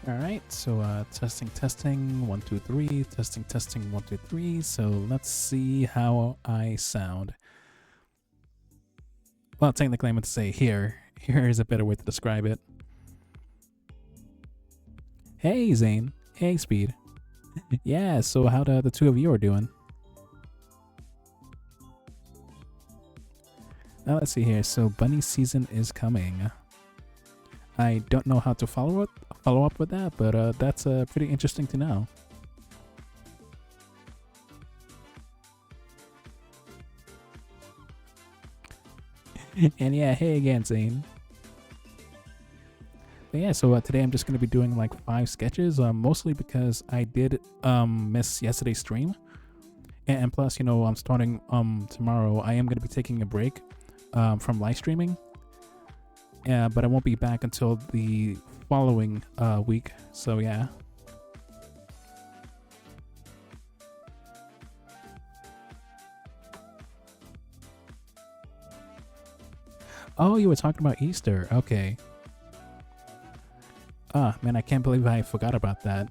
All right, so testing, 1, 2, 3, testing, 1, 2, 3. So let's see how I sound. Well, technically, I'm going to say here. Here is a better way to describe it. Hey, Zane. Hey, Speed. Yeah, so how the two of you are doing? Now let's see here. So bunny season is coming. I don't know how to follow up with that, but that's pretty interesting to know. And yeah, hey again, Zane. But yeah, so today I'm just going to be doing like 5 sketches, mostly because I did miss yesterday's stream. And plus, you know, I'm starting tomorrow. I am going to be taking a break from live streaming. But I won't be back until the following week. So yeah. Oh, you were talking about Easter. Okay. Ah, man, I can't believe I forgot about that.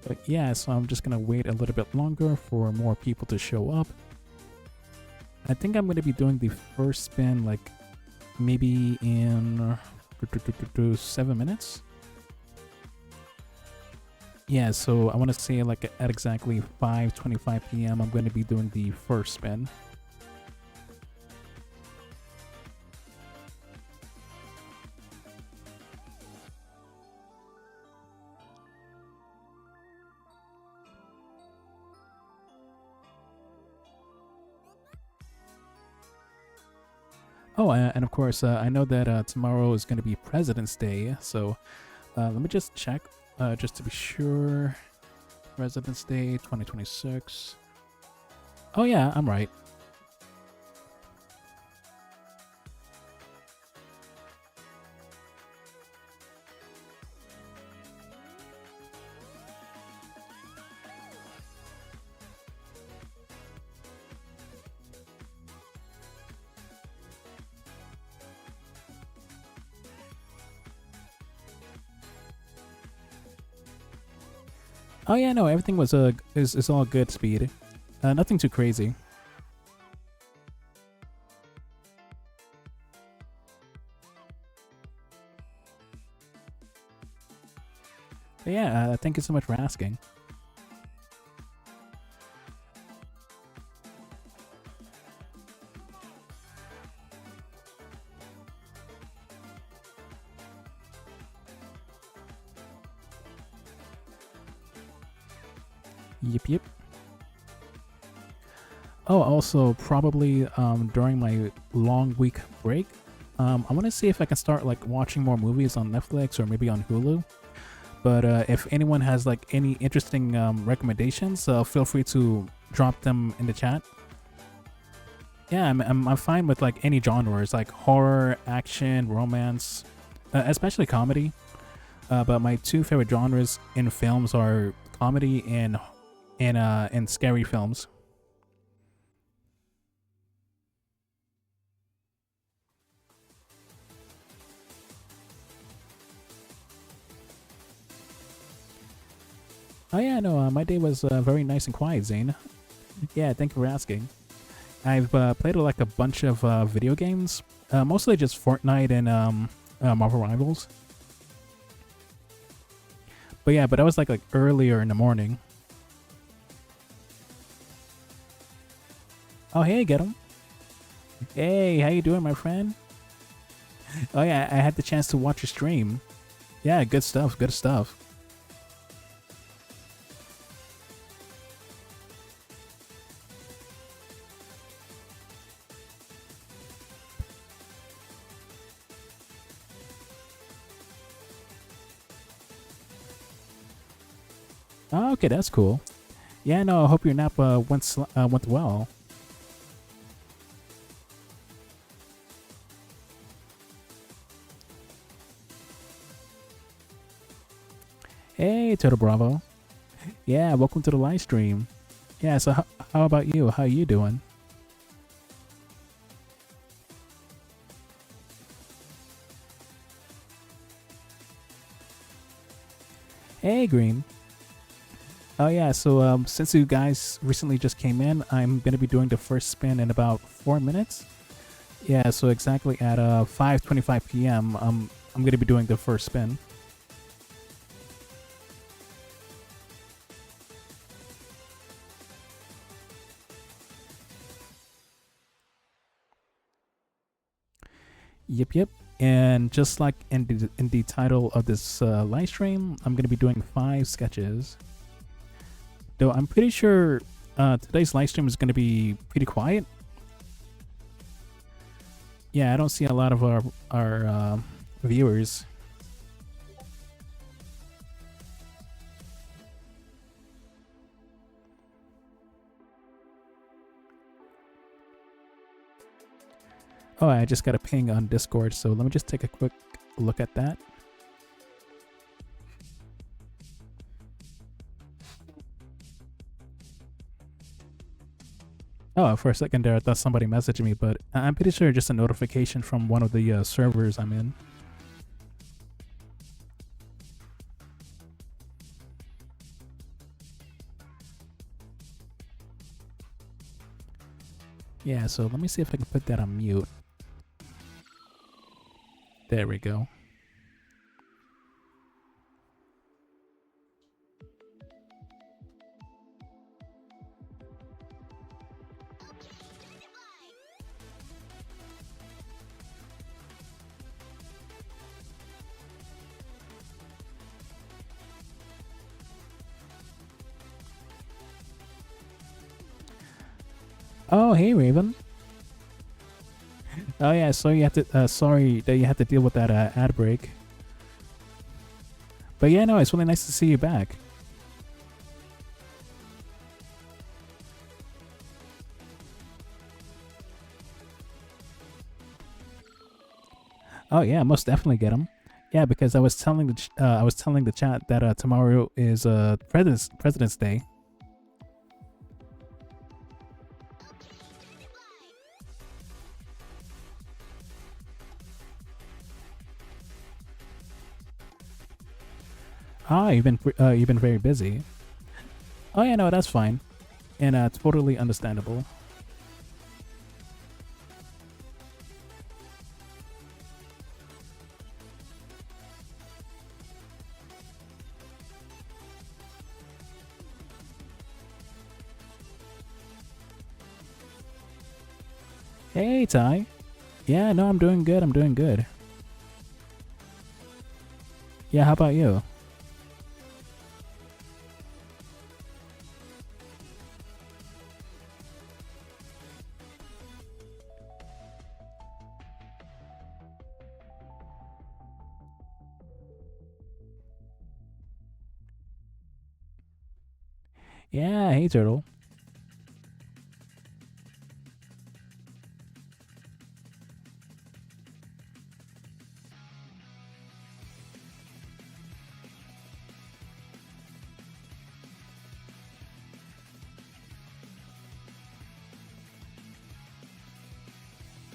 But yeah, so I'm just gonna wait a little bit longer for more people to show up. I think I'm gonna be doing the first spin like maybe in 7 minutes. Yeah, so I want to say like at exactly 5:25 p.m. I'm going to be doing the first spin. Oh, and of course, I know that tomorrow is going to be President's Day, so let me just check just to be sure. President's Day 2026. Oh yeah, I'm right. Oh yeah, no, everything was is all good speed. Nothing too crazy. But yeah, thank you so much for asking. Yep. Oh, also probably during my long week break, I want to see if I can start like watching more movies on Netflix or maybe on Hulu. But if anyone has like any interesting recommendations, feel free to drop them in the chat. Yeah, I'm fine with like any genres, like horror, action, romance, especially comedy. But my two favorite genres in films are comedy and scary films. Oh yeah, no, my day was very nice and quiet, Zane. Yeah, thank you for asking. I've played like a bunch of video games, mostly just Fortnite and Marvel Rivals. But yeah, but I was like earlier in the morning. Oh hey, get him. Hey, how you doing, my friend? Oh yeah, I had the chance to watch your stream. Yeah, good stuff, good stuff. Oh, okay, that's cool. Yeah, no, I hope your nap went well. Hey, Turtlebravo. Yeah, welcome to the live stream. Yeah, so how about you? How you doing? Hey, Green. Oh yeah, so since you guys recently just came in, I'm gonna be doing the first spin in about 4 minutes. Yeah, so exactly at 5:25 p.m. I'm gonna be doing the first spin. Yep. And just like in the title of this live stream, I'm gonna be doing 5 sketches. Though I'm pretty sure today's live stream is gonna be pretty quiet. Yeah, I don't see a lot of our viewers. Oh, I just got a ping on Discord, so let me just take a quick look at that. Oh, for a second there, I thought somebody messaged me, but I'm pretty sure just a notification from one of the servers I'm in. Yeah, so let me see if I can put that on mute. There we go. Oh, hey, Raven. Oh yeah, so you have to. Sorry that you had to deal with that ad break. But yeah, no, it's really nice to see you back. Oh yeah, most definitely get them. Yeah, because I was telling the chat that tomorrow is President's Day. Ah, you've been very busy. Oh yeah, no, that's fine, and totally understandable. Hey, Ty. Yeah, no, I'm doing good. I'm doing good. Yeah, how about you? Yeah, hey, Turtle.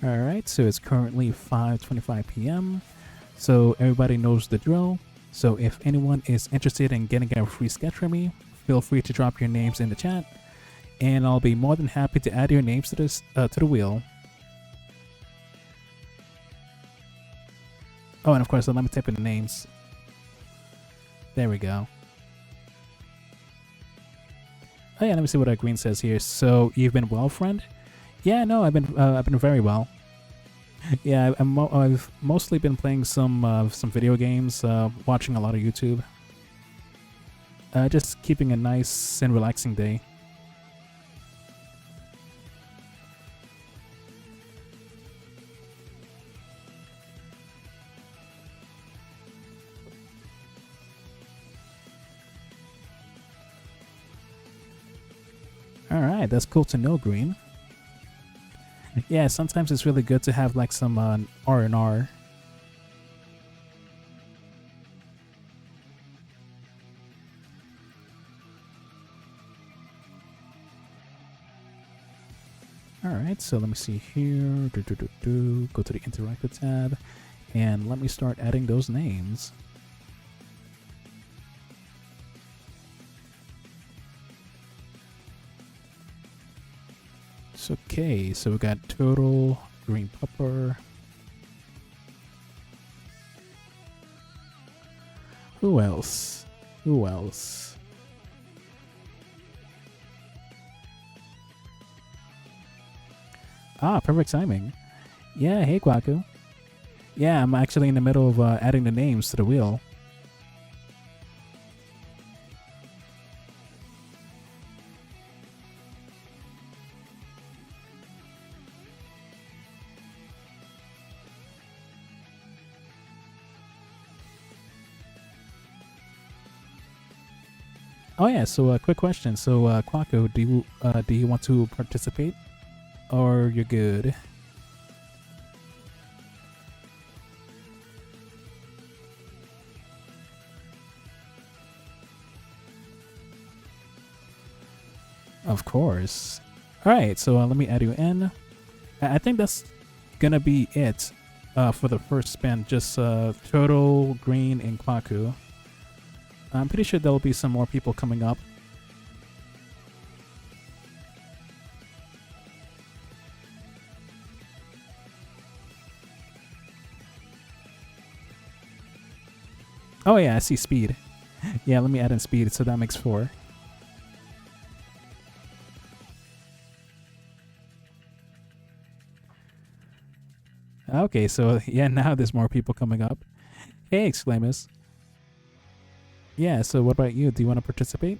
Alright, so it's currently 5:25 p.m. So everybody knows the drill. So if anyone is interested in getting a free sketch from me, feel free to drop your names in the chat, and I'll be more than happy to add your names to this to the wheel. Oh, and of course, let me type in the names. There we go. Oh yeah, let me see what Green says here. So you've been well, friend? Yeah, no, I've been very well. Yeah, I've mostly been playing some video games, watching a lot of YouTube. Just keeping a nice and relaxing day. Alright, that's cool to know, Green. Yeah, sometimes it's really good to have like some R&R. right, so let me see here. Go to the interactive tab, and let me start adding those names. So, okay, so we got Turtle, GreenPupper. Who else? Who else? Ah, perfect timing. Yeah, hey Kwaku. Yeah, I'm actually in the middle of adding the names to the wheel. Oh yeah, so quick question. So Kwaku, do you want to participate, or you're good? Of course. All right, so let me add you in. I think that's gonna be it for the first spin. Just Turtle, Green, and Kwaku. I'm pretty sure there'll be some more people coming up. Oh yeah, I see Speed. Yeah, let me add in Speed, so that makes 4. Okay, so yeah, now there's more people coming up. Hey, Exclamus. Yeah, so what about you? Do you want to participate?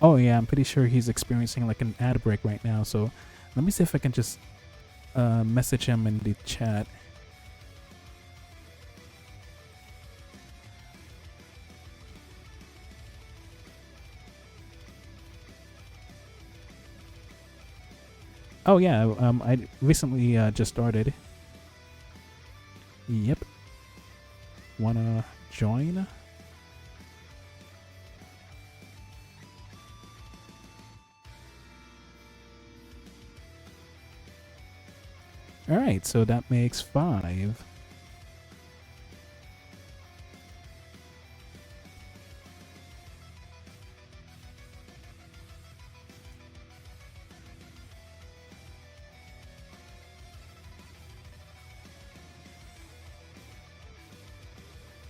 Oh yeah, I'm pretty sure he's experiencing like an ad break right now, so let me see if I can just message him in the chat. Oh yeah, I recently just started. Yep. Wanna join? Alright, so that makes 5.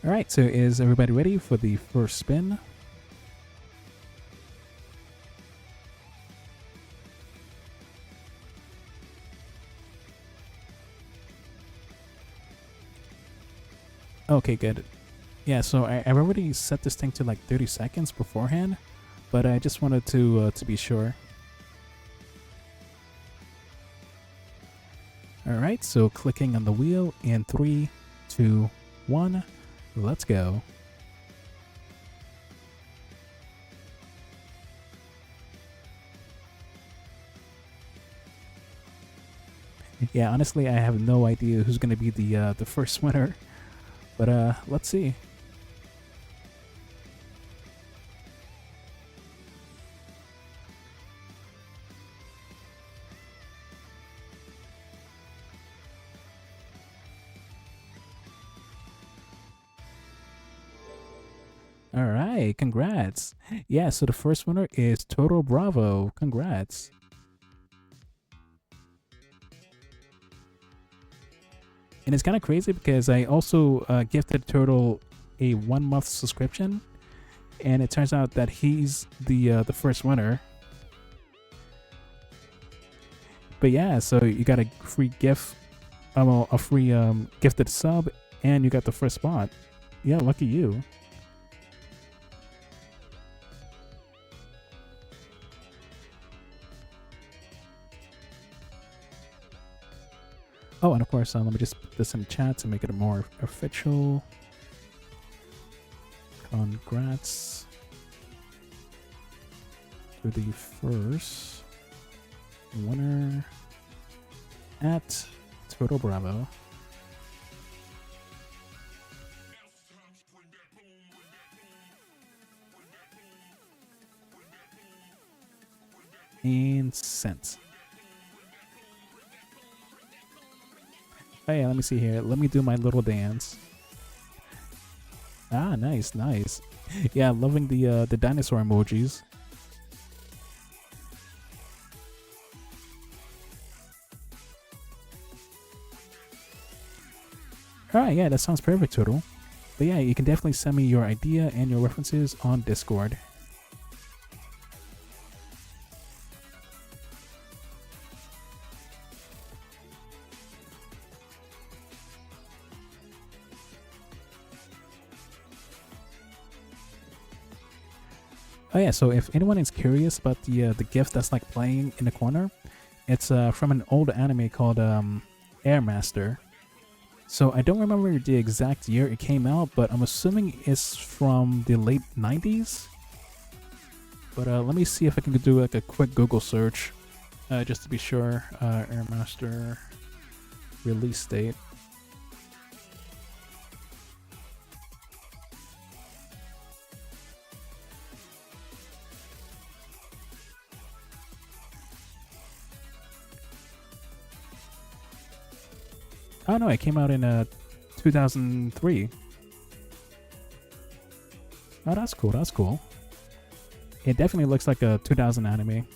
Alright, so is everybody ready for the first spin? Okay, good. Yeah, so I've already set this thing to like 30 seconds beforehand, but I just wanted to be sure. Alright, so clicking on the wheel in 3, 2, 1, let's go. Yeah, honestly, I have no idea who's gonna be the first winner, but let's see. All right, congrats. Yeah, so the first winner is Turtlebravo. Congrats. And it's kind of crazy because I also gifted Turtle a 1-month subscription, and it turns out that he's the first winner. But yeah, so you got a free gift, a free gifted sub, and you got the first spot. Yeah, lucky you. Oh, and of course, let me just put this in chat to make it more official. Congrats. to the first winner at Turtlebravo. And sent. Oh yeah, let me see here. Let me do my little dance. Ah, nice, nice. Yeah, loving the dinosaur emojis. Alright, yeah, that sounds perfect, Turtle. But yeah, you can definitely send me your idea and your references on Discord. Oh yeah, so if anyone is curious about the gift that's like playing in the corner, it's from an old anime called Air Master. So I don't remember the exact year it came out, but I'm assuming it's from the late 90s. But let me see if I can do like a quick Google search, just to be sure. Air Master release date. Oh no, it came out in 2003. Oh, that's cool. That's cool. It definitely looks like a 2000 anime.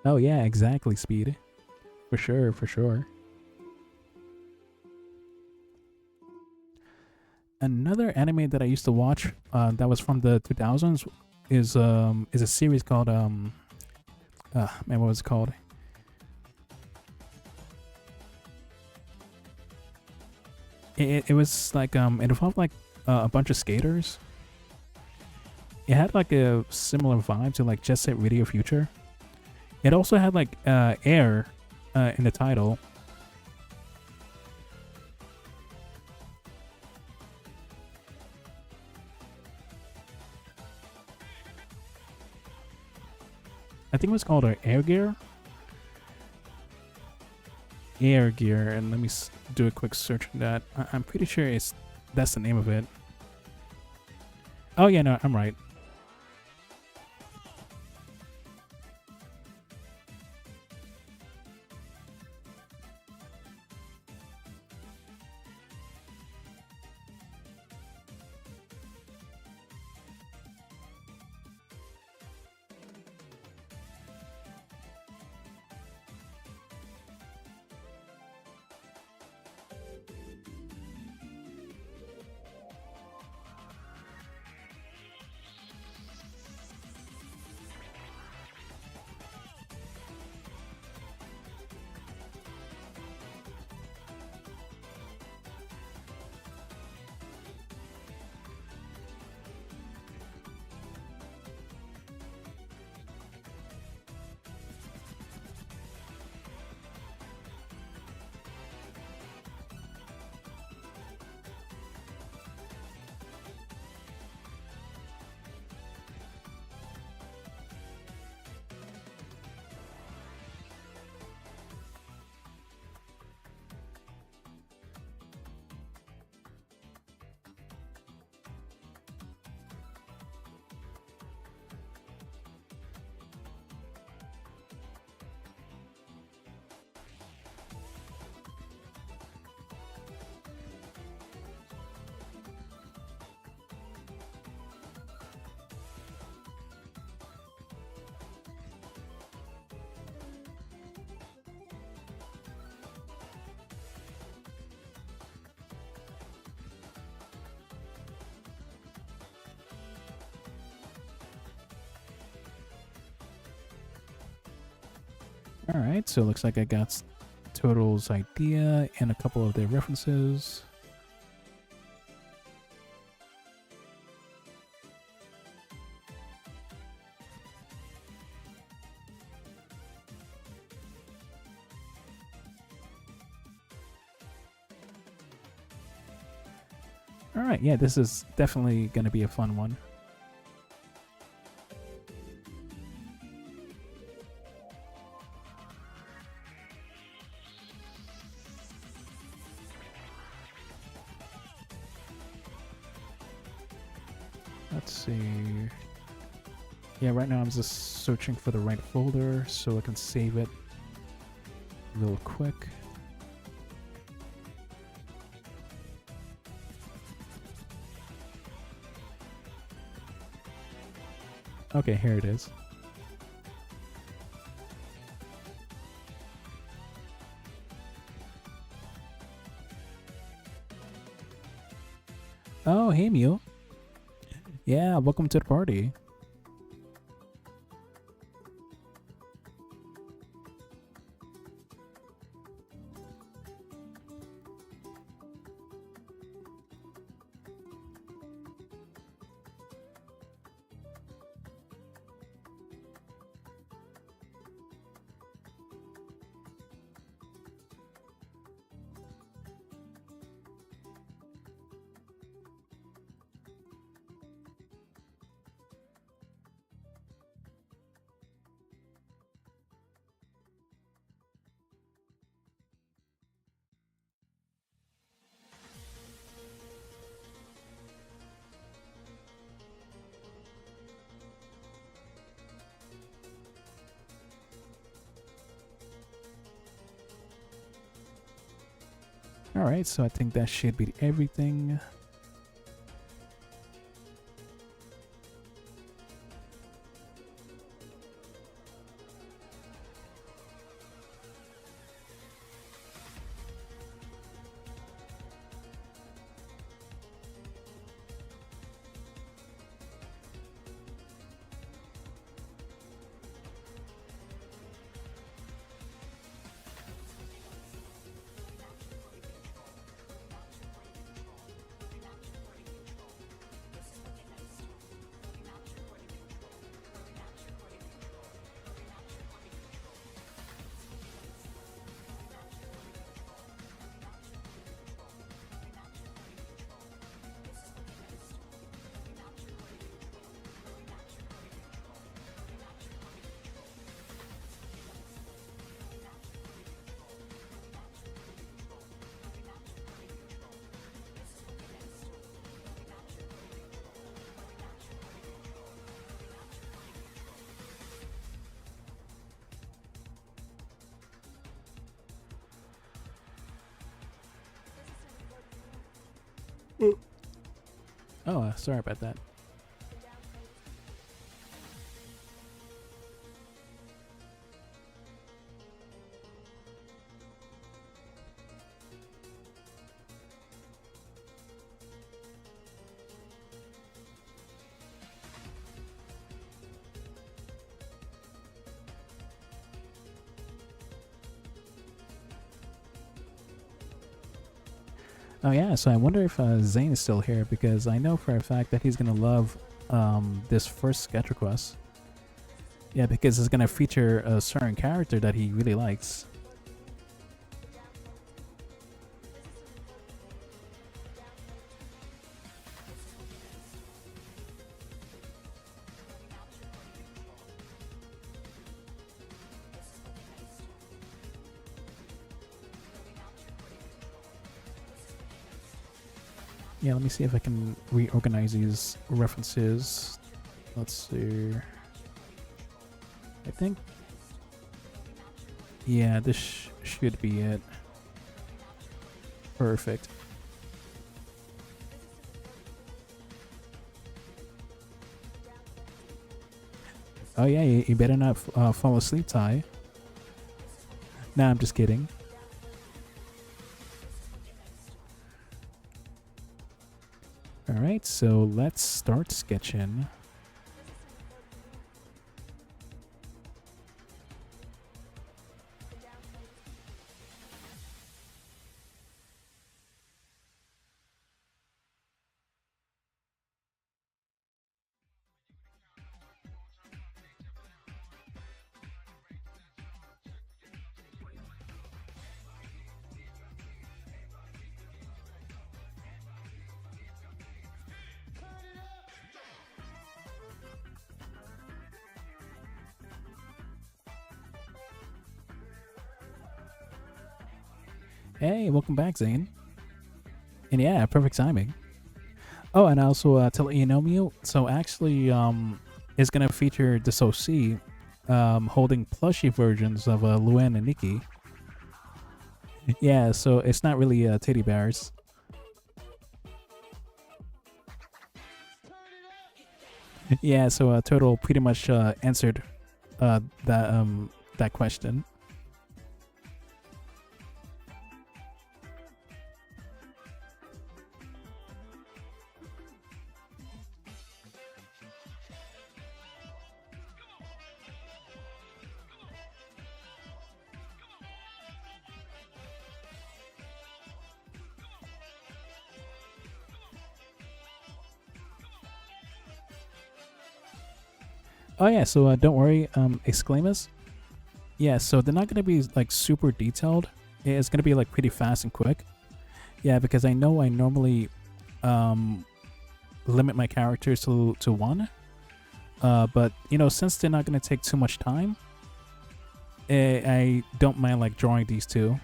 Oh yeah, exactly, Speed. For sure, for sure. Another anime that I used to watch that was from the 2000s is a series called man, what was it called? It was like it involved like a bunch of skaters. It had like a similar vibe to like Jet Set Radio Future. It also had like air in the title. I think it was called Air Gear. Air Gear, and let me do a quick search on that. I'm pretty sure that's the name of it. Oh yeah, no, I'm right. Alright, so it looks like I got Total's idea and a couple of their references. Alright, yeah, this is definitely going to be a fun one. Let's see. Yeah, right now I'm just searching for the right folder so I can save it real quick. Okay, here it is. Oh, hey Mew. Yeah, welcome to the party. Alright, so I think that should be everything. Oh, sorry about that. Oh yeah, so I wonder if Zane is still here, because I know for a fact that he's gonna love this first sketch request. Yeah, because it's gonna feature a certain character that he really likes. Yeah, let me see if I can reorganize these references. Let's see. I think... yeah, this should be it. Perfect. Oh yeah, you better not fall asleep, Ty. Nah, I'm just kidding. Alright, so let's start sketching. Hey, welcome back, Zane. And yeah, perfect timing. Oh, and also to let you know, Mew, so actually, it's gonna feature this OC holding plushie versions of Luann and Nikki. Yeah, so it's not really teddy bears. Yeah, so Turtle pretty much answered that question. Oh yeah, so don't worry, Exclamus. Yeah, so they're not gonna be like super detailed. It's gonna be like pretty fast and quick. Yeah, because I know I normally limit my characters to one. But you know, since they're not gonna take too much time, I don't mind like drawing these two.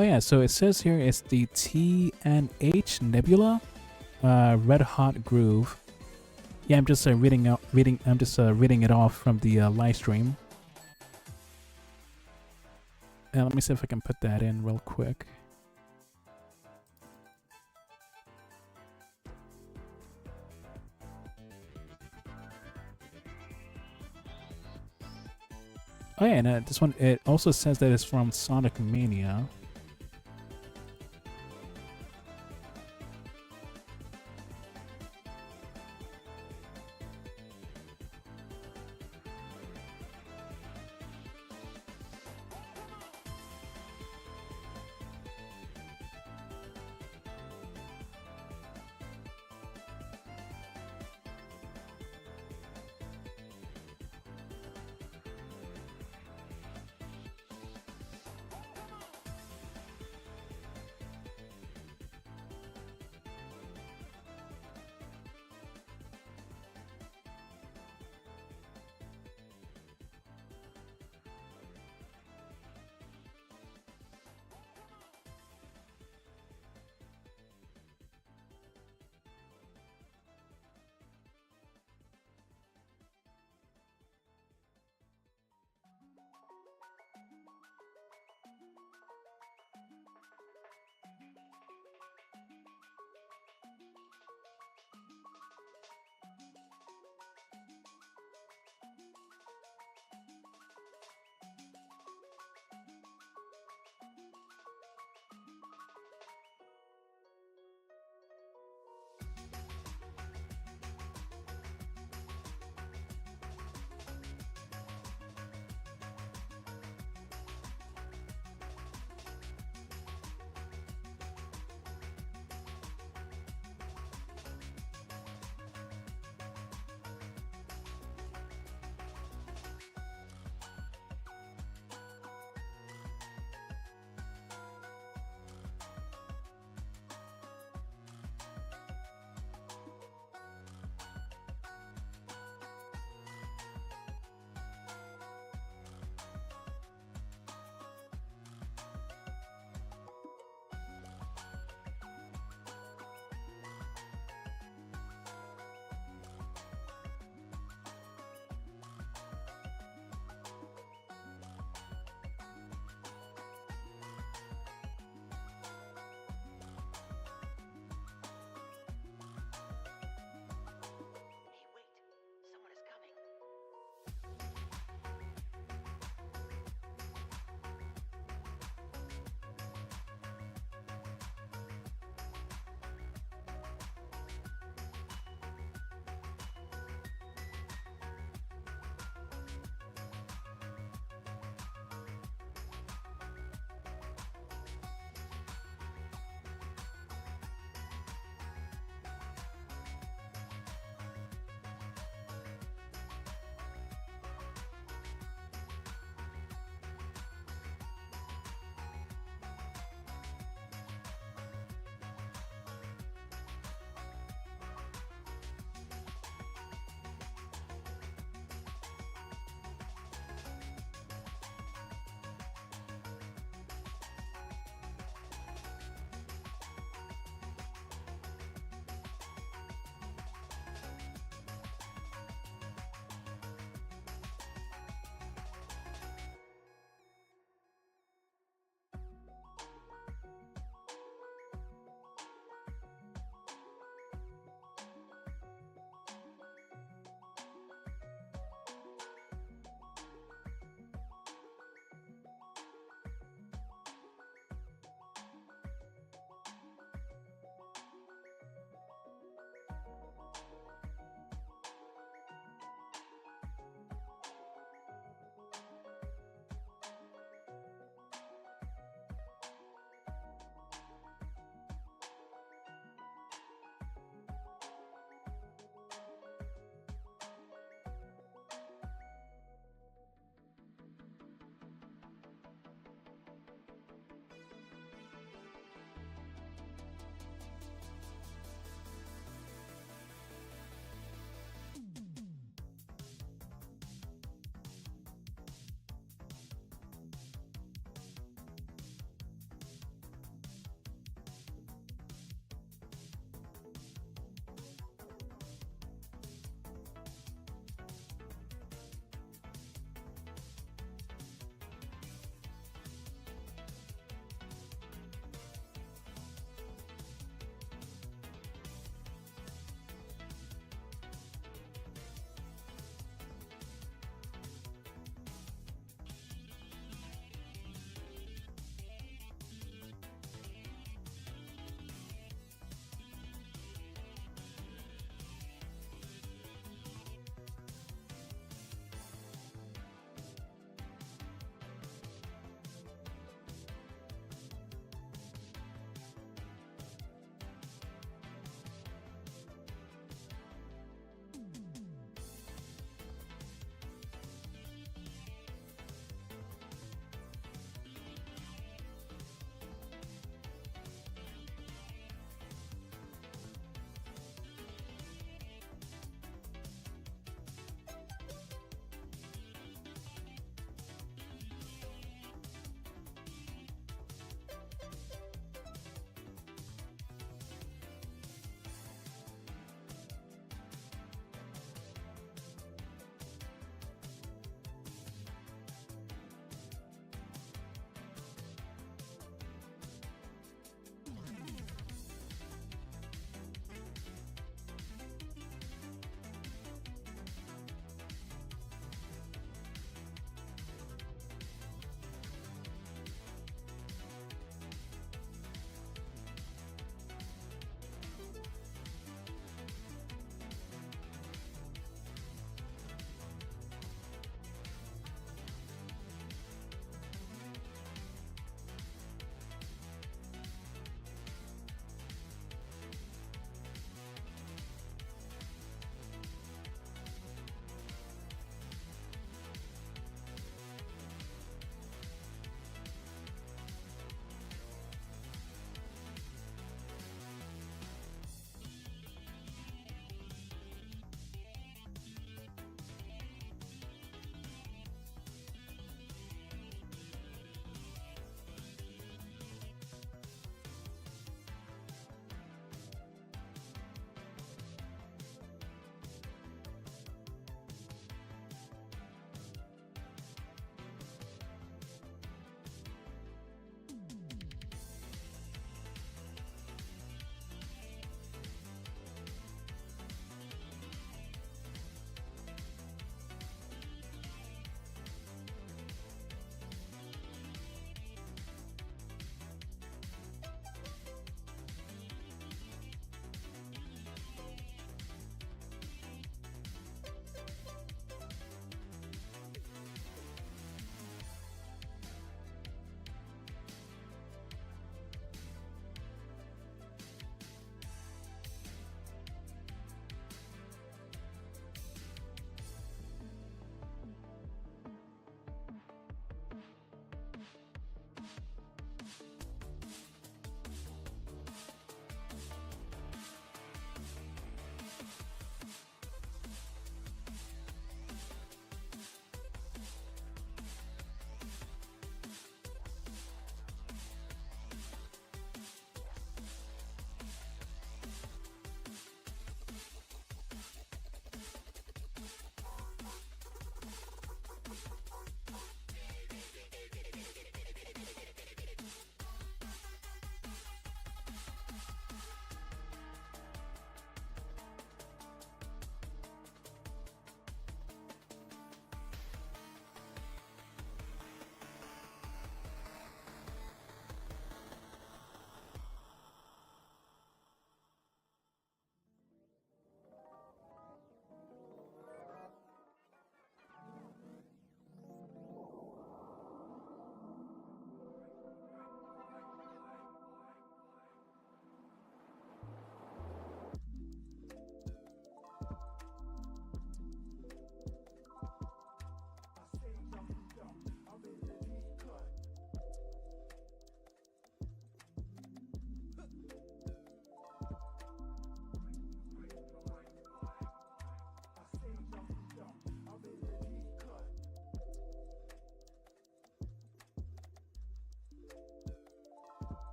Oh yeah, so it says here it's the TNH Nebula, Red Hot Groove. Yeah, I'm just reading it off from the live stream. Let me see if I can put that in real quick. Oh yeah, and this one, it also says that it's from Sonic Mania.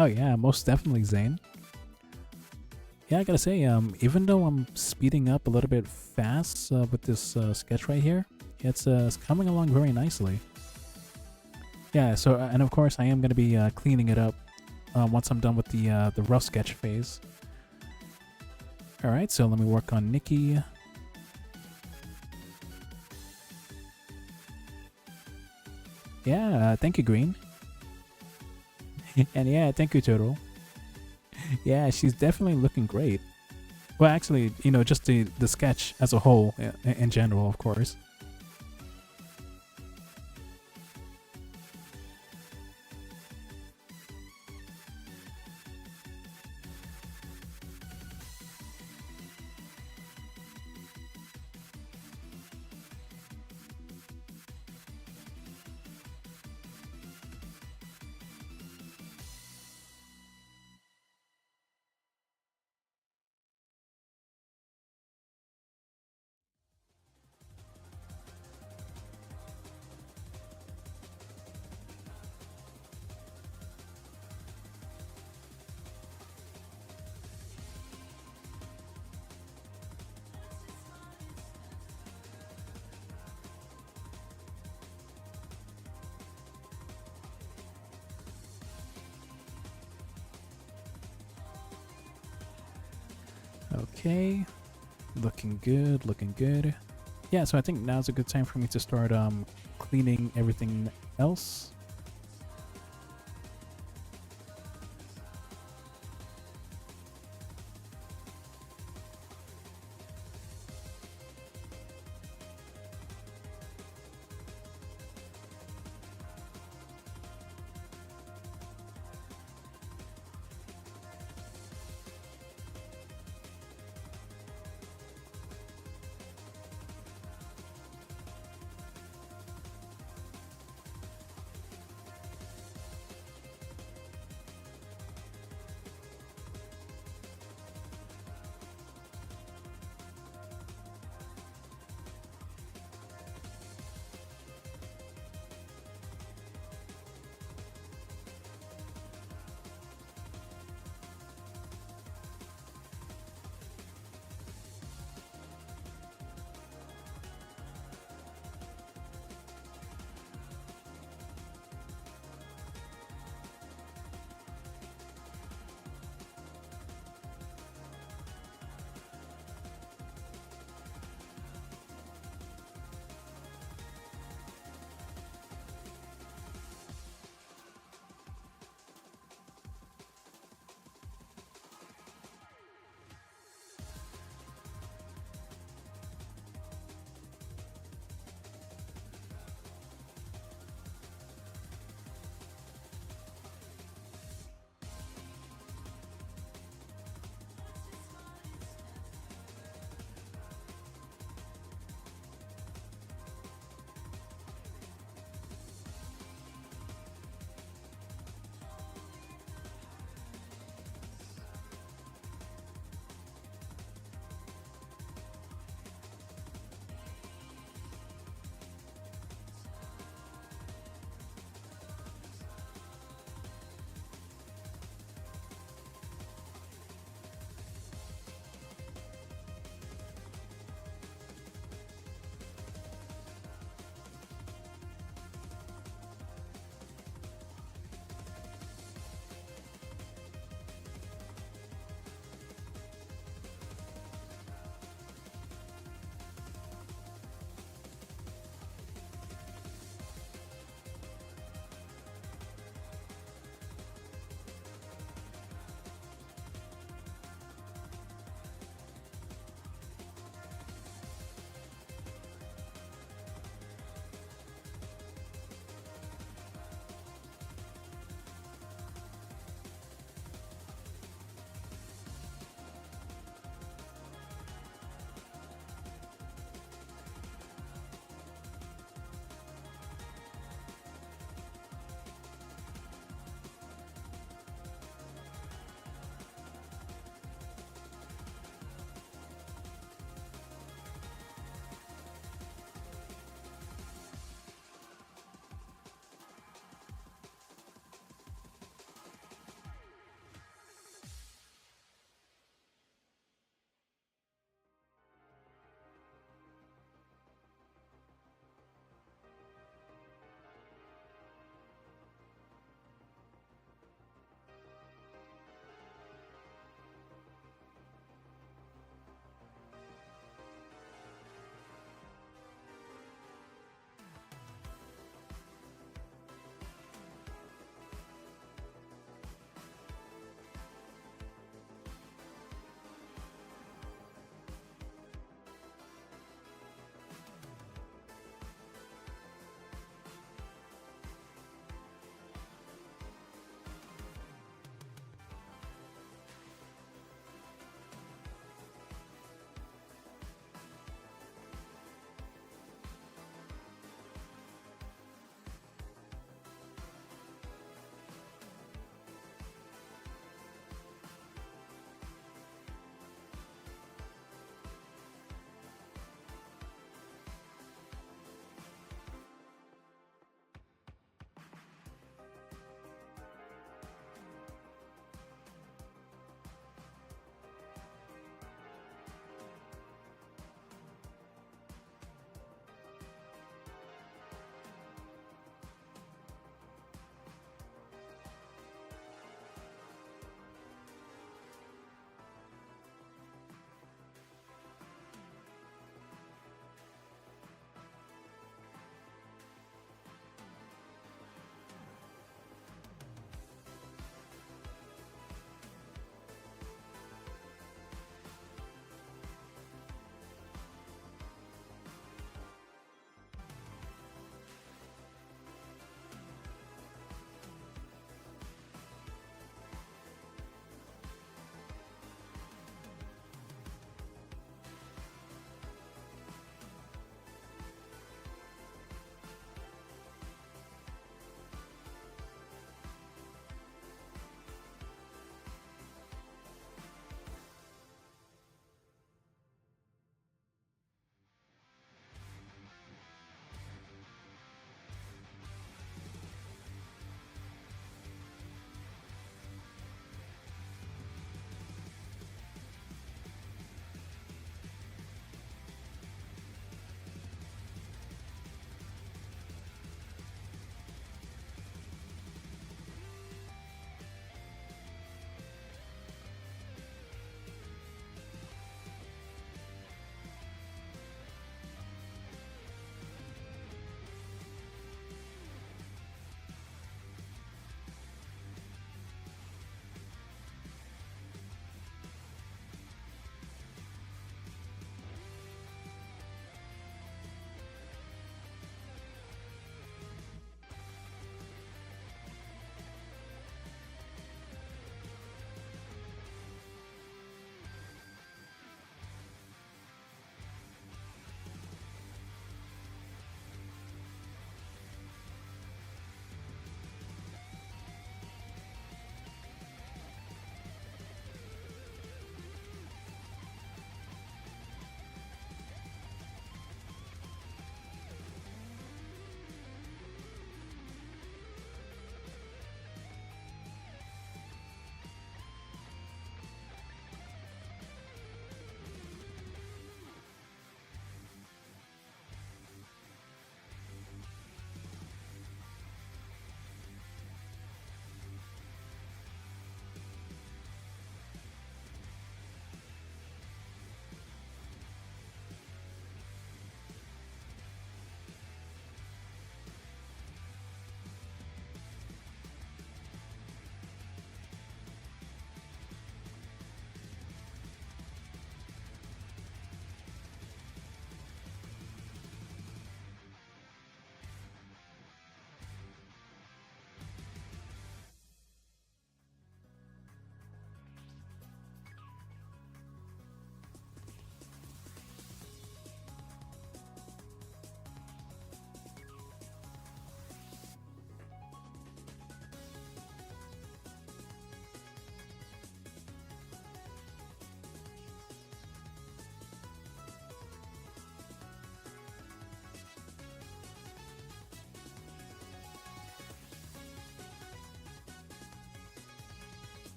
Oh yeah, most definitely, Zane. Yeah, I gotta say, even though I'm speeding up a little bit fast with this sketch right here, it's coming along very nicely. Yeah, so, and of course I am gonna be cleaning it up once I'm done with the rough sketch phase. Alright, so let me work on Nikki. Yeah, thank you, Green. And yeah, thank you, Turtle. Yeah, she's definitely looking great. Well, actually, you know, just the sketch as a whole, in general, of course. Okay, looking good, looking good. Yeah, so I think now's a good time for me to start cleaning everything else.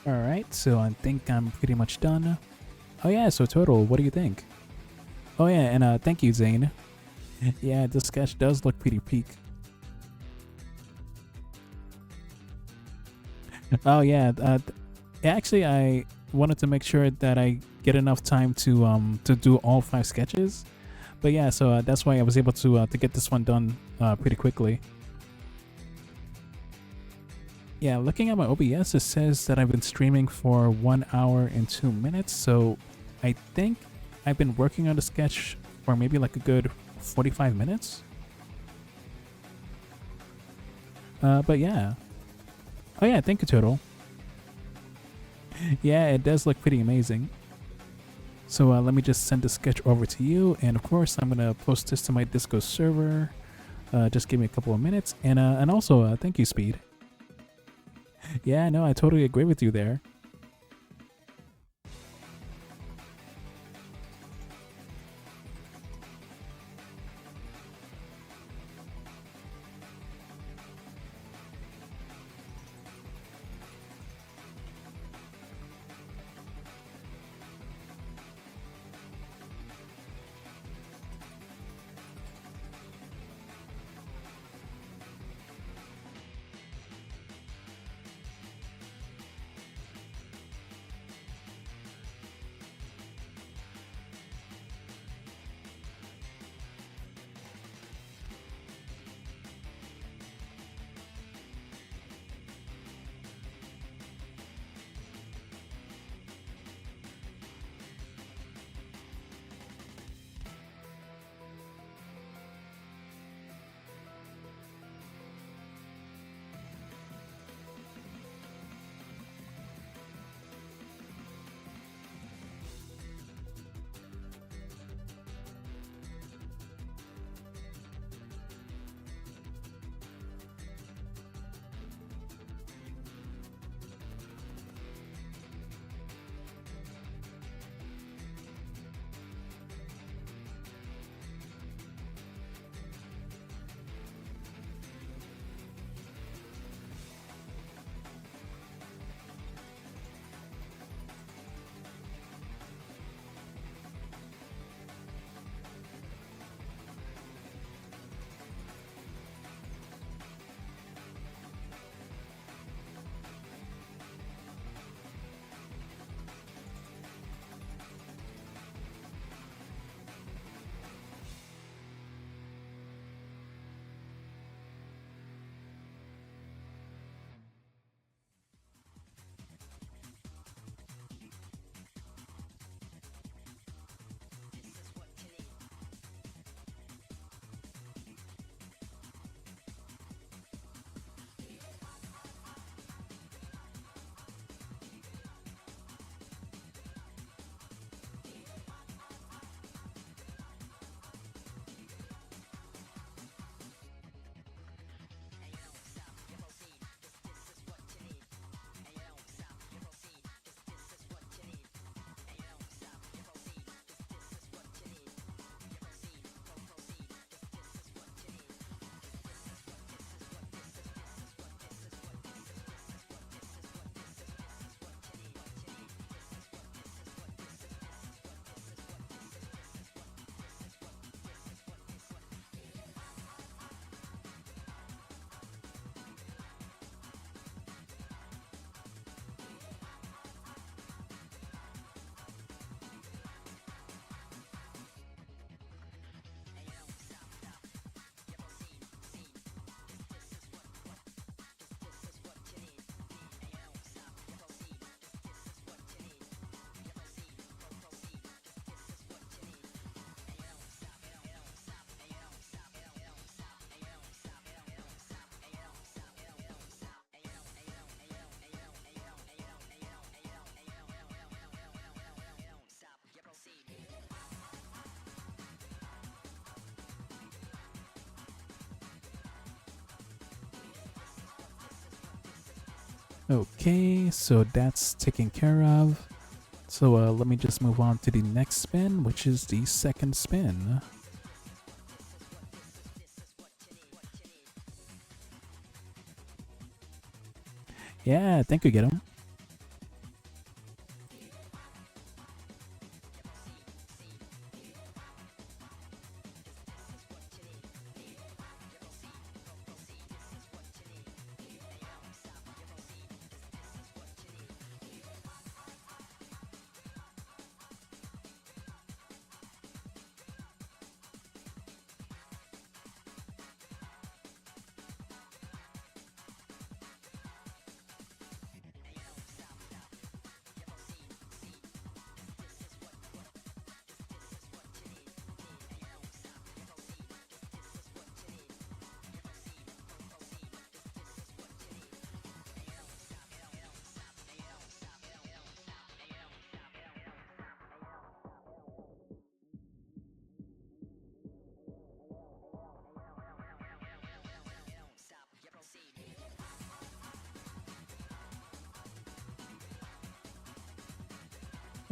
Alright, so I think I'm pretty much done. Oh yeah, so Total, what do you think? Oh yeah, and thank you, Zane. Yeah, this sketch does look pretty peak. Oh yeah, actually I wanted to make sure that I get enough time to do all 5 sketches. But yeah, so that's why I was able to get this one done pretty quickly. Yeah, looking at my OBS, it says that I've been streaming for 1 hour and 2 minutes. So I think I've been working on the sketch for maybe like a good 45 minutes. But yeah. Oh yeah, thank you, Total. Yeah, it does look pretty amazing. So let me just send the sketch over to you, and of course I'm gonna post this to my Disco server. Just give me a couple of minutes, and also thank you, Speed. Yeah, no, I totally agree with you there. Okay, so that's taken care of. So let me just move on to the next spin, which is the second spin. Yeah, thank you, Get 'em.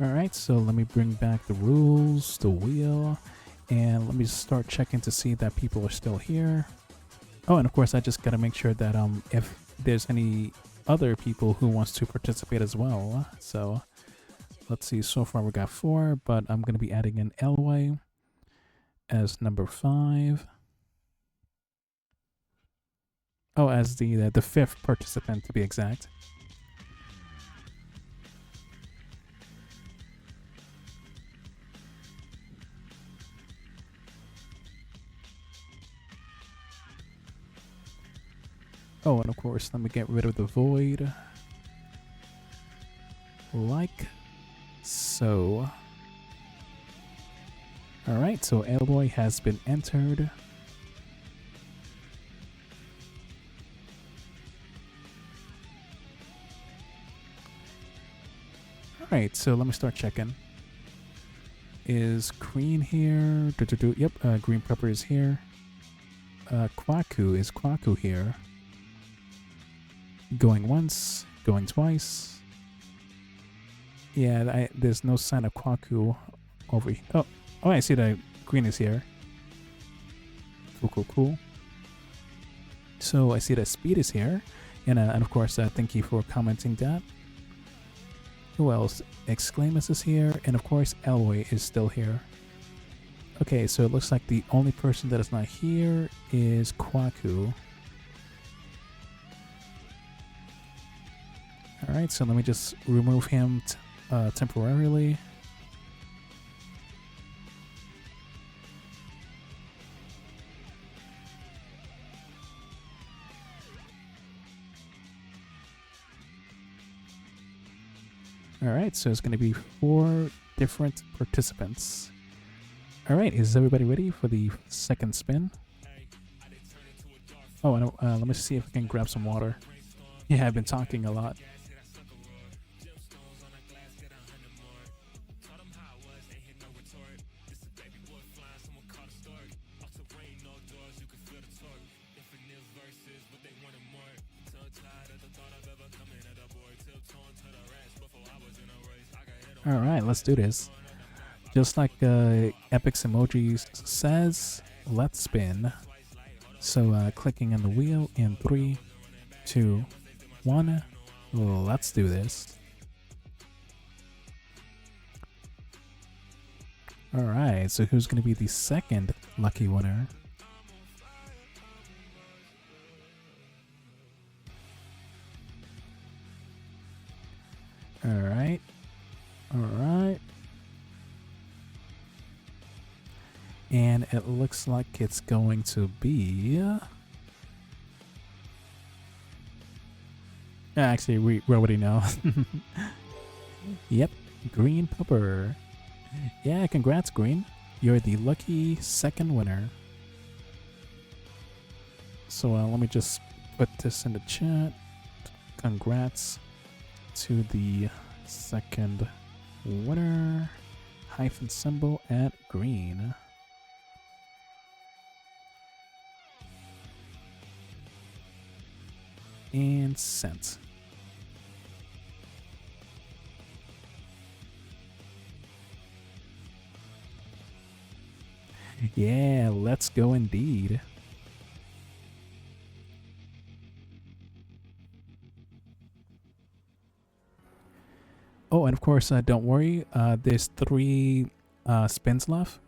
Alright, so let me bring back the rules, the wheel, and let me start checking to see that people are still here. Oh, and of course I just gotta make sure that if there's any other people who wants to participate as well. So let's see, so far we got 4, but I'm gonna be adding in Elway as number 5. Oh, as the 5th participant to be exact. Oh, and of course, let me get rid of the void. Like so. Alright, so Elboy has been entered. Alright, so let me start checking. Is Green here? Yep, GreenPupper is here. Is Kwaku here? Going once, going twice. Yeah, there's no sign of Kwaku over here. Oh, I see that Green is here. Cool. So I see that Speed is here. And of course, thank you for commenting that. Who else? Exclamus is here. And of course, Elway is still here. Okay, so it looks like the only person that is not here is Kwaku. Alright, so let me just remove him temporarily. Alright, so it's going to be 4 different participants. Alright, is everybody ready for the second spin? Oh, and let me see if I can grab some water. Yeah, I've been talking a lot. Alright, let's do this. Just like Epic's emojis says, let's spin. So clicking on the wheel in 3, 2, 1, let's do this. Alright, so who's going to be the second lucky winner? Alright. And it looks like it's going to be... Actually, we already know. Yep, GreenPupper. Yeah, congrats, Green. You're the lucky second winner. So let me just put this in the chat. Congrats to the second winner. Hyphen symbol at Green. And sent. Yeah, let's go indeed. Oh, and of course, don't worry, there's 3 spins left.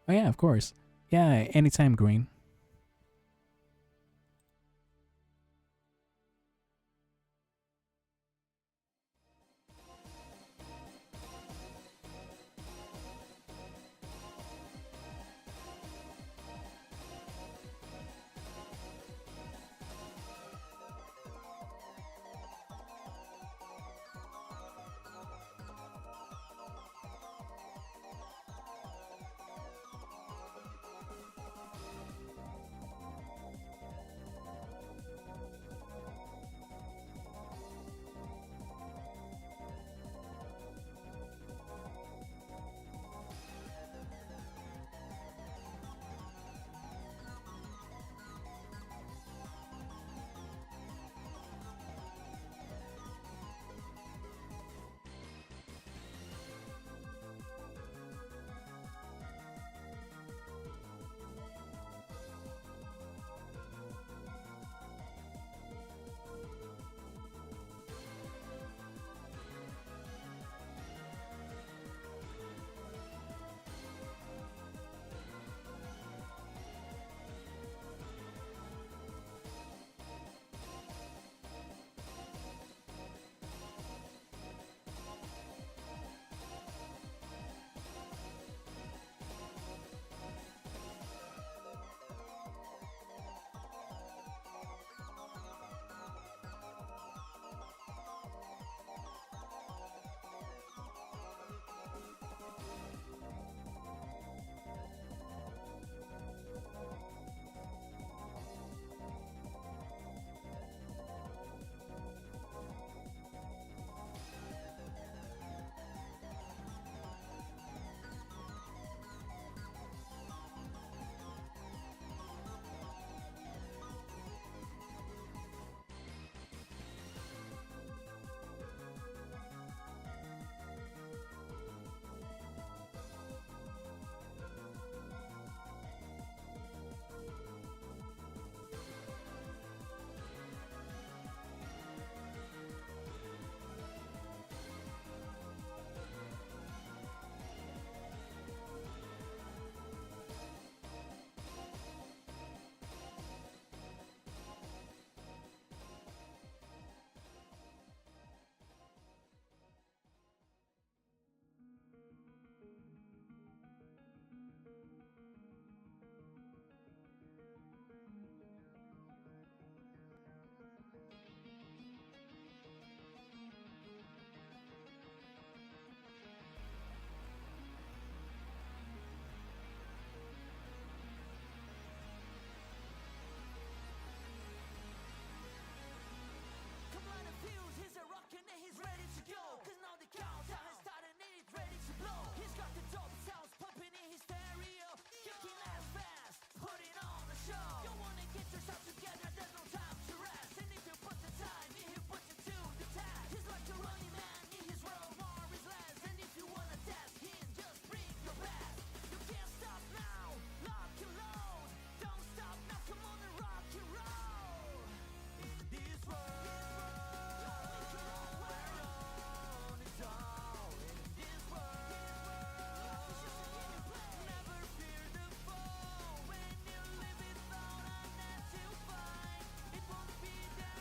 Oh yeah, of course. Yeah, anytime, Green.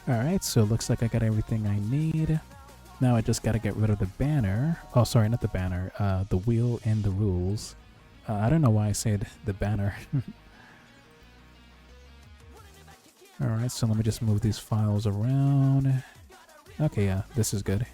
Alright, so it looks like I got everything I need. Now I just gotta get rid of the banner. Oh, sorry, not the banner. The wheel and the rules. I don't know why I said the banner. Alright, so let me just move these files around. Okay, yeah, this is good.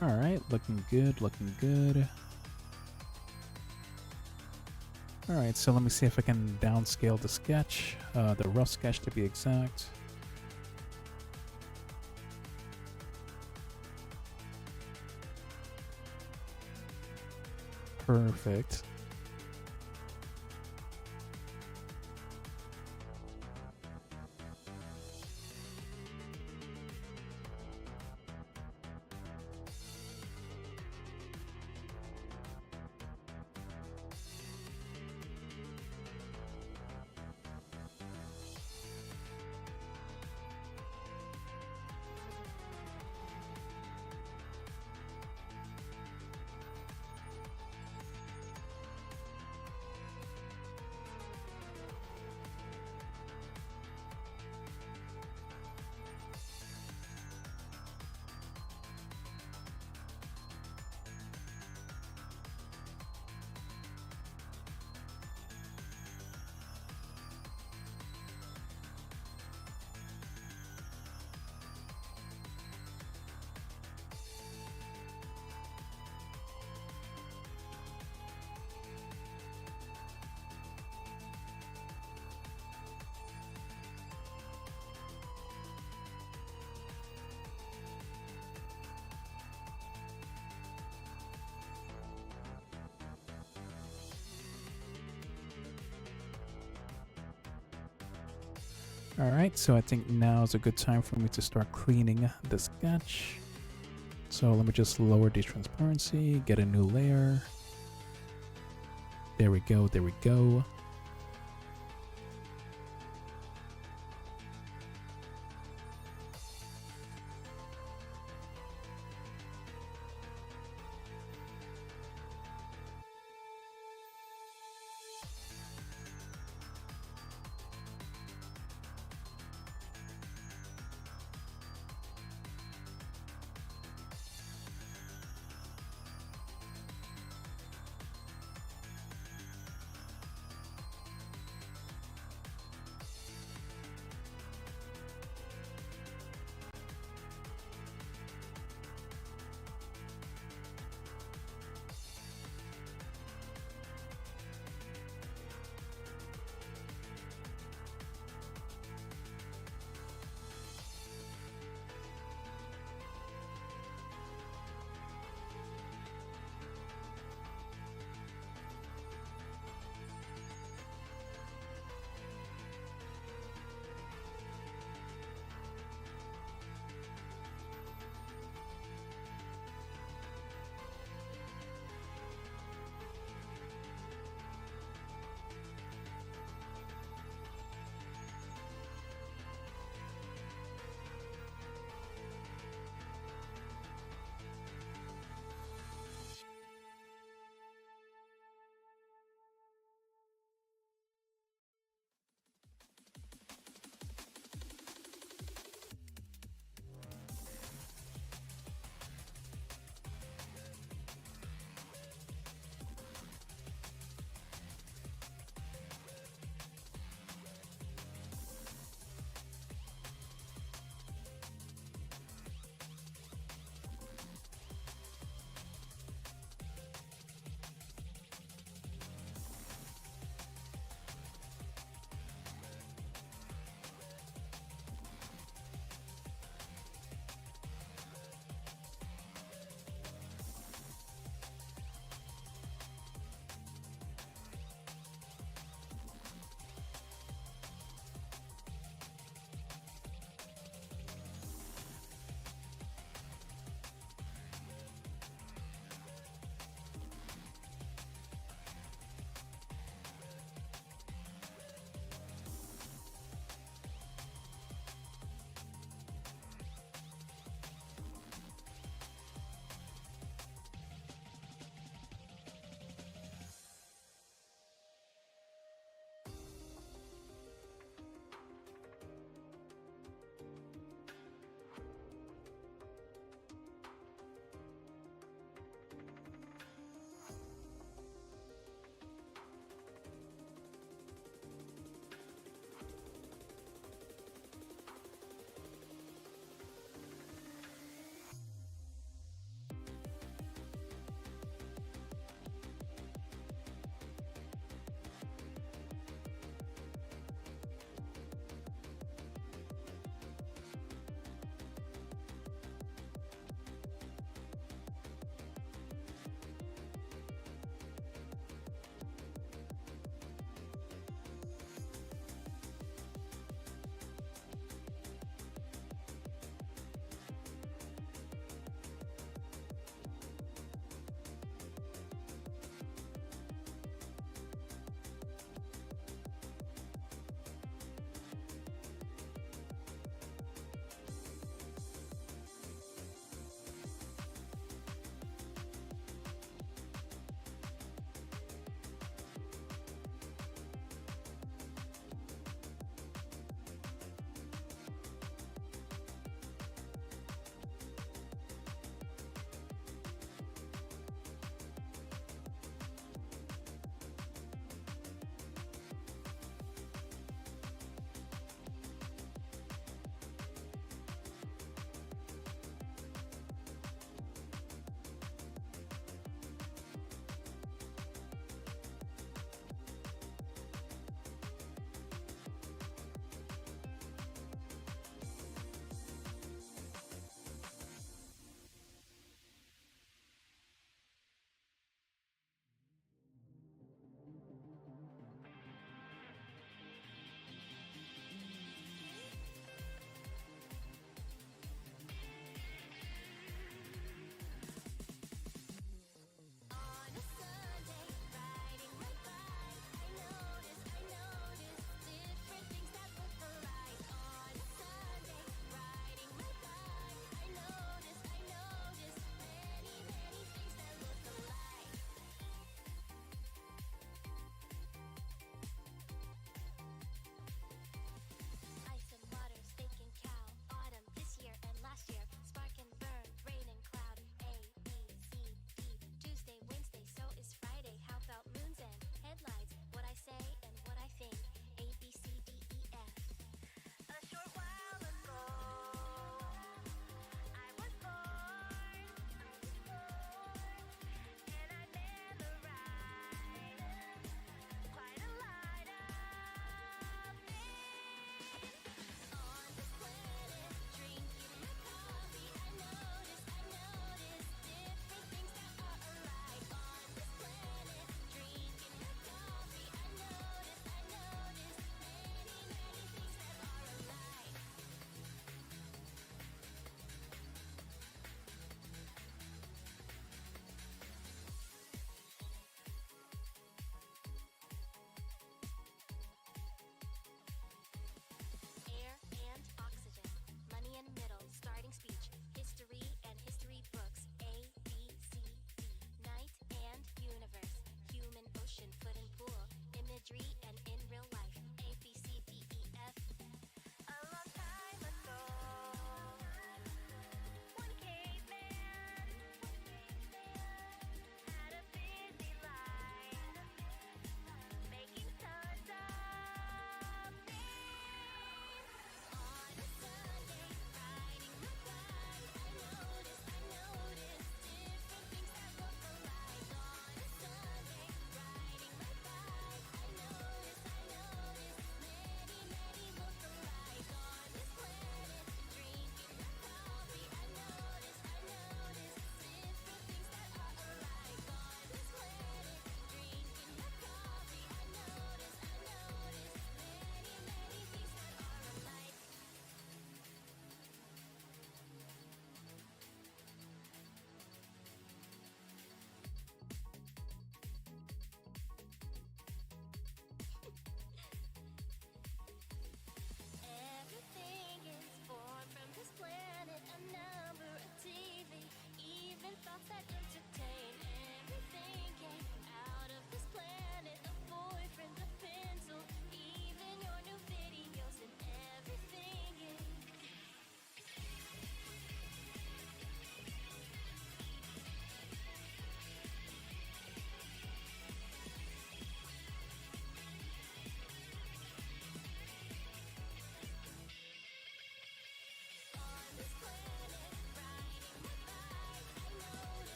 Alright, looking good, looking good. Alright, so let me see if I can downscale the sketch, the rough sketch to be exact. Perfect. Alright, so I think now is a good time for me to start cleaning the sketch. So let me just lower the transparency, get a new layer. There we go, there we go.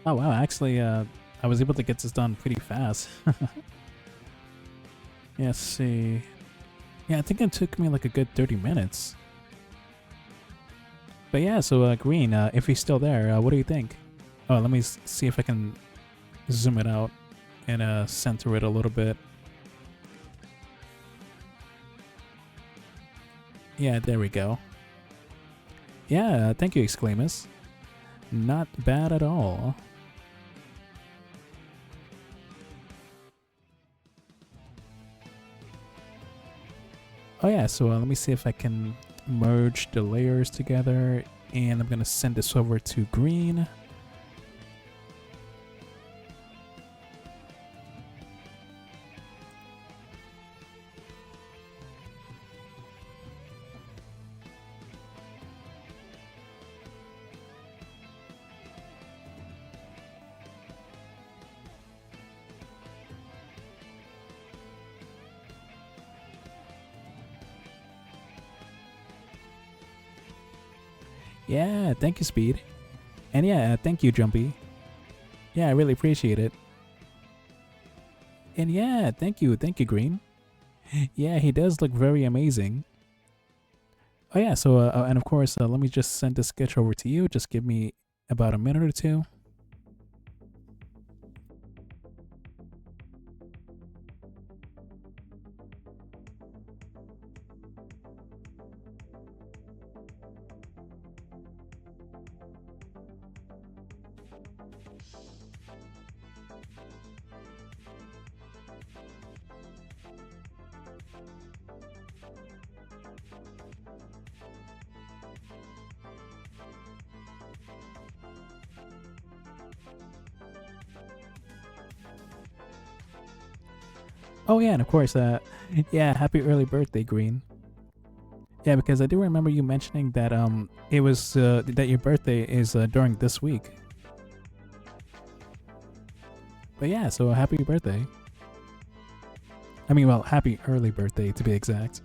Oh wow, actually, I was able to get this done pretty fast. Yeah, let's see. Yeah, I think it took me like a good 30 minutes. But yeah, so Green, if he's still there, what do you think? Oh, let me see if I can zoom it out and center it a little bit. Yeah, there we go. Yeah, thank you, Exclamus. Not bad at all. Oh yeah, so let me see if I can merge the layers together, and I'm gonna send this over to Green. Yeah, thank you, Speed. And yeah, thank you, Jumpy. Yeah, I really appreciate it. And yeah, thank you, Green. Yeah, he does look very amazing. Oh yeah, so and of course, let me just send the sketch over to you. Just give me about a minute or two. Oh yeah, and of course, yeah, happy early birthday, Green. Yeah, because I do remember you mentioning that it was that your birthday is during this week. But yeah, so happy birthday. I mean, well, happy early birthday to be exact.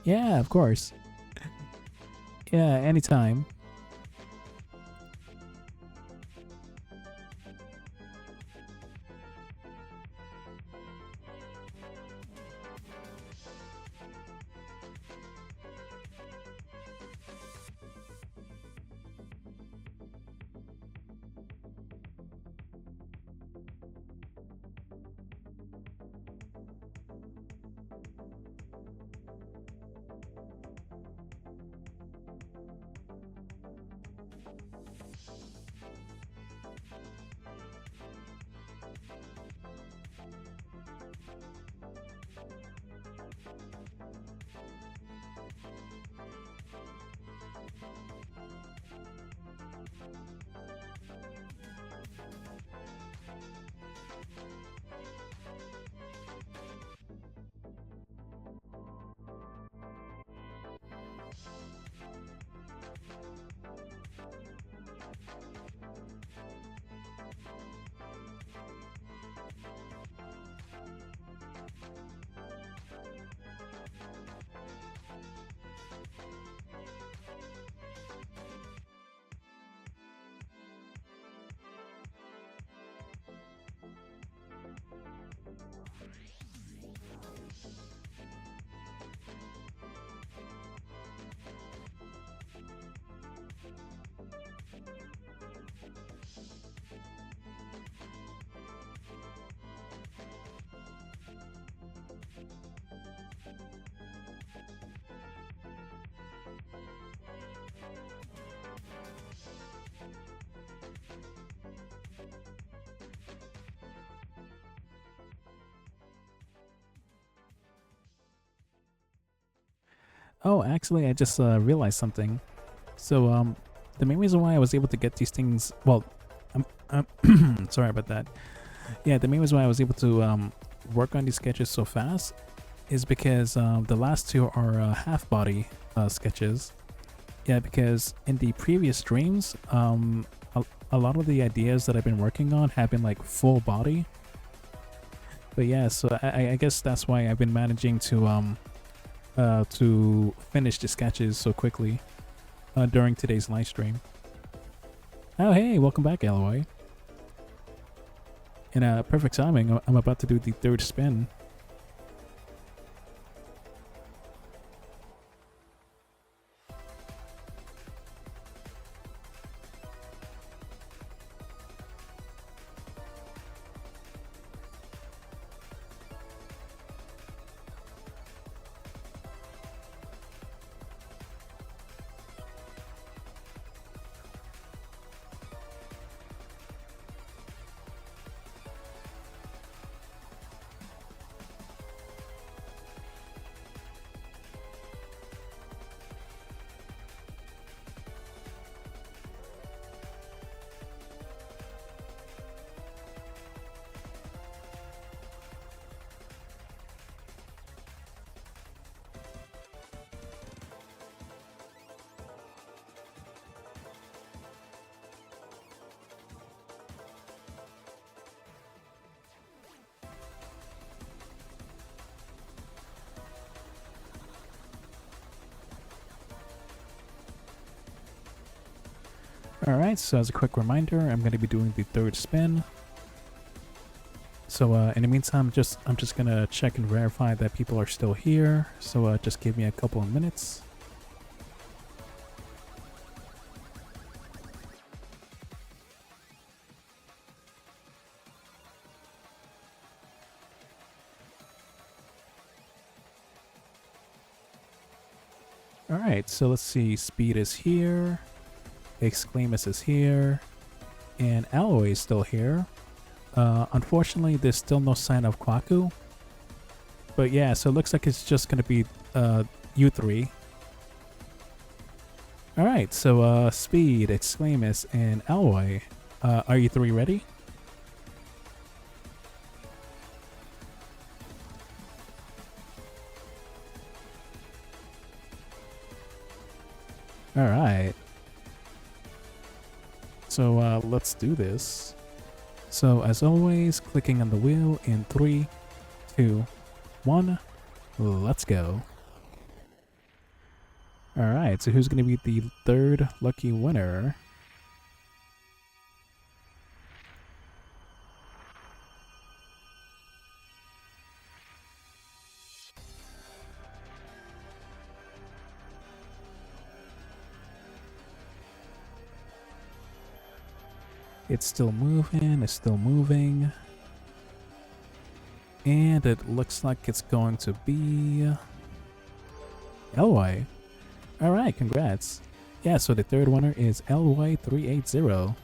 Yeah, of course. Yeah, anytime. Oh, actually, I just realized something. So, the main reason why I was able to get these things, well, sorry about that. Yeah, the main reason why I was able to work on these sketches so fast is because the last two are half body sketches. Yeah, because in the previous streams, a lot of the ideas that I've been working on have been like full body. But yeah, so I guess that's why I've been managing to finish the sketches so quickly during today's live stream. Oh hey, welcome back, Aloy. In perfect timing, I'm about to do the third spin. Alright, so as a quick reminder, I'm going to be doing the third spin. So in the meantime, I'm just going to check and verify that people are still here. So just give me a couple of minutes. Alright, so let's see, Speed is here. Exclamus is here, and Alloy is still here. Unfortunately, there's still no sign of Kwaku. But yeah, so it looks like it's just gonna be you three. Alright, so Speed, Exclamus, and Alloy, are you three ready? Alright. So let's do this. So as always, clicking on the wheel in 3, 2, 1, let's go. Alright, so who's going to be the third lucky winner? It's still moving, it's still moving. And it looks like it's going to be LY. Alright, congrats. Yeah, so the third winner is LY380.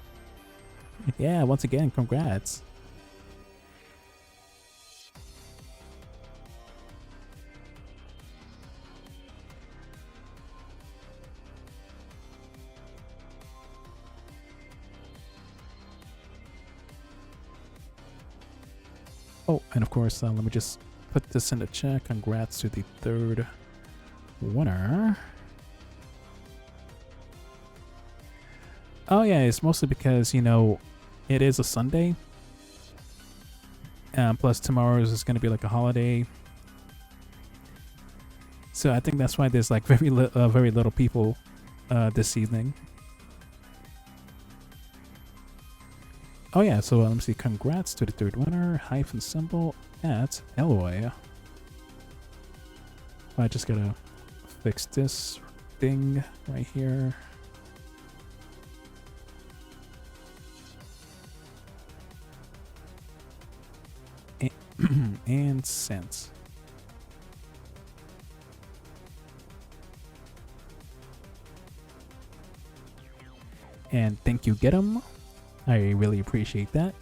Yeah, once again, congrats. Oh, and of course, let me just put this in the chat. Congrats to the third winner. Oh yeah, it's mostly because, you know, it is a Sunday. Plus tomorrow is going to be like a holiday. So I think that's why there's like very little people this evening. Oh yeah, so let me see. Congrats to the third winner, hyphen symbol at Eloy. I just gotta fix this thing right here. And sent. And thank you, Get 'em. I really appreciate that.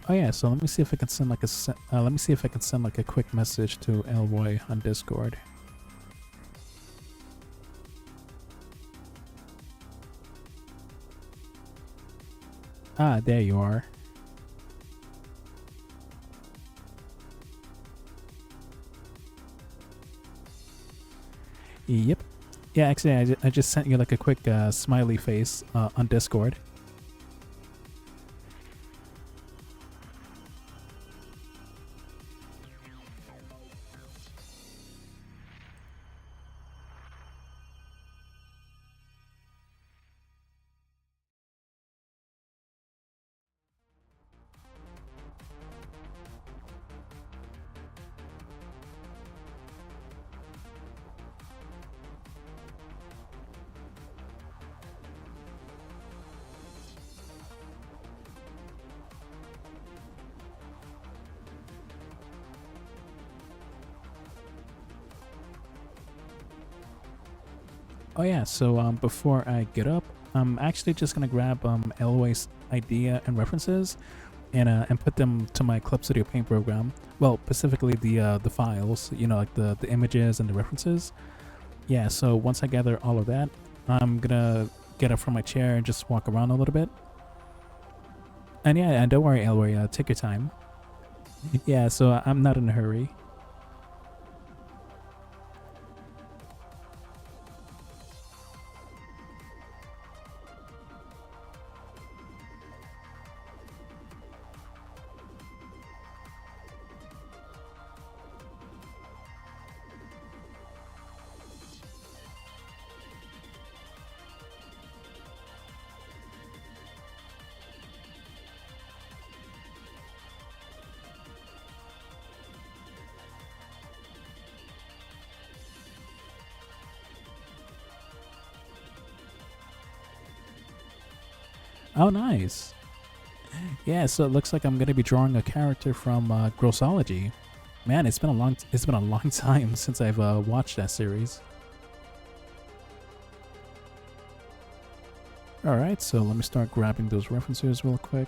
Oh yeah, so let me see if I can send like let me see if I can send like a quick message to Elroy on Discord. Ah, there you are. Yep. Yeah, actually, I just sent you like a quick smiley face on Discord. Oh yeah, so before I get up, I'm actually just gonna grab Elroy's idea and references and put them to my Club Studio Paint program. Well, specifically the files, you know, like the images and the references. Yeah, so once I gather all of that, I'm gonna get up from my chair and just walk around a little bit. And yeah, and don't worry, Elroy, take your time. Yeah, so I'm not in a hurry. Oh, nice. Yeah, so it looks like I'm gonna be drawing a character from Grossology. Man, it's been a long time since I've watched that series. All right, so let me start grabbing those references real quick.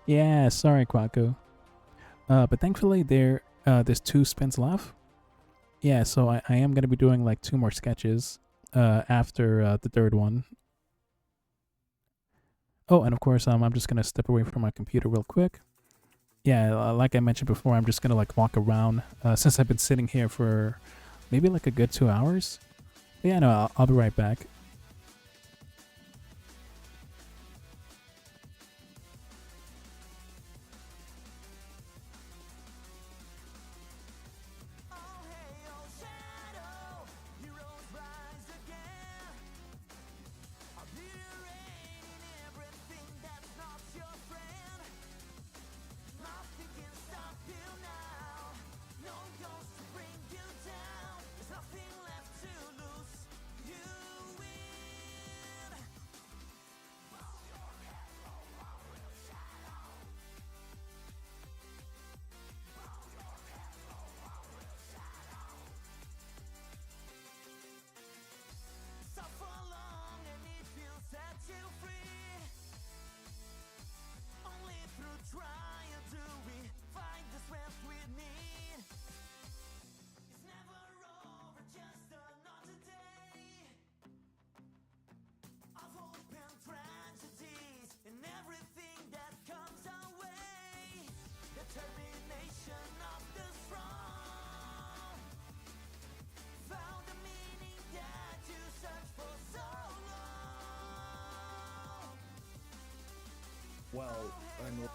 Yeah, sorry, Kwaku. But thankfully there's 2 spins left. Yeah, so I am gonna be doing like 2 more sketches after the third one. Oh, and of course I'm just gonna step away from my computer real quick. Yeah, like I mentioned before, I'm just gonna like walk around since I've been sitting here for maybe like a good 2 hours. But yeah, no, I'll be right back. Well, and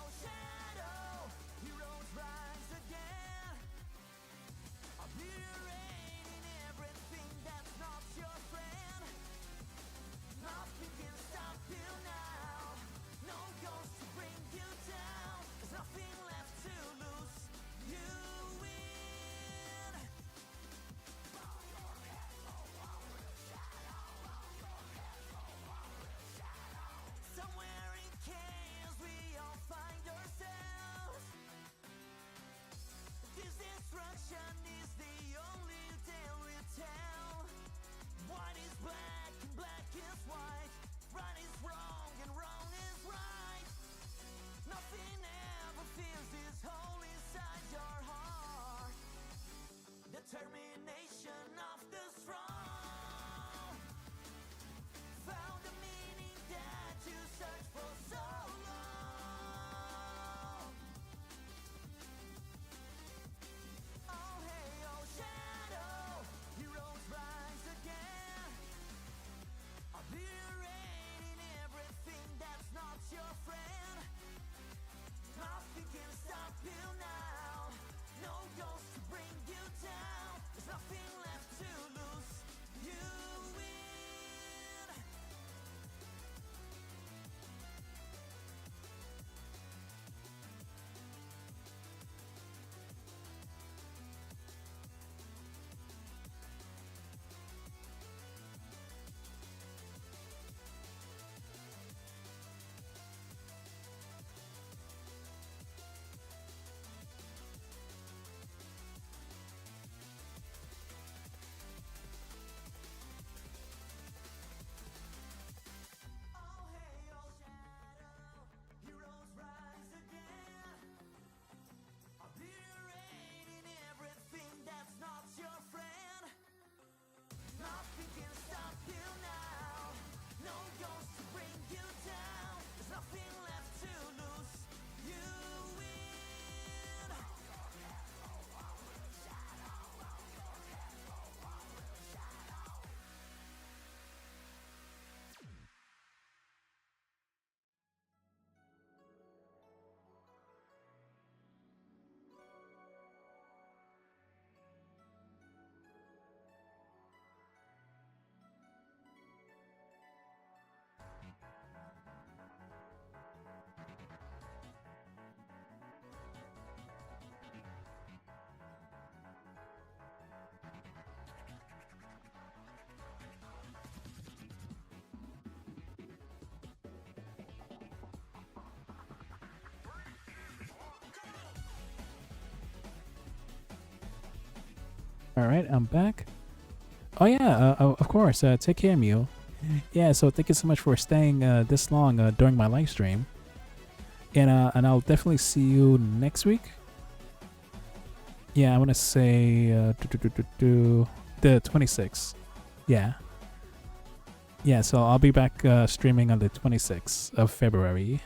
All right, I'm back. Oh yeah, of course. Take care, Mew. Yeah, so thank you so much for staying this long during my live stream, and I'll definitely see you next week. Yeah, I want to say the 26th. Yeah. Yeah, so I'll be back streaming on the 26th of February.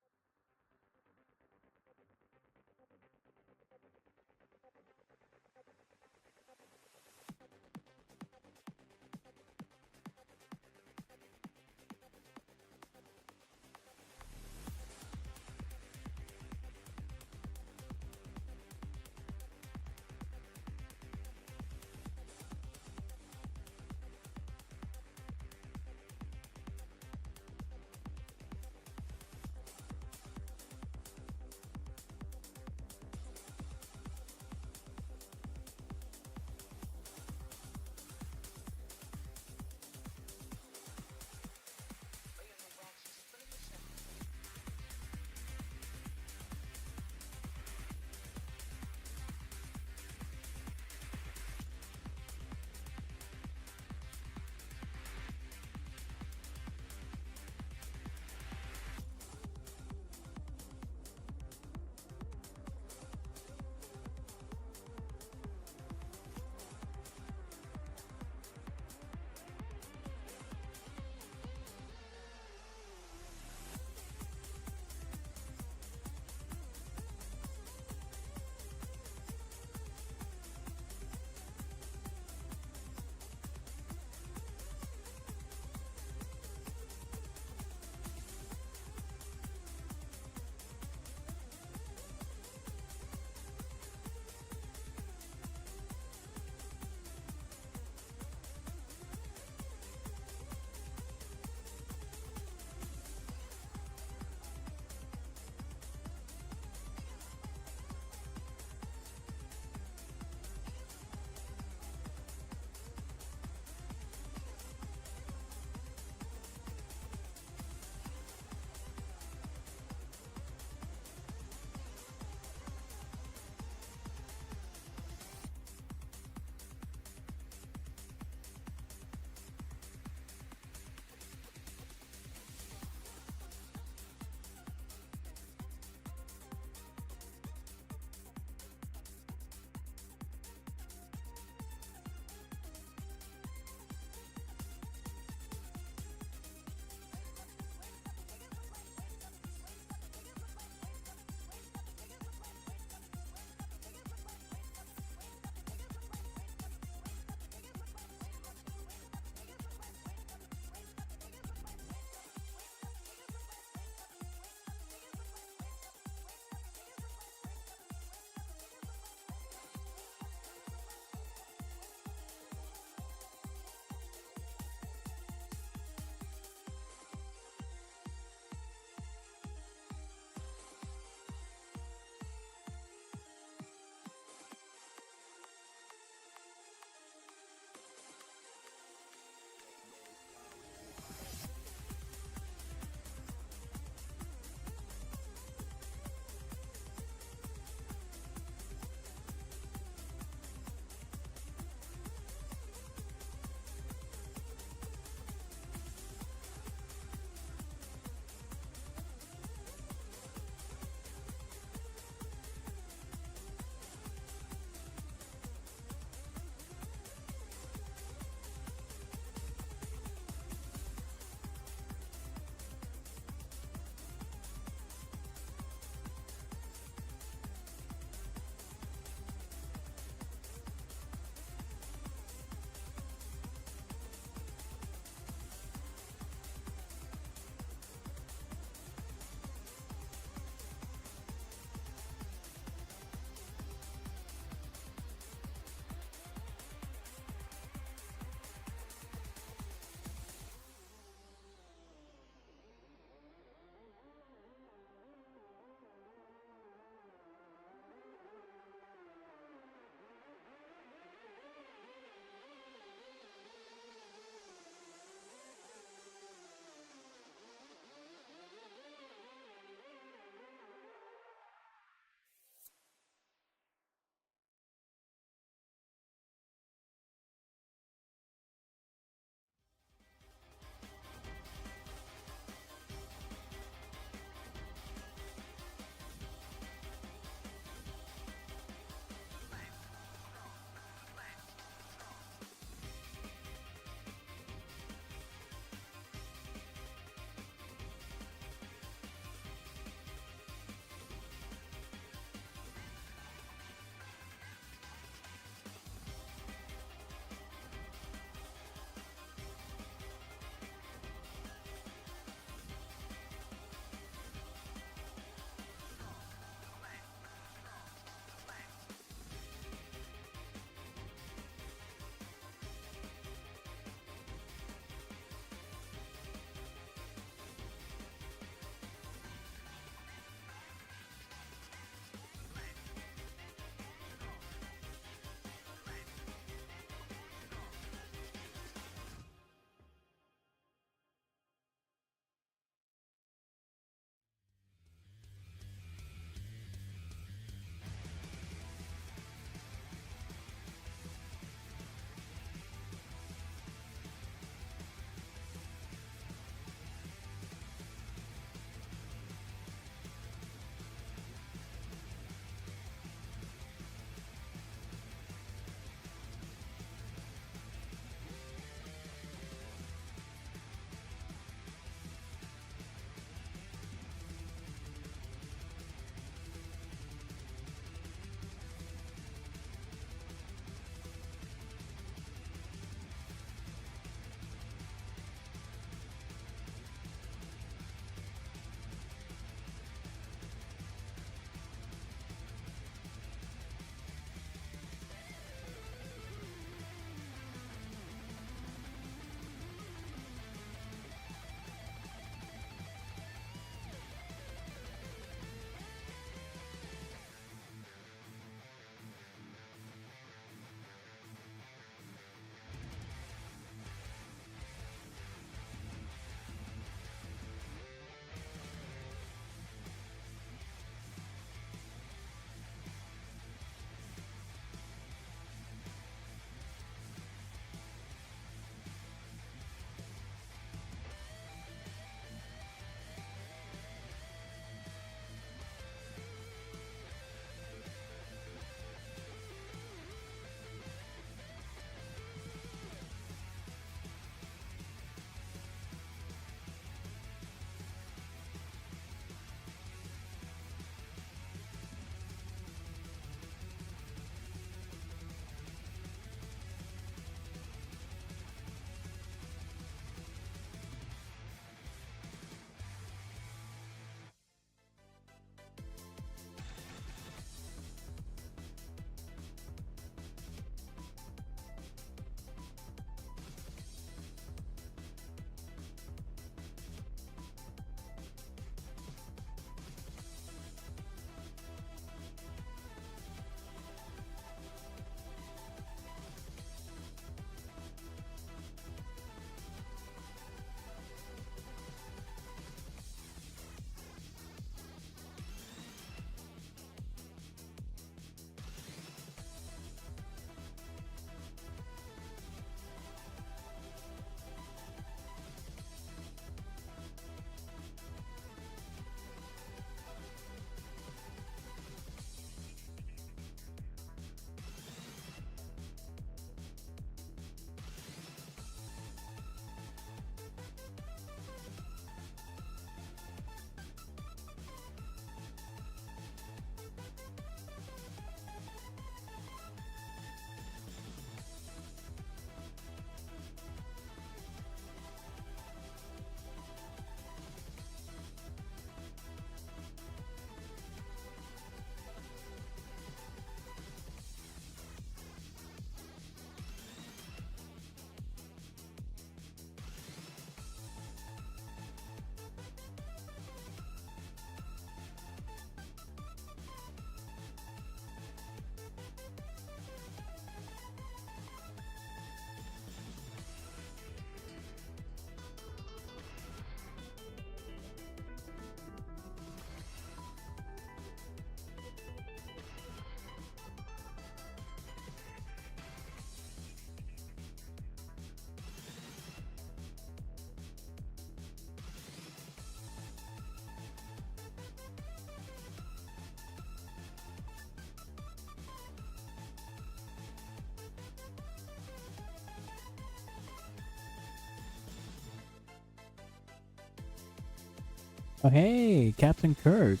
Oh, hey, Captain Kirk.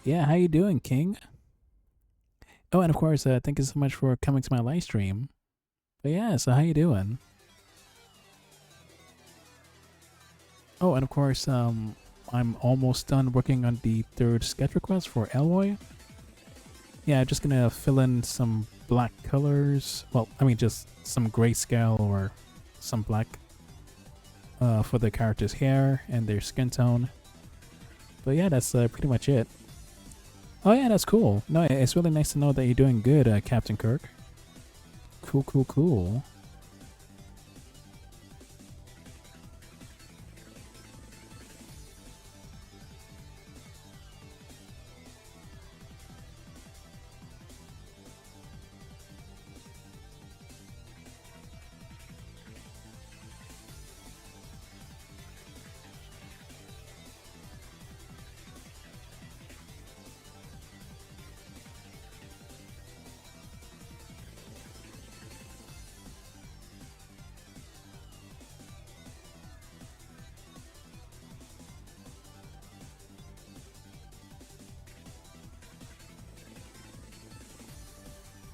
Yeah, how you doing, King? Oh, and of course, thank you so much for coming to my live stream. But yeah, so how you doing? Oh, and of course, I'm almost done working on the third sketch request for Alloy. Yeah, just gonna fill in some black colors. Well, I mean, just some grayscale or some black for the character's hair and their skin tone. But yeah, that's pretty much it. Oh yeah, that's cool. No, it's really nice to know that you're doing good, Captain Kirk. Cool, cool, cool.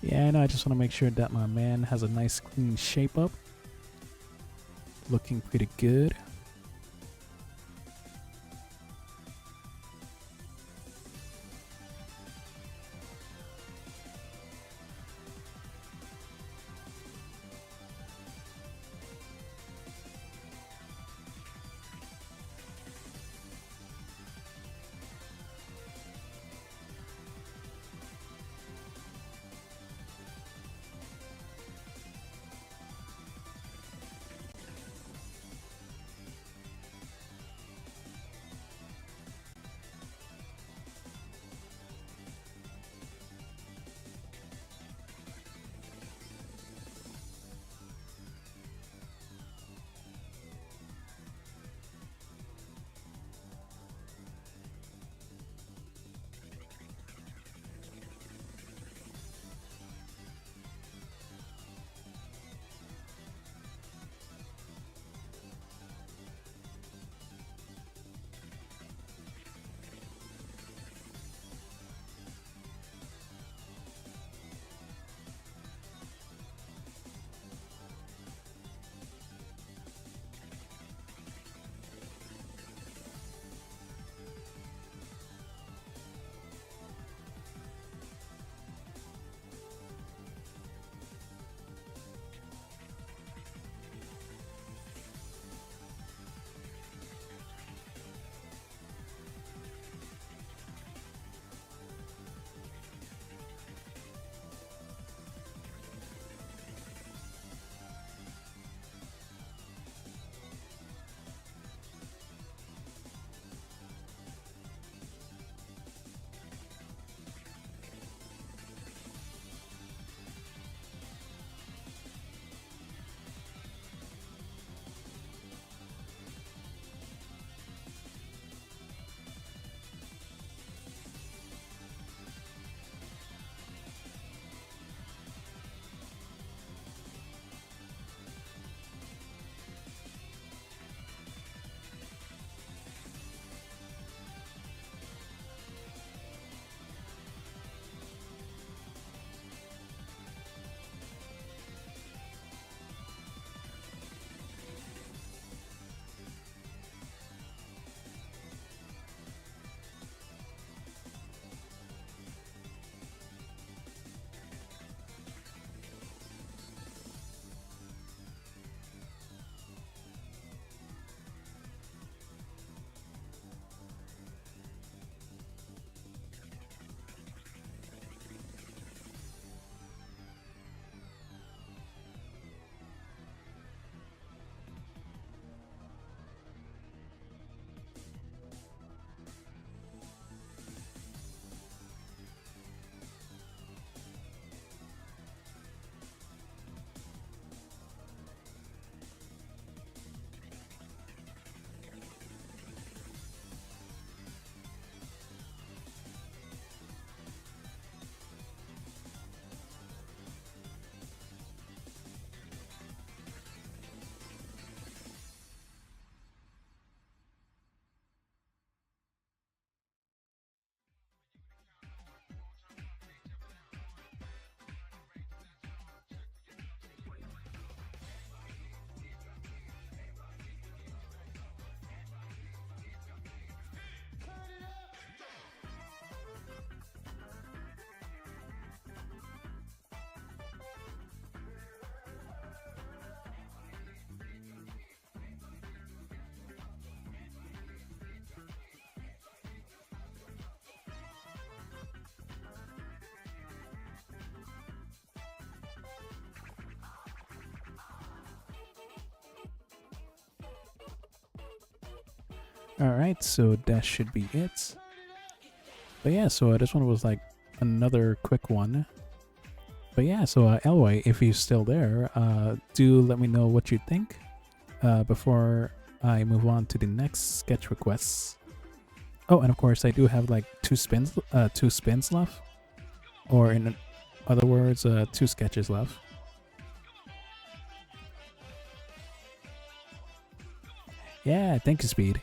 Yeah, I know. I just want to make sure that my man has a nice clean shape up. Looking pretty good. Alright, so that should be it. But yeah, so this one was like another quick one. But yeah, so Elway, if you're still there, do let me know what you think before I move on to the next sketch requests. Oh, and of course, I do have like two spins left, or in other words, 2 sketches left. Yeah, thank you, Speed.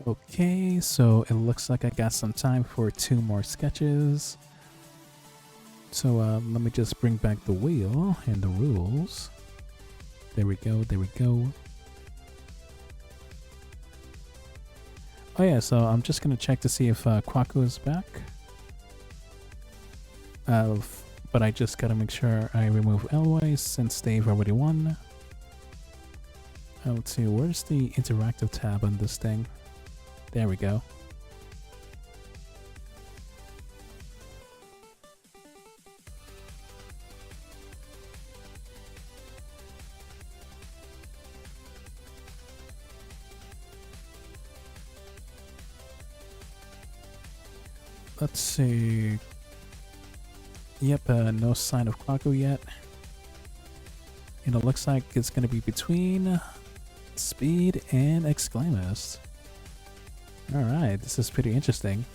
Okay, so it looks like I got some time for 2 more sketches. So let me just bring back the wheel and the rules. There we go, there we go. Oh yeah, so I'm just gonna check to see if Kwaku is back. But I just gotta make sure I remove Elway since they've already won. Let's see, where's the interactive tab on this thing? There we go. Let's see. Yep, no sign of Kwaku yet. And it looks like it's going to be between Speed and Exclaimist. Alright, this is pretty interesting.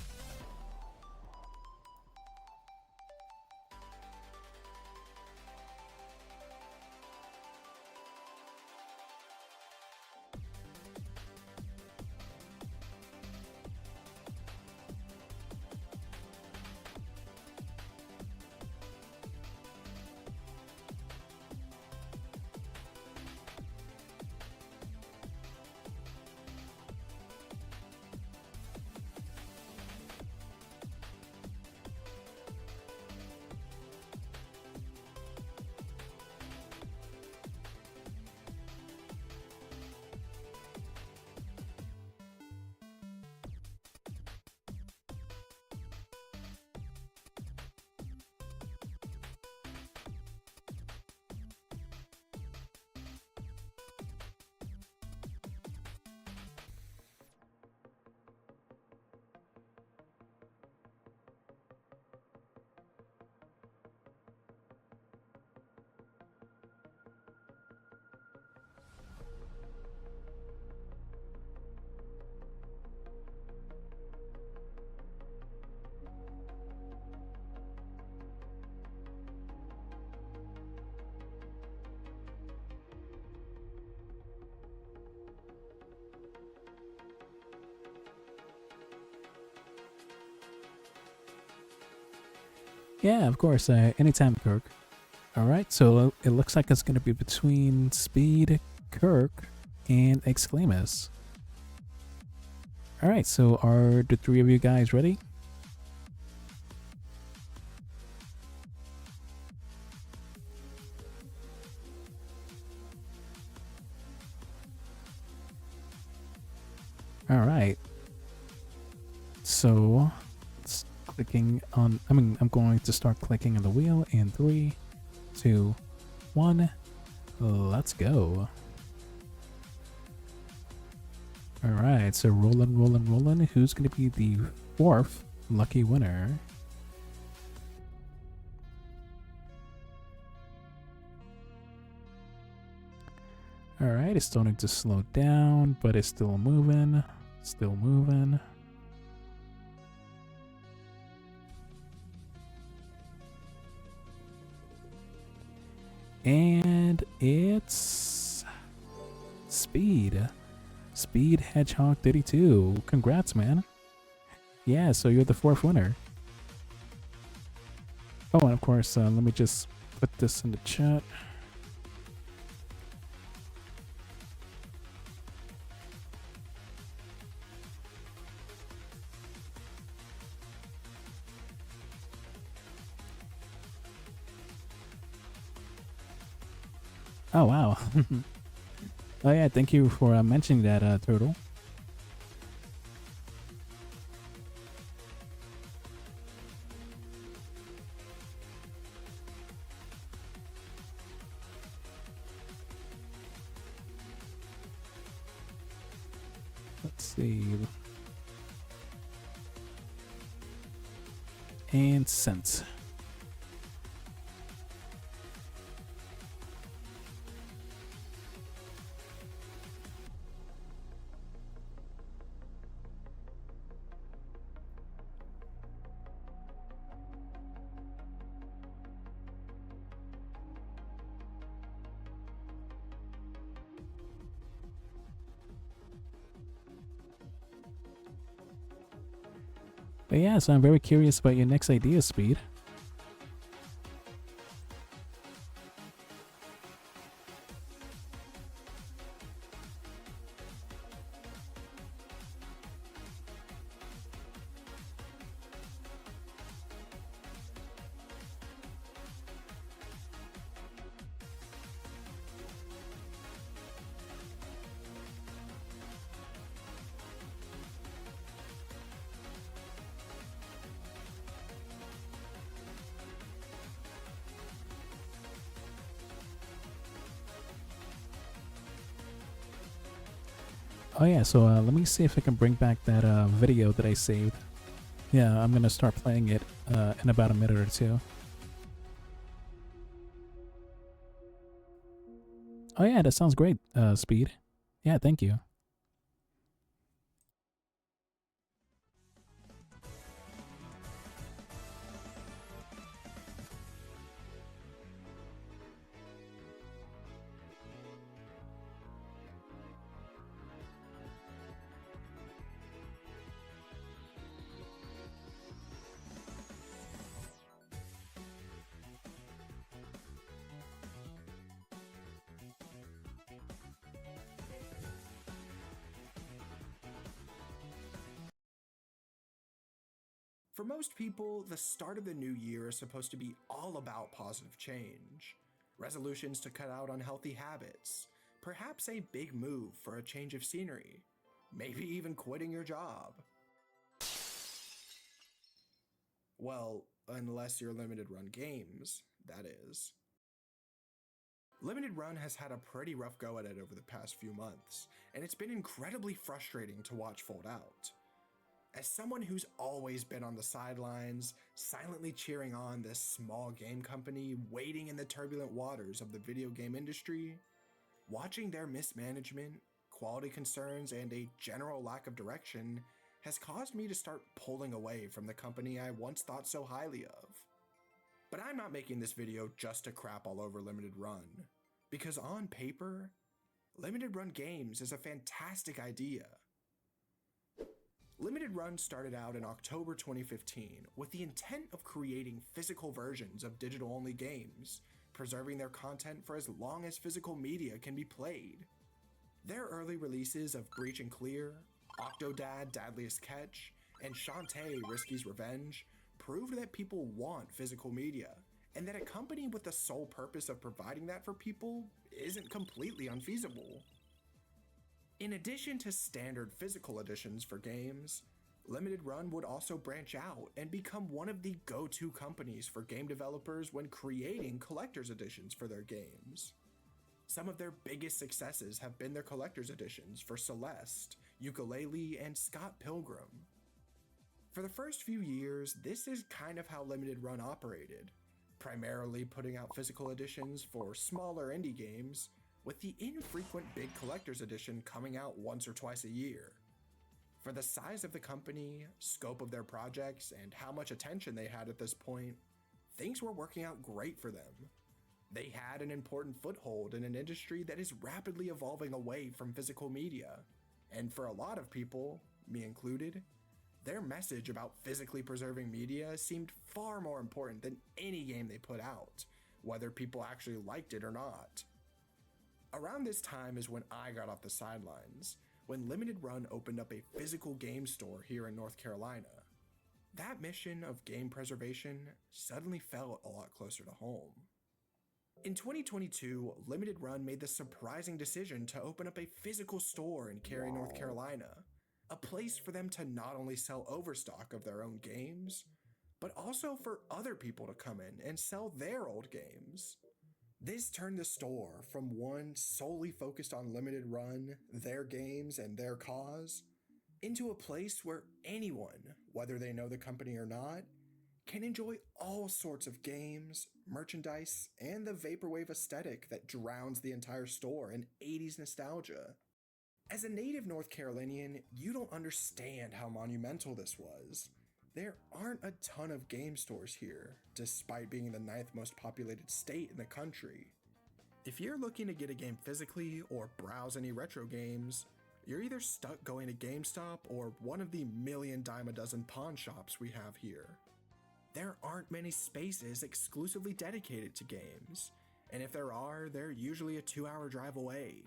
Yeah, of course, anytime, Kirk. Alright, so it looks like it's going to be between Speed, Kirk, and Exclaimist. Alright, so are the 3 of you guys ready? Alright. So, it's clicking on, I'm going to start clicking on the wheel in 3, 2, 1, let's go. Alright, so rolling. Who's going to be the 4th lucky winner? Alright, it's starting to slow down, but it's still moving. Still moving. And it's Speed. Speed Hedgehog 32. Congrats, man. Yeah, so you're the 4th winner. Oh, and of course, let me just put this in the chat. Oh, wow. Oh, yeah, thank you for mentioning that, Turtle. Let's see. And sent. But yeah, so I'm very curious about your next idea, Speed. Oh yeah, so let me see if I can bring back that video that I saved. Yeah, I'm gonna start playing it in about a minute or two. Oh yeah, that sounds great, Speed. Yeah, thank you. For most people, the start of the new year is supposed to be all about positive change. Resolutions to cut out unhealthy habits, perhaps a big move for a change of scenery, maybe even quitting your job. Well, unless you're limited run games, that is. Limited Run has had a pretty rough go at it over the past few months, and it's been incredibly frustrating to watch fold out. As someone who's always been on the sidelines, silently cheering on this small game company wading in the turbulent waters of the video game industry, watching their mismanagement, quality concerns, and a general lack of direction has caused me to start pulling away from the company I once thought so highly of. But I'm not making this video just to crap all over Limited Run, because on paper, Limited Run Games is a fantastic idea. Limited Run started out in October 2015 with the intent of creating physical versions of digital-only games, preserving their content for as long as physical media can be played. Their early releases of Breach and Clear, Octodad Dadliest Catch, and Shantae Risky's Revenge proved that people want physical media, and that a company with the sole purpose of providing that for people isn't completely unfeasible. In addition to standard physical editions for games, Limited Run would also branch out and become one of the go-to companies for game developers when creating collector's editions for their games. Some of their biggest successes have been their collector's editions for Celeste, Yooka-Laylee, and Scott Pilgrim. For the first few years, this is kind of how Limited Run operated, primarily putting out physical editions for smaller indie games, with the infrequent big collector's edition coming out once or twice a year. For the size of the company, scope of their projects, and how much attention they had at this point, things were working out great for them. They had an important foothold in an industry that is rapidly evolving away from physical media, and for a lot of people, me included, their message about physically preserving media seemed far more important than any game they put out, whether people actually liked it or not. Around this time is when I got off the sidelines, when Limited Run opened up a physical game store here in North Carolina. That mission of game preservation suddenly felt a lot closer to home. In 2022, Limited Run made the surprising decision to open up a physical store in Cary, North Carolina, a place for them to not only sell overstock of their own games, but also for other people to come in and sell their old games. This turned the store from one solely focused on Limited Run, their games, and their cause, into a place where anyone, whether they know the company or not, can enjoy all sorts of games, merchandise, and the vaporwave aesthetic that drowns the entire store in 80s nostalgia. As a native North Carolinian, you don't understand how monumental this was. There aren't a ton of game stores here, despite being the 9th most populated state in the country. If you're looking to get a game physically or browse any retro games, you're either stuck going to GameStop or one of the million dime a dozen pawn shops we have here. There aren't many spaces exclusively dedicated to games, and if there are, they're usually a 2-hour drive away.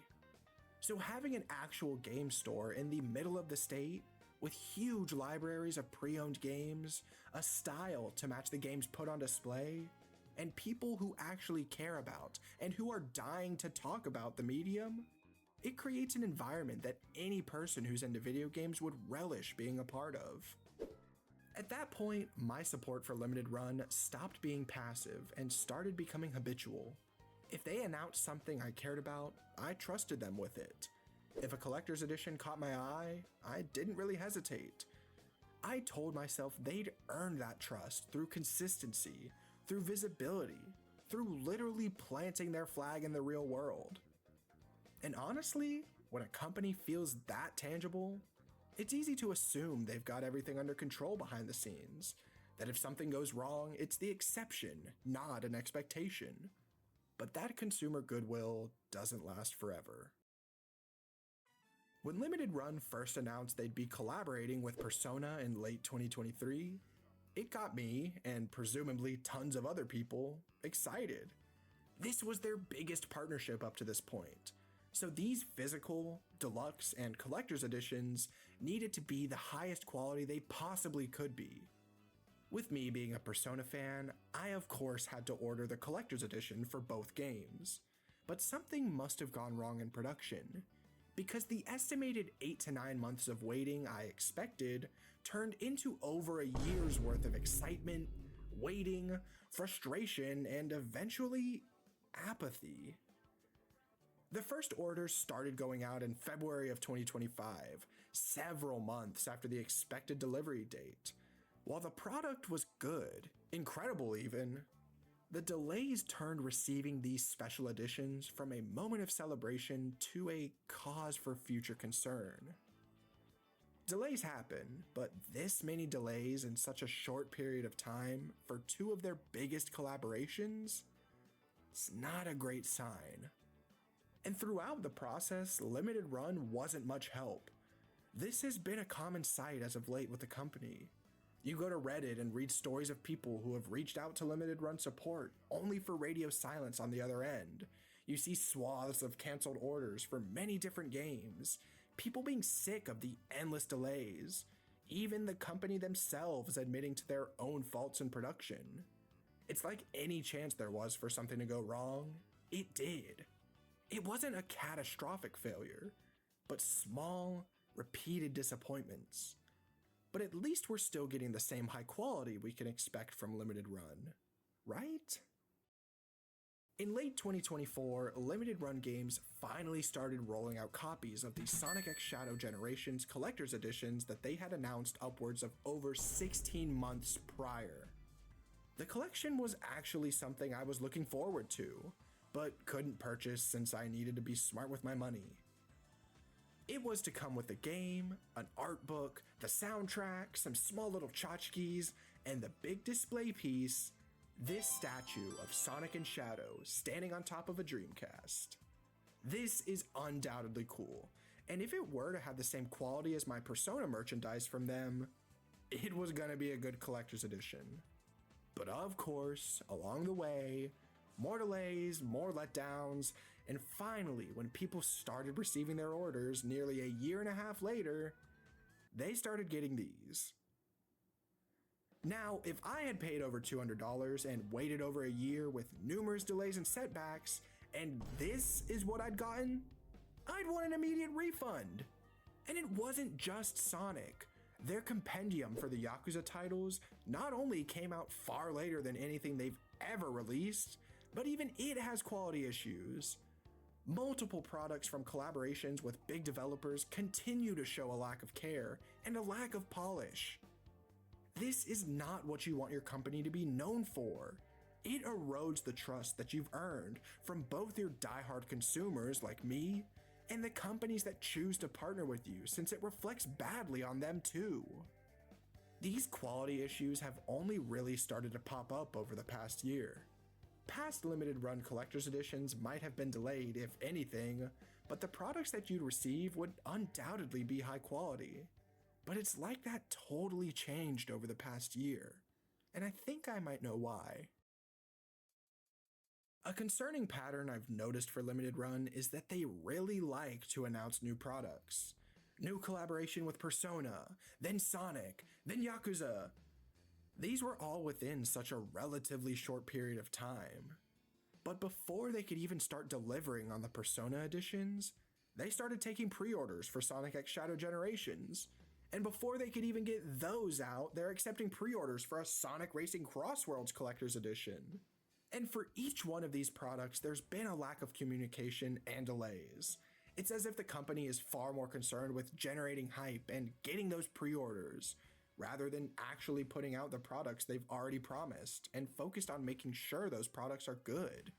So having an actual game store in the middle of the state, with huge libraries of pre-owned games, a style to match the games put on display, and people who actually care about and who are dying to talk about the medium, it creates an environment that any person who's into video games would relish being a part of. At that point, my support for Limited Run stopped being passive and started becoming habitual. If they announced something I cared about, I trusted them with it. If a collector's edition caught my eye, I didn't really hesitate. I told myself they'd earned that trust through consistency, through visibility, through literally planting their flag in the real world. And honestly, when a company feels that tangible, it's easy to assume they've got everything under control behind the scenes, that if something goes wrong, it's the exception, not an expectation. But that consumer goodwill doesn't last forever. When Limited Run first announced they'd be collaborating with Persona in late 2023, it got me, and presumably tons of other people, excited. This was their biggest partnership up to this point, so these physical, deluxe, and collector's editions needed to be the highest quality they possibly could be. With me being a Persona fan, I of course had to order the collector's edition for both games, but something must have gone wrong in production, because the estimated 8 to 9 months of waiting I expected turned into over a year's worth of excitement, waiting, frustration, and eventually apathy. The first orders started going out in February of 2025, several months after the expected delivery date. While the product was good, incredible even, the delays turned receiving these special editions from a moment of celebration to a cause for future concern. Delays happen, but this many delays in such a short period of time for two of their biggest collaborations? It's not a great sign. And throughout the process, Limited Run wasn't much help. This has been a common sight as of late with the company. You go to Reddit and read stories of people who have reached out to Limited Run support only for radio silence on the other end. You see swaths of canceled orders for many different games, people being sick of the endless delays, even the company themselves admitting to their own faults in production. It's like any chance there was for something to go wrong, it did. It wasn't a catastrophic failure, but small, repeated disappointments. But at least we're still getting the same high quality we can expect from Limited Run, right? In late 2024, Limited Run Games finally started rolling out copies of the Sonic X Shadow Generations collector's editions that they had announced upwards of over 16 months prior. The collection was actually something I was looking forward to, but couldn't purchase since I needed to be smart with my money. It was to come with a game, an art book, the soundtrack, some small little tchotchkes, and the big display piece, this statue of Sonic and Shadow standing on top of a Dreamcast. This is undoubtedly cool, and if it were to have the same quality as my Persona merchandise from them, it was gonna be a good collector's edition. But of course, along the way, more delays, more letdowns, and finally, when people started receiving their orders nearly a year and a half later, they started getting these. Now, if I had paid over $200 and waited over a year with numerous delays and setbacks, and this is what I'd gotten, I'd want an immediate refund. And it wasn't just Sonic. Their compendium for the Yakuza titles not only came out far later than anything they've ever released, but even it has quality issues. Multiple products from collaborations with big developers continue to show a lack of care and a lack of polish. This is not what you want your company to be known for. It erodes the trust that you've earned from both your diehard consumers like me and the companies that choose to partner with you, since it reflects badly on them too. These quality issues have only really started to pop up over the past year. Past Limited Run collector's editions might have been delayed, if anything, but the products that you'd receive would undoubtedly be high quality. But it's like that totally changed over the past year, and I think I might know why. A concerning pattern I've noticed for Limited Run is that they really like to announce new products. New collaboration with Persona, then Sonic, then Yakuza. These were all within such a relatively short period of time. But before they could even start delivering on the Persona editions, they started taking pre-orders for Sonic X Shadow Generations. And before they could even get those out, they're accepting pre-orders for a Sonic Racing Crossworlds Collector's Edition. And for each one of these products, there's been a lack of communication and delays. It's as if the company is far more concerned with generating hype and getting those pre-orders, rather than actually putting out the products they've already promised and focused on making sure those products are good.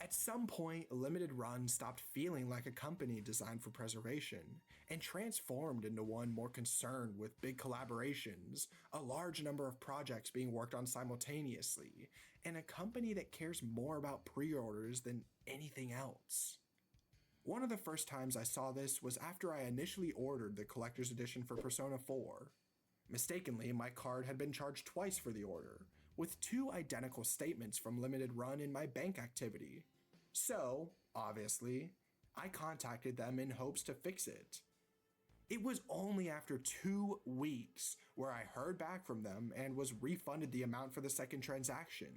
At some point, Limited Run stopped feeling like a company designed for preservation and transformed into one more concerned with big collaborations, a large number of projects being worked on simultaneously, and a company that cares more about pre-orders than anything else. One of the first times I saw this was after I initially ordered the collector's edition for Persona 4. Mistakenly, my card had been charged twice for the order, with 2 identical statements from Limited Run in my bank activity. So, obviously, I contacted them in hopes to fix it. It was only after 2 weeks where I heard back from them and was refunded the amount for the second transaction.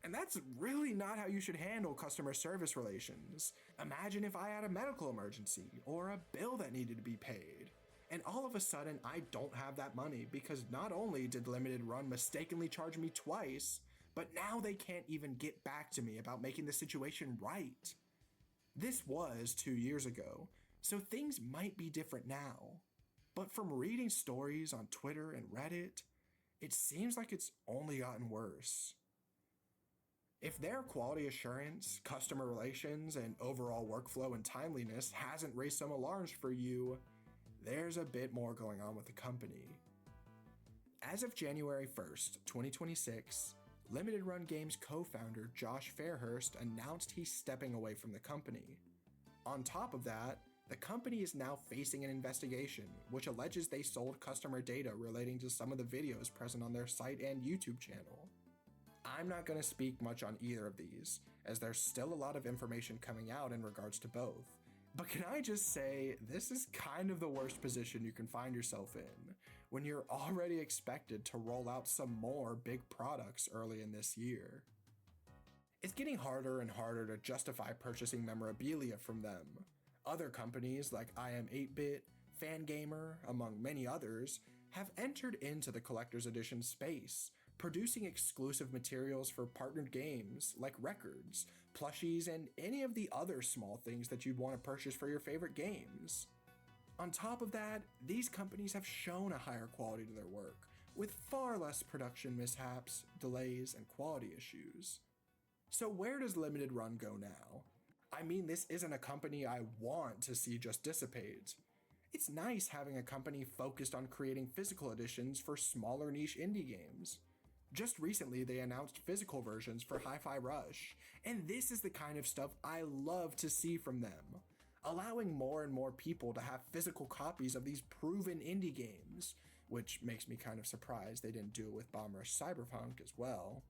And that's really not how you should handle customer service relations. Imagine if I had a medical emergency or a bill that needed to be paid. And all of a sudden, I don't have that money because not only did Limited Run mistakenly charge me twice, but now they can't even get back to me about making the situation right. This was 2 years ago, so things might be different now. But from reading stories on Twitter and Reddit, it seems like it's only gotten worse. If their quality assurance, customer relations, and overall workflow and timeliness hasn't raised some alarms for you, there's a bit more going on with the company. As of January 1st, 2026, Limited Run Games co-founder Josh Fairhurst announced he's stepping away from the company. On top of that, the company is now facing an investigation, which alleges they sold customer data relating to some of the videos present on their site and YouTube channel. I'm not going to speak much on either of these, as there's still a lot of information coming out in regards to both. But can I just say, this is kind of the worst position you can find yourself in, when you're already expected to roll out some more big products early in this year. It's getting harder and harder to justify purchasing memorabilia from them. Other companies like IM8bit, Fangamer, among many others, have entered into the collector's edition space, producing exclusive materials for partnered games like records, plushies, and any of the other small things that you'd want to purchase for your favorite games. On top of that, these companies have shown a higher quality to their work, with far less production mishaps, delays, and quality issues. So where does Limited Run go now? I mean, this isn't a company I want to see just dissipate. It's nice having a company focused on creating physical editions for smaller niche indie games. Just recently, they announced physical versions for Hi-Fi Rush, and this is the kind of stuff I love to see from them, allowing more and more people to have physical copies of these proven indie games, which makes me kind of surprised they didn't do it with Bomb Rush Cyberpunk as well.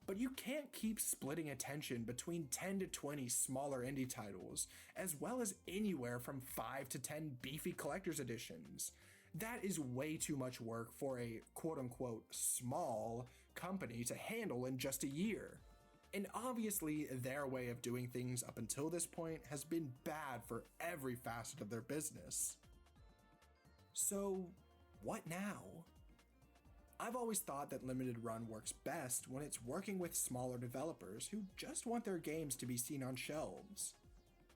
But you can't keep splitting attention between 10 to 20 smaller indie titles, as well as anywhere from 5 to 10 beefy collector's editions. That is way too much work for a quote-unquote small company to handle in just a year. And obviously, their way of doing things up until this point has been bad for every facet of their business. So, what now? I've always thought that Limited Run works best when it's working with smaller developers who just want their games to be seen on shelves.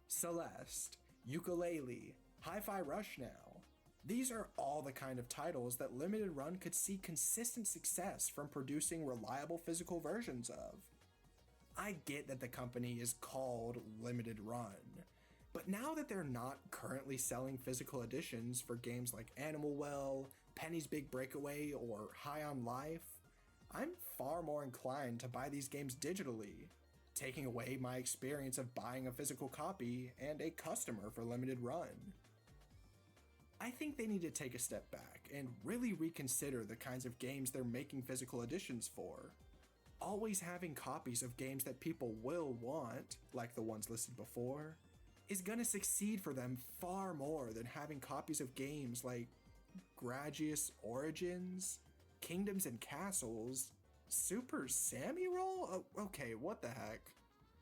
Celeste, Yooka-Laylee, Hi-Fi Rush now. These are all the kind of titles that Limited Run could see consistent success from producing reliable physical versions of. I get that the company is called Limited Run, but now that they're not currently selling physical editions for games like Animal Well, Penny's Big Breakaway, or High on Life, I'm far more inclined to buy these games digitally. taking away my experience of buying a physical copy and a customer for limited run. I think they need to take a step back and really reconsider the kinds of games they're making physical editions for. Always having copies of games that people will want, like the ones listed before, is gonna succeed for them far more than having copies of games like Gradius Origins, Kingdoms and Castles, Super Sammy Roll? Oh, okay, what the heck?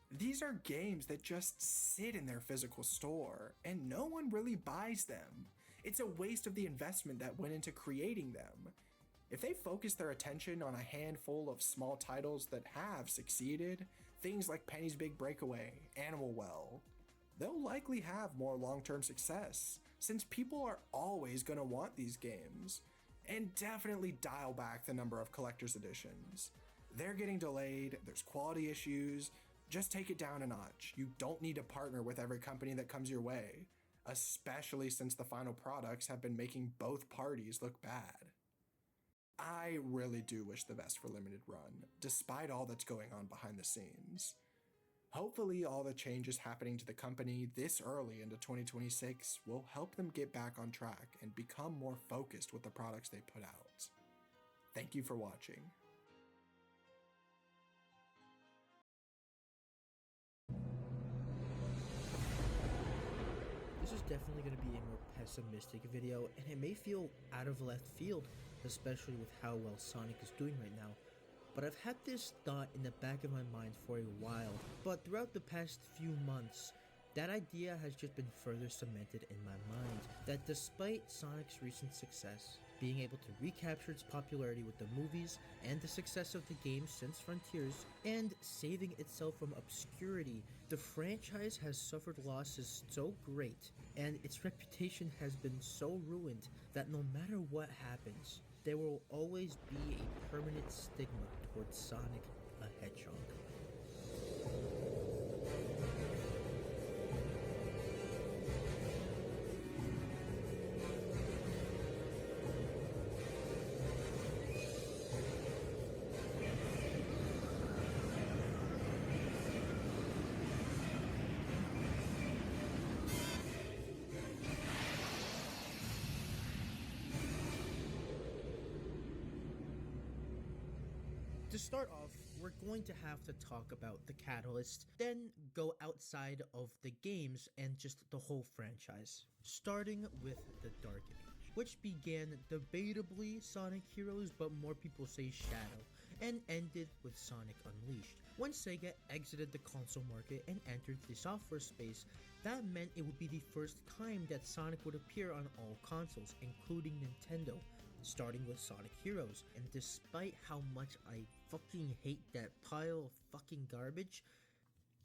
These are games that just sit in their physical store, and no one really buys them. It's a waste of the investment that went into creating them. If they focus their attention on a handful of small titles that have succeeded, things like Penny's Big Breakaway, Animal Well, they'll likely have more long-term success, since people are always gonna want these games. And definitely dial back the number of collector's editions. They're getting delayed, there's quality issues, just take it down a notch. You don't need to partner with every company that comes your way, especially since the final products have been making both parties look bad. I really do wish the best for Limited Run, despite all that's going on behind the scenes. Hopefully all the changes happening to the company this early into 2026 will help them get back on track and become more focused with the products they put out. Thank you for watching. This is definitely going to be a more pessimistic video, and it may feel out of left field, especially with how well Sonic is doing right now. But I've had this thought in the back of my mind for a while, but throughout the past few months, that idea has just been further cemented in my mind, that despite Sonic's recent success, being able to recapture its popularity with the movies and the success of the game since Frontiers, and saving itself from obscurity, the franchise has suffered losses so great, and its reputation has been so ruined that no matter what happens, there will always be a permanent stigma towards Sonic the Hedgehog. To start off, we're going to have to talk about the catalyst, then go outside of the games and just the whole franchise. Starting with the Dark Age, which began debatably Sonic Heroes, but more people say Shadow, and ended with Sonic Unleashed. When Sega exited the console market and entered the software space, that meant it would be the first time that Sonic would appear on all consoles, including Nintendo, starting with Sonic Heroes. And despite how much I fucking hate that pile of fucking garbage,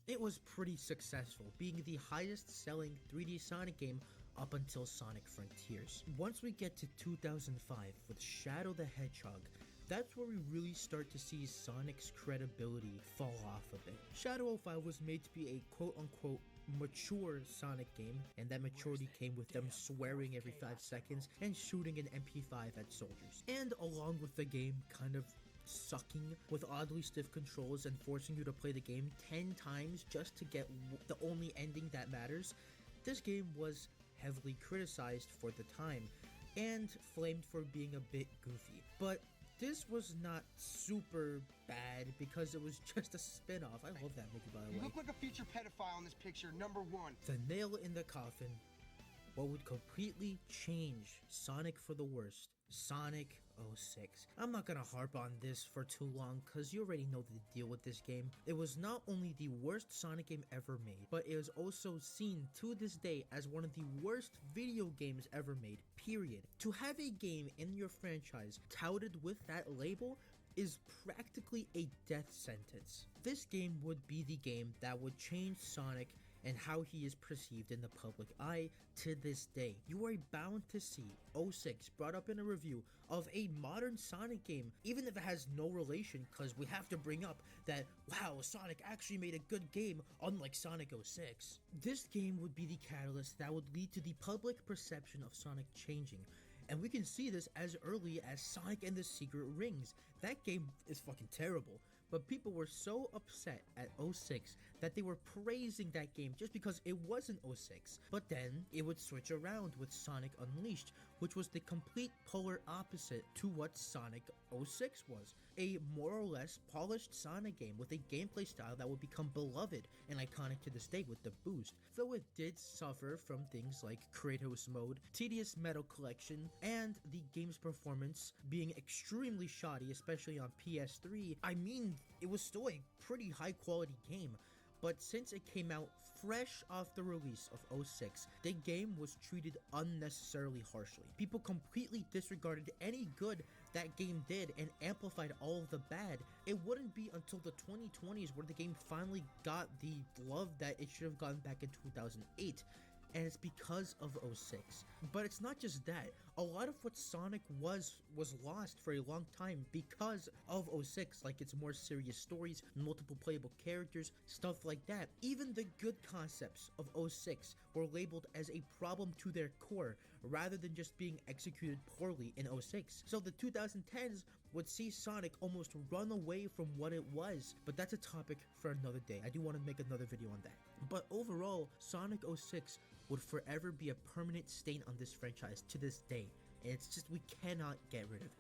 it was pretty successful, being the highest selling 3D Sonic game up until Sonic Frontiers. Once we get to 2005 with Shadow the Hedgehog, that's where we really start to see Sonic's credibility fall off a bit. Shadow 05 was made to be a quote-unquote mature Sonic game, and that maturity came with them swearing every 5 seconds and shooting an MP5 at soldiers. And along with the game kind of sucking with oddly stiff controls and forcing you to play the game 10 times just to get the only ending that matters, this game was heavily criticized for the time and flamed for being a bit goofy. But this was not super bad because it was just a spin-off. I love that movie, by the way. You look like a future pedophile in this picture, #1. The nail in the coffin. What would completely change Sonic for the worst? Sonic 06. I'm not gonna harp on this for too long because you already know the deal with this game. It was not only the worst Sonic game ever made, but it is also seen to this day as one of the worst video games ever made, period. To have a game in your franchise touted with that label is practically a death sentence. This game would be the game that would change Sonic and how he is perceived in the public eye to this day. You are bound to see 06 brought up in a review of a modern Sonic game, even if it has no relation, because we have to bring up that, wow, Sonic actually made a good game, unlike Sonic 06. This game would be the catalyst that would lead to the public perception of Sonic changing. And we can see this as early as Sonic and the Secret Rings. That game is fucking terrible, But people were so upset at 06 that they were praising that game just because it wasn't 06. But then it would switch around with Sonic Unleashed, which was the complete polar opposite to what Sonic 06 was. A more or less polished Sonic game with a gameplay style that would become beloved and iconic to this day with the boost. Though it did suffer from things like Kratos mode, tedious medal collection, and the game's performance being extremely shoddy, especially on PS3. I mean, it was still a pretty high quality game, but since it came out fresh off the release of 06, the game was treated unnecessarily harshly. People completely disregarded any good that game did and amplified all of the bad. It wouldn't be until the 2020s where the game finally got the love that it should have gotten back in 2008. And it's because of 06. But it's not just that. A lot of what Sonic was lost for a long time because of 06, like its more serious stories, multiple playable characters, stuff like that. Even the good concepts of 06 were labeled as a problem to their core, rather than just being executed poorly in 06. So the 2010s would see Sonic almost run away from what it was, but that's a topic for another day. I do want to make another video on that. But overall, Sonic 06 would forever be a permanent stain on this franchise to this day, and it's just we cannot get rid of it.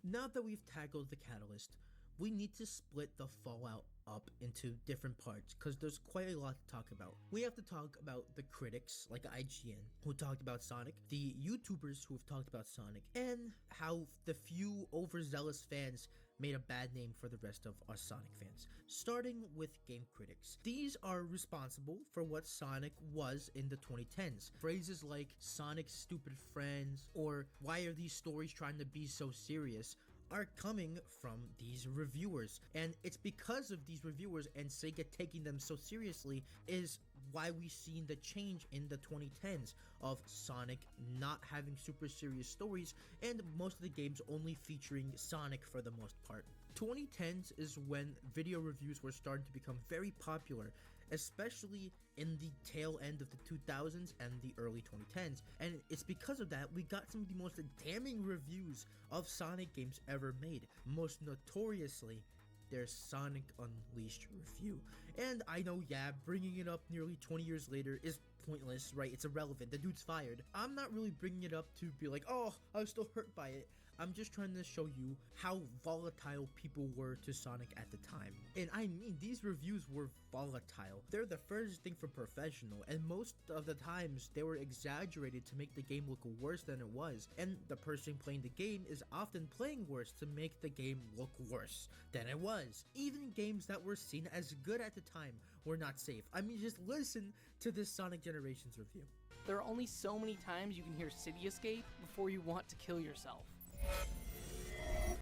Now that we've tackled the catalyst, we need to split the fallout up into different parts because there's quite a lot to talk about. We have to talk about the critics like IGN who talked about Sonic, the YouTubers who have talked about Sonic, and how the few overzealous fans made a bad name for the rest of us Sonic fans. Starting with game critics. These are responsible for what Sonic was in the 2010s. Phrases like Sonic's stupid friends or why are these stories trying to be so serious are coming from these reviewers, and it's because of these reviewers and Sega taking them so seriously is why we've seen the change in the 2010s of Sonic not having super serious stories and most of the games only featuring Sonic for the most part. 2010s is when video reviews were starting to become very popular, especially in the tail end of the 2000s and the early 2010s, and it's because of that we got some of the most damning reviews of Sonic games ever made, most notoriously their Sonic Unleashed review. And I know, yeah, bringing it up nearly 20 years later is pointless, right? It's irrelevant, the dude's fired. I'm not really bringing it up to be like, oh, I was still hurt by it. I'm just trying to show you how volatile people were to Sonic at the time. And I mean, these reviews were volatile. They're the first thing from professional, and most of the times they were exaggerated to make the game look worse than it was, and the person playing the game is often playing worse to make the game look worse than it was. Even games that were seen as good at the time were not safe. I mean, just listen to this Sonic Generations review. There are only so many times you can hear City Escape before you want to kill yourself.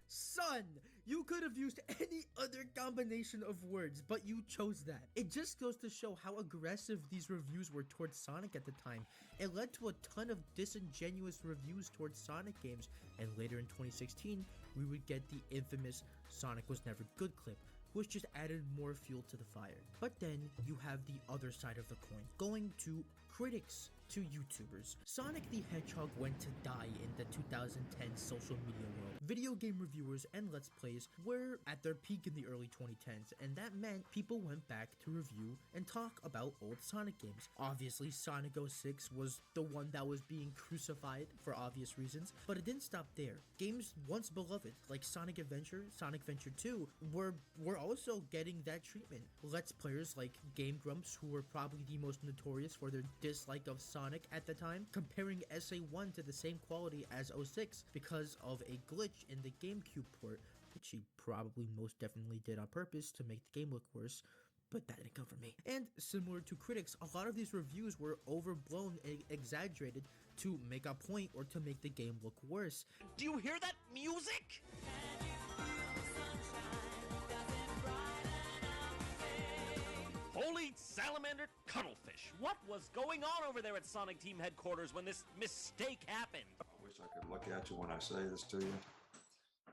Son, you could have used any other combination of words, but you chose that. It just goes to show how aggressive these reviews were towards Sonic at the time. It led to a ton of disingenuous reviews towards Sonic games, and later in 2016, we would get the infamous Sonic was never good clip, which just added more fuel to the fire. But then you have the other side of the coin, going to critics, to YouTubers. Sonic the Hedgehog went to die in the 2010 social media world. Video game reviewers and Let's Plays were at their peak in the early 2010s, and that meant people went back to review and talk about old Sonic games. Obviously, Sonic 06 was the one that was being crucified for obvious reasons, but it didn't stop there. Games once beloved, like Sonic Adventure, Sonic Adventure 2, were also getting that treatment. Let's Players like Game Grumps, who were probably the most notorious for their dislike of Sonic at the time, comparing SA1 to the same quality as 06 because of a glitch in the GameCube port, which he probably most definitely did on purpose to make the game look worse, but that didn't come from me. And similar to critics, a lot of these reviews were overblown and exaggerated to make a point or to make the game look worse. Do you hear that music? Holy salamander cuttlefish! What was going on over there at Sonic Team headquarters when this mistake happened? I wish I could look at you when I say this to you.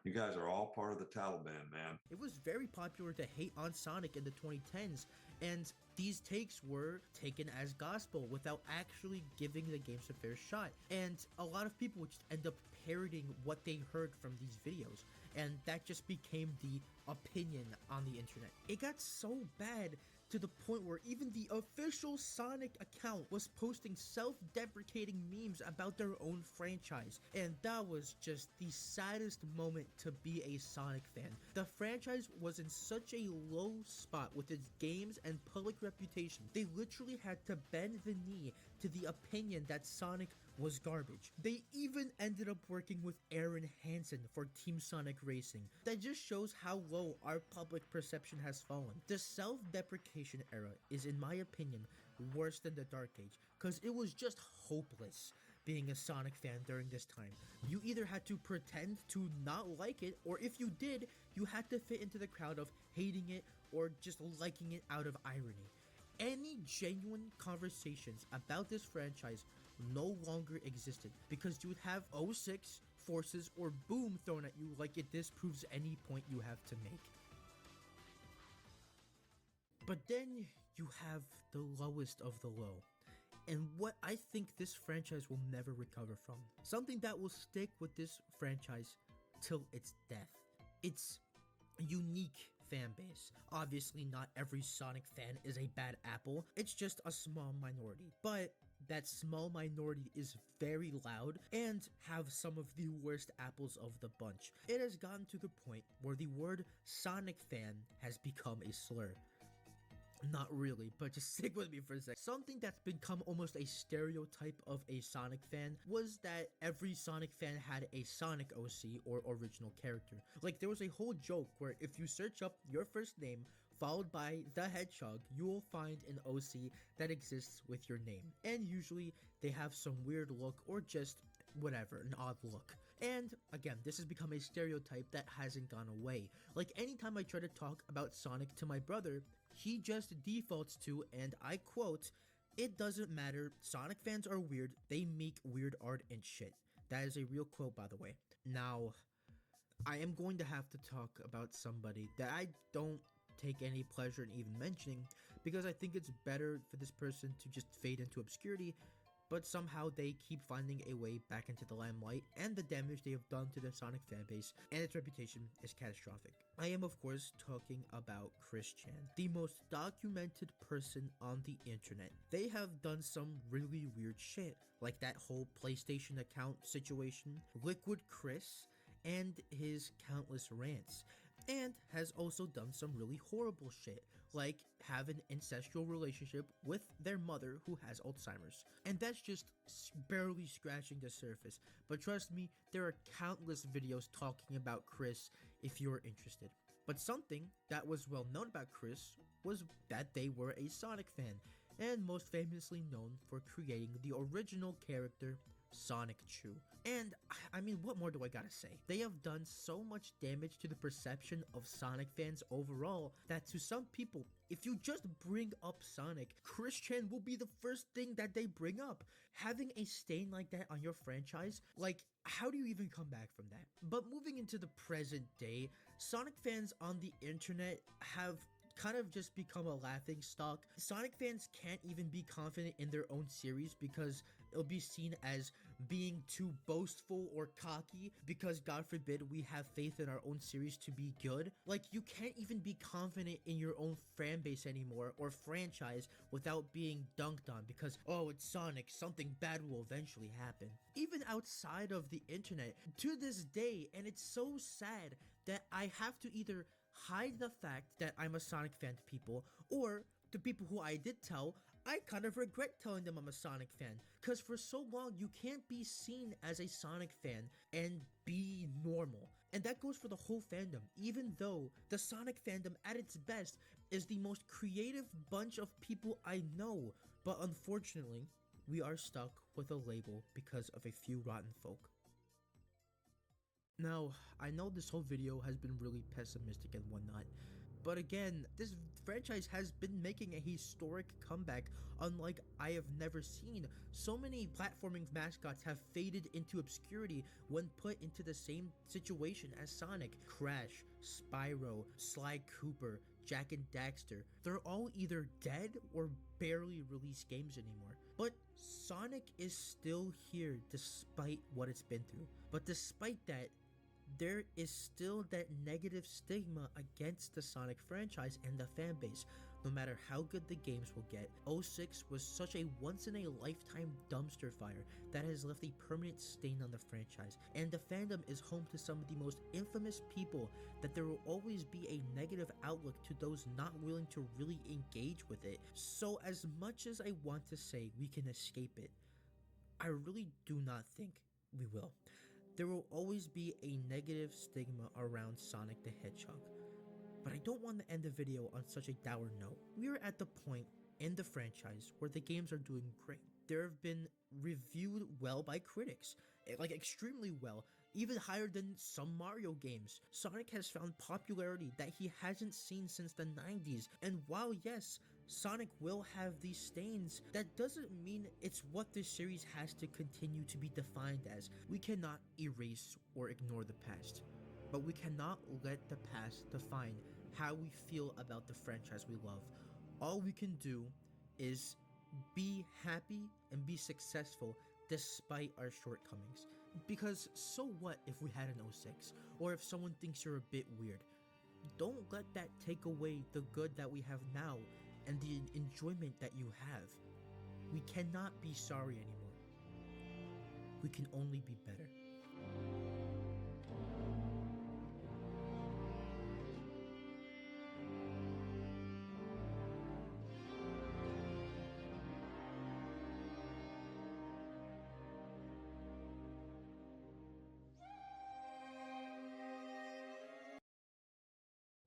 You guys are all part of the Taliban, man. It was very popular to hate on Sonic in the 2010s, and these takes were taken as gospel without actually giving the games a fair shot. And a lot of people would just end up parroting what they heard from these videos. and that just became the opinion on the internet. It got so bad to the point where even the official Sonic account was posting self-deprecating memes about their own franchise, and that was just the saddest moment to be a Sonic fan. The franchise was in such a low spot with its games and public reputation. They literally had to bend the knee to the opinion that Sonic was garbage. They even ended up working with Aaron Hansen for Team Sonic Racing. That just shows how low our public perception has fallen. The self-deprecation era is, in my opinion, worse than the Dark Age, because it was just hopeless being a Sonic fan during this time. You either had to pretend to not like it, or if you did, you had to fit into the crowd of hating it or just liking it out of irony. Any genuine conversations about this franchise no longer existed, because you would have 06, Forces, or Boom thrown at you like it disproves any point you have to make. But then you have the lowest of the low, and what I think this franchise will never recover from. Something that will stick with this franchise till its death. Its unique fan base. Obviously, not every Sonic fan is a bad apple, it's just a small minority. But that small minority is very loud and have some of the worst apples of the bunch. It has gotten to the point where the word Sonic fan has become a slur. Not really, but just stick with me for a sec. Something that's become almost a stereotype of a Sonic fan was that every Sonic fan had a Sonic OC or original character. Like, there was a whole joke where if you search up your first name followed by the Hedgehog, you will find an OC that exists with your name. And usually they have some weird look or just whatever, an odd look. And again, this has become a stereotype that hasn't gone away. Like, anytime I try to talk about Sonic to my brother, he just defaults to, and I quote, "It doesn't matter, Sonic fans are weird, they make weird art and shit." That is a real quote, by the way. Now, I am going to have to talk about somebody that I don't take any pleasure in even mentioning, because I think it's better for this person to just fade into obscurity, but somehow they keep finding a way back into the limelight, and the damage they have done to the Sonic fanbase and its reputation is catastrophic. I am, of course, talking about Chris Chan, the most documented person on the internet. They have done some really weird shit, like that whole PlayStation account situation, Liquid Chris, and his countless rants, and has also done some really horrible shit, like have an incestual relationship with their mother who has Alzheimer's. And that's just barely scratching the surface, but trust me, there are countless videos talking about Chris if you're interested. But something that was well known about Chris was that they were a Sonic fan, and most famously known for creating the original character Sonic Chu. And I mean, what more do I gotta say? They have done so much damage to the perception of Sonic fans overall that to some people, if you just bring up Sonic, Chris Chan will be the first thing that they bring up. Having a stain like that on your franchise, like, how do you even come back from that? But moving into the present day, Sonic fans on the internet have kind of just become a laughing stock. Sonic fans can't even be confident in their own series because it'll be seen as being too boastful or cocky, because God forbid we have faith in our own series to be good. Like, you can't even be confident in your own fan base anymore or franchise without being dunked on because, oh, it's Sonic, something bad will eventually happen. Even outside of the internet, to this day, and it's so sad that I have to either hide the fact that I'm a Sonic fan to people, or to people who I did tell, I kind of regret telling them I'm a Sonic fan, because for so long you can't be seen as a Sonic fan and be normal. And that goes for the whole fandom, even though the Sonic fandom at its best is the most creative bunch of people I know, but unfortunately, we are stuck with a label because of a few rotten folk. Now, I know this whole video has been really pessimistic and whatnot, but again, this franchise has been making a historic comeback unlike I have never seen. So many platforming mascots have faded into obscurity when put into the same situation as Sonic. Crash, Spyro, Sly Cooper, Jak and Daxter, they're all either dead or barely release games anymore. But Sonic is still here despite what it's been through. But despite that, there is still that negative stigma against the Sonic franchise and the fanbase. No matter how good the games will get, 06 was such a once-in-a-lifetime dumpster fire that has left a permanent stain on the franchise, and the fandom is home to some of the most infamous people that there will always be a negative outlook to those not willing to really engage with it. So as much as I want to say we can escape it, I really do not think we will. There will always be a negative stigma around Sonic the Hedgehog. But I don't want to end the video on such a dour note. We are at the point in the franchise where the games are doing great. There have been reviewed well by critics, like extremely well, even higher than some Mario games. Sonic has found popularity that he hasn't seen since the 90s, and while yes, Sonic will have these stains, that doesn't mean it's what this series has to continue to be defined as. We cannot erase or ignore the past, but we cannot let the past define how we feel about the franchise we love. All we can do is be happy and be successful despite our shortcomings. Because so what if we had an 06, or if someone thinks you're a bit weird? Don't let that take away the good that we have now and the enjoyment that you have. We cannot be sorry anymore. We can only be better.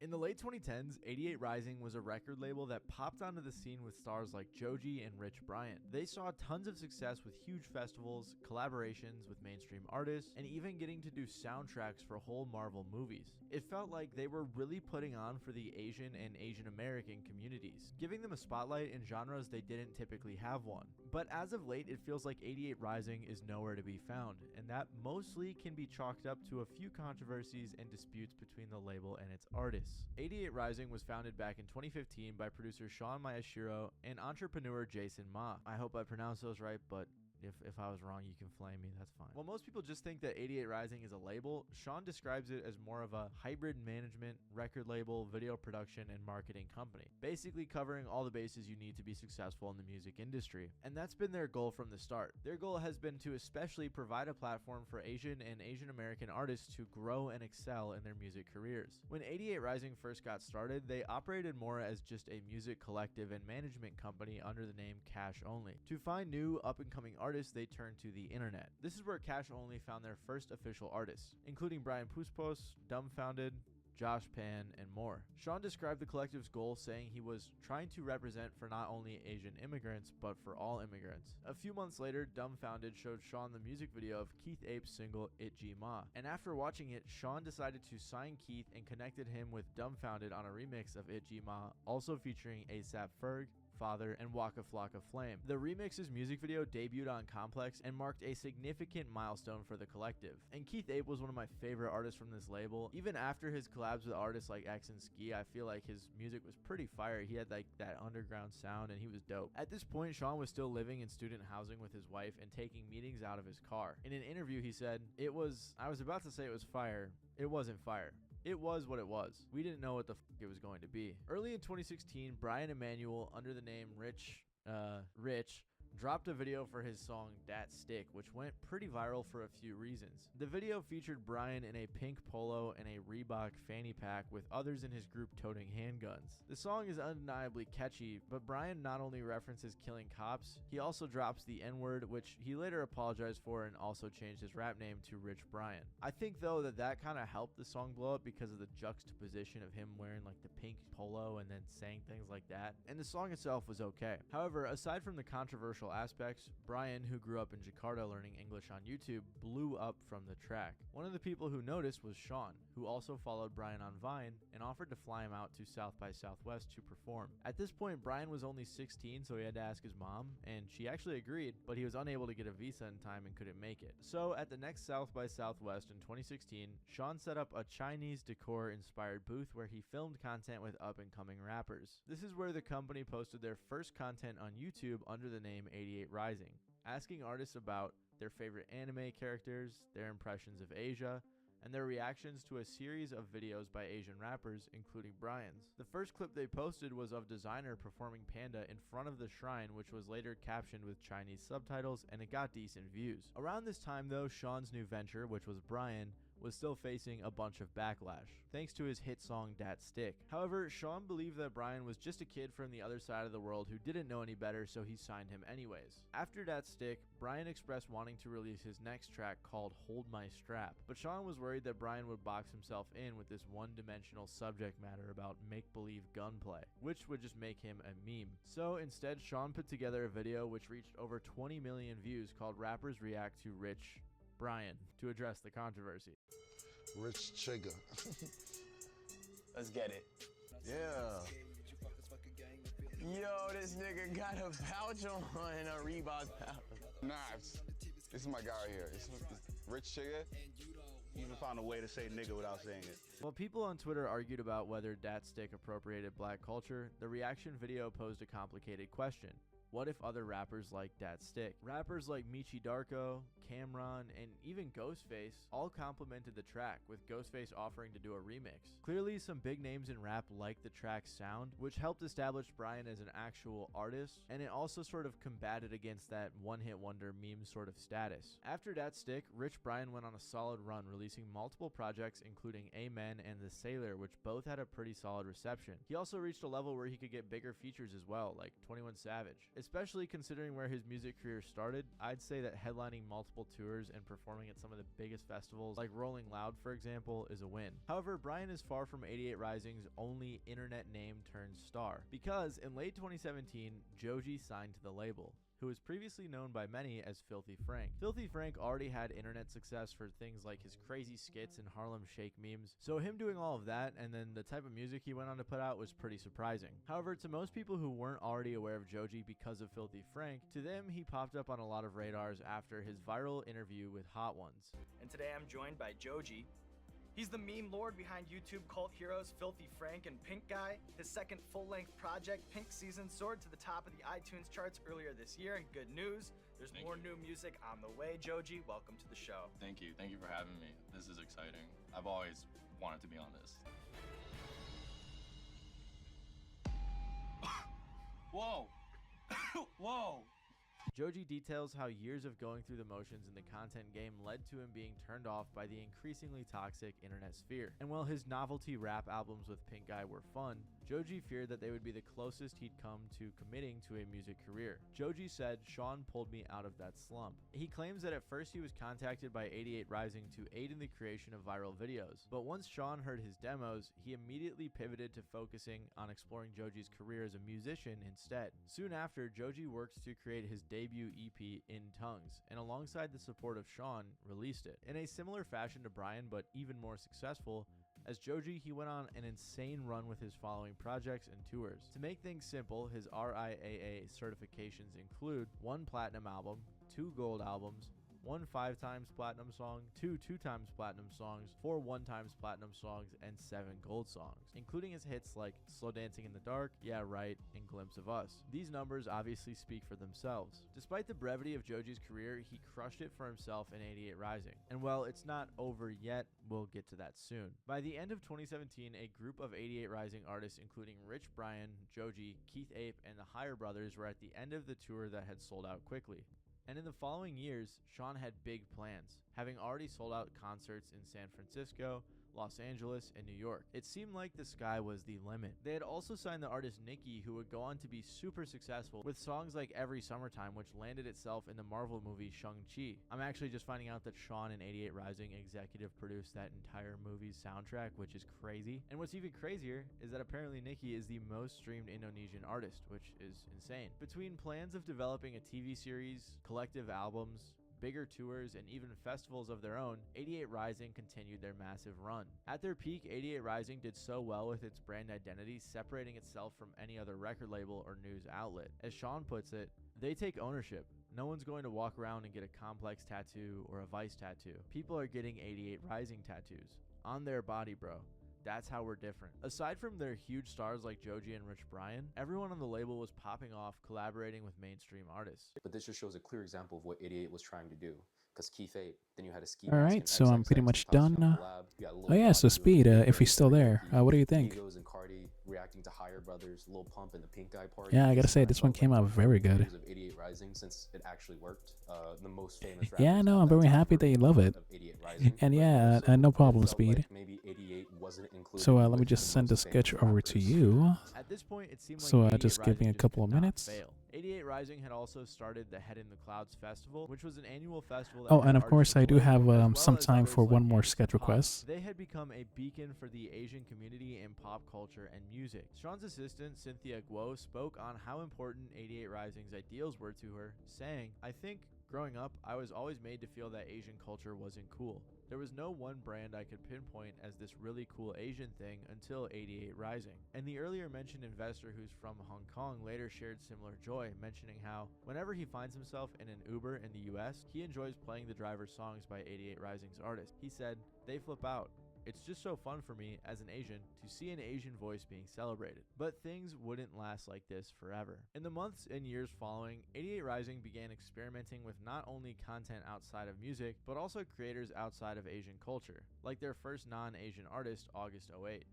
In the late 2010s, 88 Rising was a record label that popped onto the scene with stars like Joji and Rich Bryant. They saw tons of success with huge festivals, collaborations with mainstream artists, and even getting to do soundtracks for whole Marvel movies. It felt like they were really putting on for the Asian and Asian American communities, giving them a spotlight in genres they didn't typically have one. But as of late, it feels like 88 Rising is nowhere to be found, and that mostly can be chalked up to a few controversies and disputes between the label and its artists. 88 Rising was founded back in 2015 by producer Sean Miyashiro and entrepreneur Jason Ma. I hope I pronounced those right, but if I was wrong, you can flame me, that's fine. While most people just think that 88 Rising is a label, Sean describes it as more of a hybrid management, record label, video production, and marketing company, basically covering all the bases you need to be successful in the music industry. And that's been their goal from the start. Their goal has been to especially provide a platform for Asian and Asian American artists to grow and excel in their music careers. When 88 Rising first got started, they operated more as just a music collective and management company under the name Cash Only. To find new up-and-coming artists, they turned to the internet. This is where Cash Only found their first official artists, including Brian Puspos, Dumbfounded, Josh Pan, and more. Sean described the collective's goal saying he was trying to represent for not only Asian immigrants, but for all immigrants. A few months later, Dumbfounded showed Sean the music video of Keith Ape's single Itji Ma, and after watching it, Sean decided to sign Keith and connected him with Dumbfounded on a remix of Itji Ma, also featuring A$AP Ferg, Father, and Waka Flocka Flame. The remix's music video debuted on Complex and marked a significant milestone for the collective. And Keith Ape was one of my favorite artists from this label. Even after his collabs with artists like X and Ski, I feel like his music was pretty fire. He had like that underground sound and he was dope. At this point, Sean was still living in student housing with his wife and taking meetings out of his car. In an interview, he said, I was about to say it was fire. It wasn't fire. It was what it was. We didn't know what the fuck it was going to be. Early in 2016, Brian Emanuel, under the name Rich, dropped a video for his song Dat Stick, which went pretty viral for a few reasons. The video featured Brian in a pink polo and a Reebok fanny pack with others in his group toting handguns. The song is undeniably catchy, but Brian not only references killing cops, he also drops the N-word, which he later apologized for and also changed his rap name to Rich Brian. I think though that kind of helped the song blow up because of the juxtaposition of him wearing like the pink polo and then saying things like that, and the song itself was okay. However, aside from the controversial aspects, Brian, who grew up in Jakarta learning English on YouTube, blew up from the track. One of the people who noticed was Sean, who also followed Brian on Vine and offered to fly him out to South by Southwest to perform. At this point, Brian was only 16, so he had to ask his mom, and she actually agreed, but he was unable to get a visa in time and couldn't make it. So at the next South by Southwest in 2016, Sean set up a Chinese decor-inspired booth where he filmed content with up-and-coming rappers. This is where the company posted their first content on YouTube under the name 88 Rising, asking artists about their favorite anime characters, their impressions of Asia, and their reactions to a series of videos by Asian rappers, including Brian's. The first clip they posted was of Designer performing Panda in front of the shrine, which was later captioned with Chinese subtitles, and it got decent views. Around this time though, Sean's new venture, which was Brian, was still facing a bunch of backlash, thanks to his hit song Dat Stick. However, Sean believed that Brian was just a kid from the other side of the world who didn't know any better, so he signed him anyways. After Dat Stick, Brian expressed wanting to release his next track called Hold My Strap, but Sean was worried that Brian would box himself in with this one-dimensional subject matter about make-believe gunplay, which would just make him a meme. So instead, Sean put together a video which reached over 20 million views called Rappers React to Rich Brian to address the controversy. Rich Chigga. Let's get it. Yeah. Yo, this nigga got a pouch on and a Reebok pouch. Nah, this is my guy right here. It's Rich Chigga. You even found a way to say nigga without saying it. While people on Twitter argued about whether Dat Stick appropriated black culture, the reaction video posed a complicated question. What if other rappers like Dat Stick? Rappers like Michi Darko, Cam'ron, and even Ghostface all complimented the track, with Ghostface offering to do a remix. Clearly, some big names in rap liked the track's sound, which helped establish Brian as an actual artist, and it also sort of combated against that one-hit wonder meme sort of status. After Dat Stick, Rich Brian went on a solid run, releasing multiple projects including Amen and The Sailor, which both had a pretty solid reception. He also reached a level where he could get bigger features as well, like 21 Savage. Especially considering where his music career started, I'd say that headlining multiple tours and performing at some of the biggest festivals, like Rolling Loud for example, is a win. However, Brian is far from 88 Rising's only internet name turned star, because in late 2017, Joji signed to the label, who was previously known by many as Filthy Frank. Filthy Frank already had internet success for things like his crazy skits and Harlem Shake memes, so him doing all of that and then the type of music he went on to put out was pretty surprising. However, to most people who weren't already aware of Joji because of Filthy Frank, to them he popped up on a lot of radars after his viral interview with Hot Ones. And today I'm joined by Joji. He's the meme lord behind YouTube cult heroes Filthy Frank and Pink Guy. His second full-length project, Pink Season, soared to the top of the iTunes charts earlier this year, and good news, there's more new music on the way. Joji, welcome to the show. Thank you for having me. This is exciting. I've always wanted to be on this. Whoa! Whoa! Joji details how years of going through the motions in the content game led to him being turned off by the increasingly toxic internet sphere. And while his novelty rap albums with Pink Guy were fun, Joji feared that they would be the closest he'd come to committing to a music career. Joji said, "Sean pulled me out of that slump." He claims that at first he was contacted by 88 Rising to aid in the creation of viral videos, but once Sean heard his demos, he immediately pivoted to focusing on exploring Joji's career as a musician instead. Soon after, Joji worked to create his debut EP In Tongues, and alongside the support of Sean, released it. In a similar fashion to Brian, but even more successful, as Joji, he went on an insane run with his following projects and tours. To make things simple, his RIAA certifications include 1 platinum album, 2 gold albums, 1 5x platinum song, 2 2x platinum songs, 4 1x platinum songs, and 7 gold songs, including his hits like Slow Dancing in the Dark, Yeah Right, and Glimpse of Us. These numbers obviously speak for themselves. Despite the brevity of Joji's career, he crushed it for himself in 88 Rising. And while it's not over yet, we'll get to that soon. By the end of 2017, a group of 88 Rising artists including Rich Brian, Joji, Keith Ape, and the Higher Brothers were at the end of the tour that had sold out quickly. And in the following years, Sean had big plans, having already sold out concerts in San Francisco, Los Angeles, and New York. It seemed like the sky was the limit. They had also signed the artist Nicki, who would go on to be super successful with songs like Every Summertime, which landed itself in the Marvel movie Shang-Chi. I'm actually just finding out that Sean and 88 Rising executive produced that entire movie's soundtrack, which is crazy. And what's even crazier is that apparently Nicki is the most streamed Indonesian artist, which is insane. Between plans of developing a TV series, collective albums, bigger tours, and even festivals of their own, 88 Rising continued their massive run. At their peak, 88 Rising did so well with its brand identity, separating itself from any other record label or news outlet. As Sean puts it, they take ownership. No one's going to walk around and get a Complex tattoo or a Vice tattoo. People are getting 88 Rising tattoos on their body, bro. that's how we're different. Aside from their huge stars like Joji and Rich Brian, everyone on the label was popping off collaborating with mainstream artists. But this just shows a clear example of what 88 was trying to do. Because Keith 8, then you had a Ski All Mask right, and so I'm pretty XXX much and Pascal done. collab. You got Lil Oh yeah, so Yachty Speed, doing if he's still there, what do you think? Migos and Cardi reacting to Higher Brothers, Lil Pump and the Pink Guy Party. Yeah, I gotta say, this one came out very good. Of 88 Rising, since it actually worked. The most famous Yeah, no, I'm very happy that you love it. And yeah, no problem, Speed. Maybe 88 wasn't included. So let me just send the sketch over to you. At this point, it seemed like So 88 just give me a Rising couple could of not minutes. fail. 88 Rising had also started the Head in the Clouds Festival, which was an annual festival that Oh, had and of artists course, from I the do label, have as well some as time others for like one more Anderson sketch .Paak. request. They had become a beacon for the Asian community in pop culture and music. Sean's assistant, Cynthia Guo, spoke on how important 88 Rising's ideals were to her, saying, "I think growing up, I was always made to feel that Asian culture wasn't cool. There was no one brand I could pinpoint as this really cool Asian thing until 88 Rising." And the earlier mentioned investor who's from Hong Kong later shared similar joy, mentioning how whenever he finds himself in an Uber in the US, he enjoys playing the driver's songs by 88 Rising's artists. He said, "They flip out. It's just so fun for me as an Asian to see an Asian voice being celebrated." But things wouldn't last like this forever. In the months and years following, 88 Rising began experimenting with not only content outside of music, but also creators outside of Asian culture, like their first non-Asian artist, August 08.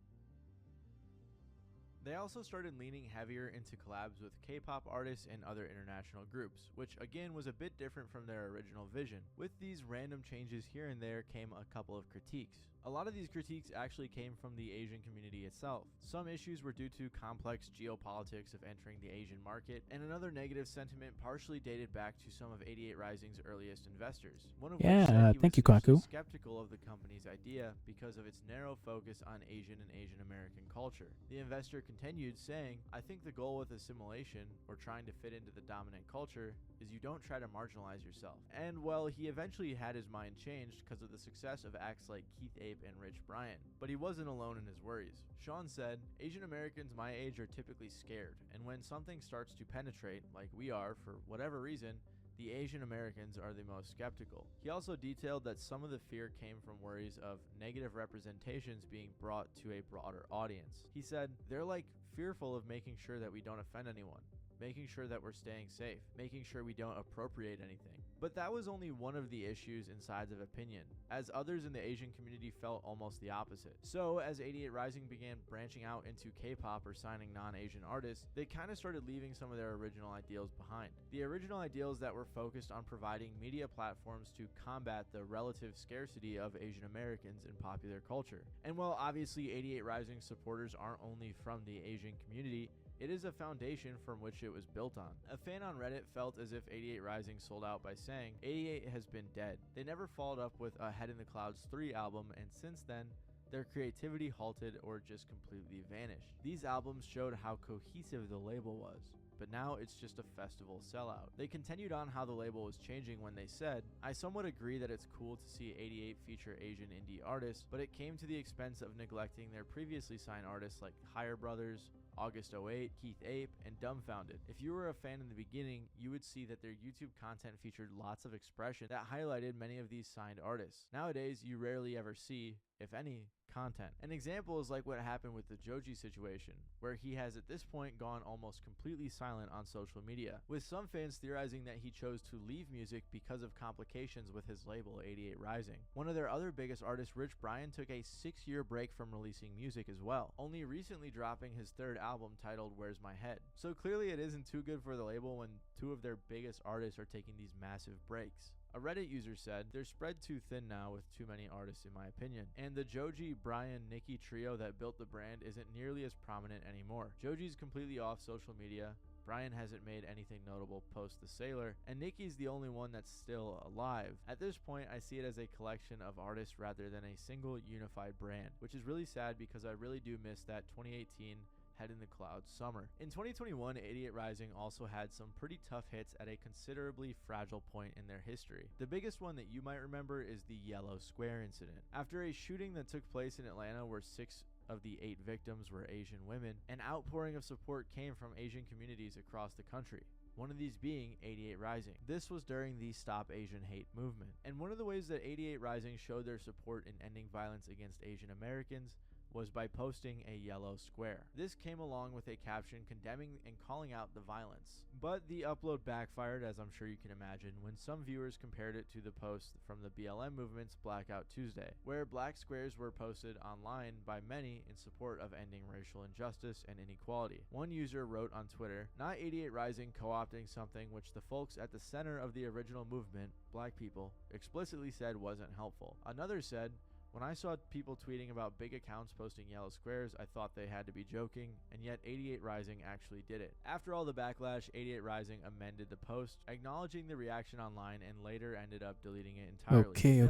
They also started leaning heavier into collabs with K-pop artists and other international groups, which again was a bit different from their original vision. With these random changes here and there came a couple of critiques. A lot of these critiques actually came from the Asian community itself. Some issues were due to complex geopolitics of entering the Asian market, and another negative sentiment partially dated back to some of 88 Rising's earliest investors. One of which said he thank was you, Kaku. skeptical of the company's idea because of its narrow focus on Asian and Asian American culture. The investor continued saying, "I think the goal with assimilation, or trying to fit into the dominant culture, is you don't try to marginalize yourself." And well, he eventually had his mind changed because of the success of acts like Keith Ape and Rich Brian. But he wasn't alone in his worries. Sean said, "Asian Americans my age are typically scared, and when something starts to penetrate, like we are for whatever reason, the Asian Americans are the most skeptical." He also detailed that some of the fear came from worries of negative representations being brought to a broader audience. He said, "They're like fearful of making sure that we don't offend anyone, making sure that we're staying safe, making sure we don't appropriate anything." But that was only one of the issues and sides of opinion, as others in the Asian community felt almost the opposite. So as 88 Rising began branching out into K-pop or signing non-Asian artists, they kind of started leaving some of their original ideals behind. The original ideals that were focused on providing media platforms to combat the relative scarcity of Asian Americans in popular culture. And while obviously 88 Rising supporters aren't only from the Asian community, it is a foundation from which it was built on. A fan on Reddit felt as if 88 Rising sold out by saying, "88 has been dead. They never followed up with a Head in the Clouds 3 album, and since then, their creativity halted or just completely vanished. These albums showed how cohesive the label was, but now it's just a festival sellout." They continued on how the label was changing when they said, "I somewhat agree that it's cool to see 88 feature Asian indie artists, but it came to the expense of neglecting their previously signed artists like Higher Brothers, August 08, Keith Ape, and Dumbfounded. If you were a fan in the beginning, you would see that their YouTube content featured lots of expression that highlighted many of these signed artists. Nowadays, you rarely ever see, if any, content." An example is like what happened with the Joji situation, where he has at this point gone almost completely silent on social media, with some fans theorizing that he chose to leave music because of complications with his label 88 Rising. One of their other biggest artists, Rich Brian, took a 6-year break from releasing music as well, only recently dropping his third album titled Where's My Head. So clearly it isn't too good for the label when two of their biggest artists are taking these massive breaks. A Reddit user said, "They're spread too thin now with too many artists in my opinion, and the Joji, Brian, Nicki trio that built the brand isn't nearly as prominent anymore. Joji's completely off social media, Brian hasn't made anything notable post The Sailor, and Nicki's the only one that's still alive. At this point, I see it as a collection of artists rather than a single unified brand, which is really sad because I really do miss that 2018 Head in the Clouds summer." In 2021, 88 Rising also had some pretty tough hits at a considerably fragile point in their history. The biggest one that you might remember is the Yellow Square incident. After a shooting that took place in Atlanta where 6 of the 8 victims were Asian women, an outpouring of support came from Asian communities across the country, one of these being 88 Rising. This was during the Stop Asian Hate movement, and one of the ways that 88 Rising showed their support in ending violence against Asian Americans was by posting a yellow square. This came along with a caption condemning and calling out the violence. But the upload backfired, as I'm sure you can imagine, when some viewers compared it to the post from the BLM movement's Blackout Tuesday, where black squares were posted online by many in support of ending racial injustice and inequality. One user wrote on Twitter, "Not 88 Rising co-opting something which the folks at the center of the original movement, black people, explicitly said wasn't helpful." Another said, "When I saw people tweeting about big accounts posting yellow squares, I thought they had to be joking, and yet 88 Rising actually did it." After all the backlash, 88 Rising amended the post, acknowledging the reaction online, and later ended up deleting it entirely. Okay.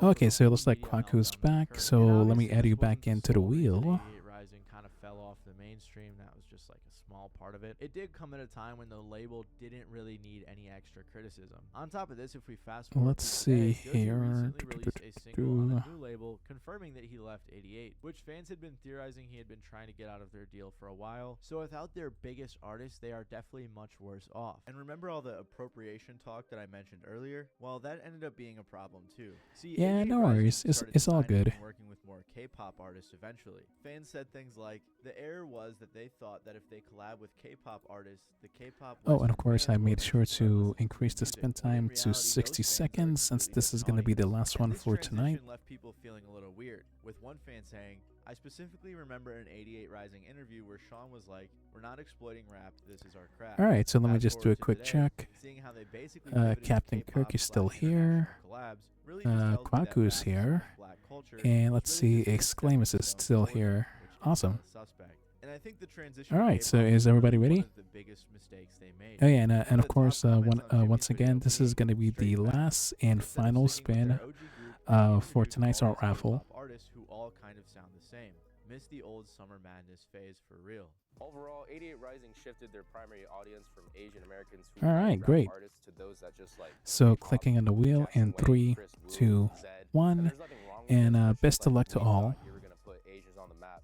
Okay, so it looks like Kwaku's back, so let me add you back into the wheel. 88 Rising kind of fell off the mainstream. That was just like a small part of it. It did come at a time when the label didn't really need any extra criticism. On top of this, if we fast forward, Let's see Joji here. recently released a single on a new label confirming that he left 88, which fans had been theorizing he had been trying to get out of their deal for a while. So without their biggest artist, they are definitely much worse off. And remember all the appropriation talk that I mentioned earlier? Well, that ended up being a problem too. See, Yeah, 88 no Rising worries. started It's all signing good. and working with more K-pop artists eventually. Fans said things like, the error was that they thought that if they collab with K-pop artists, the K-pop Oh, and of course I made sure to increase the spin time to 60 seconds since this is going to be the last one for tonight. Left people feeling a little weird, with one fan saying, "I specifically remember an 88 Rising interview where Sean was like, 'We're not exploiting rap, this is our craft.'" Alright, so let me Fast just do forward a to quick today, check. seeing how they basically pivoted to Captain K-pop Kirk is still / here. collabs really just tells me that Kwaku's rap is here. black culture, And which let's really see, just stepping Exclamus is stone still forward, here. which is Awesome. suspect. And I think the transition All to right, so K-pop is was everybody really ready? one of the biggest mistakes they made. Oh yeah, and One of the top course, comments on once Jimmy's again, video this is being going to be the straight facts. last and Instead of final sticking with spin their OG group, they for introduced tonight's all art these raffle. K-pop artists who all kind of sound the same. Miss the old Summer Madness phase for real. Overall, 88 Rising shifted their primary audience from Asian Americans who All right, rap great. artists to those that just like So K-pop, clicking on the wheel in Jackson 3, Wang, Chris Wu, 2, Zed. 1, And there's nothing wrong with and this, it's best just of like luck to we all. thought you were gonna put Asians on the map.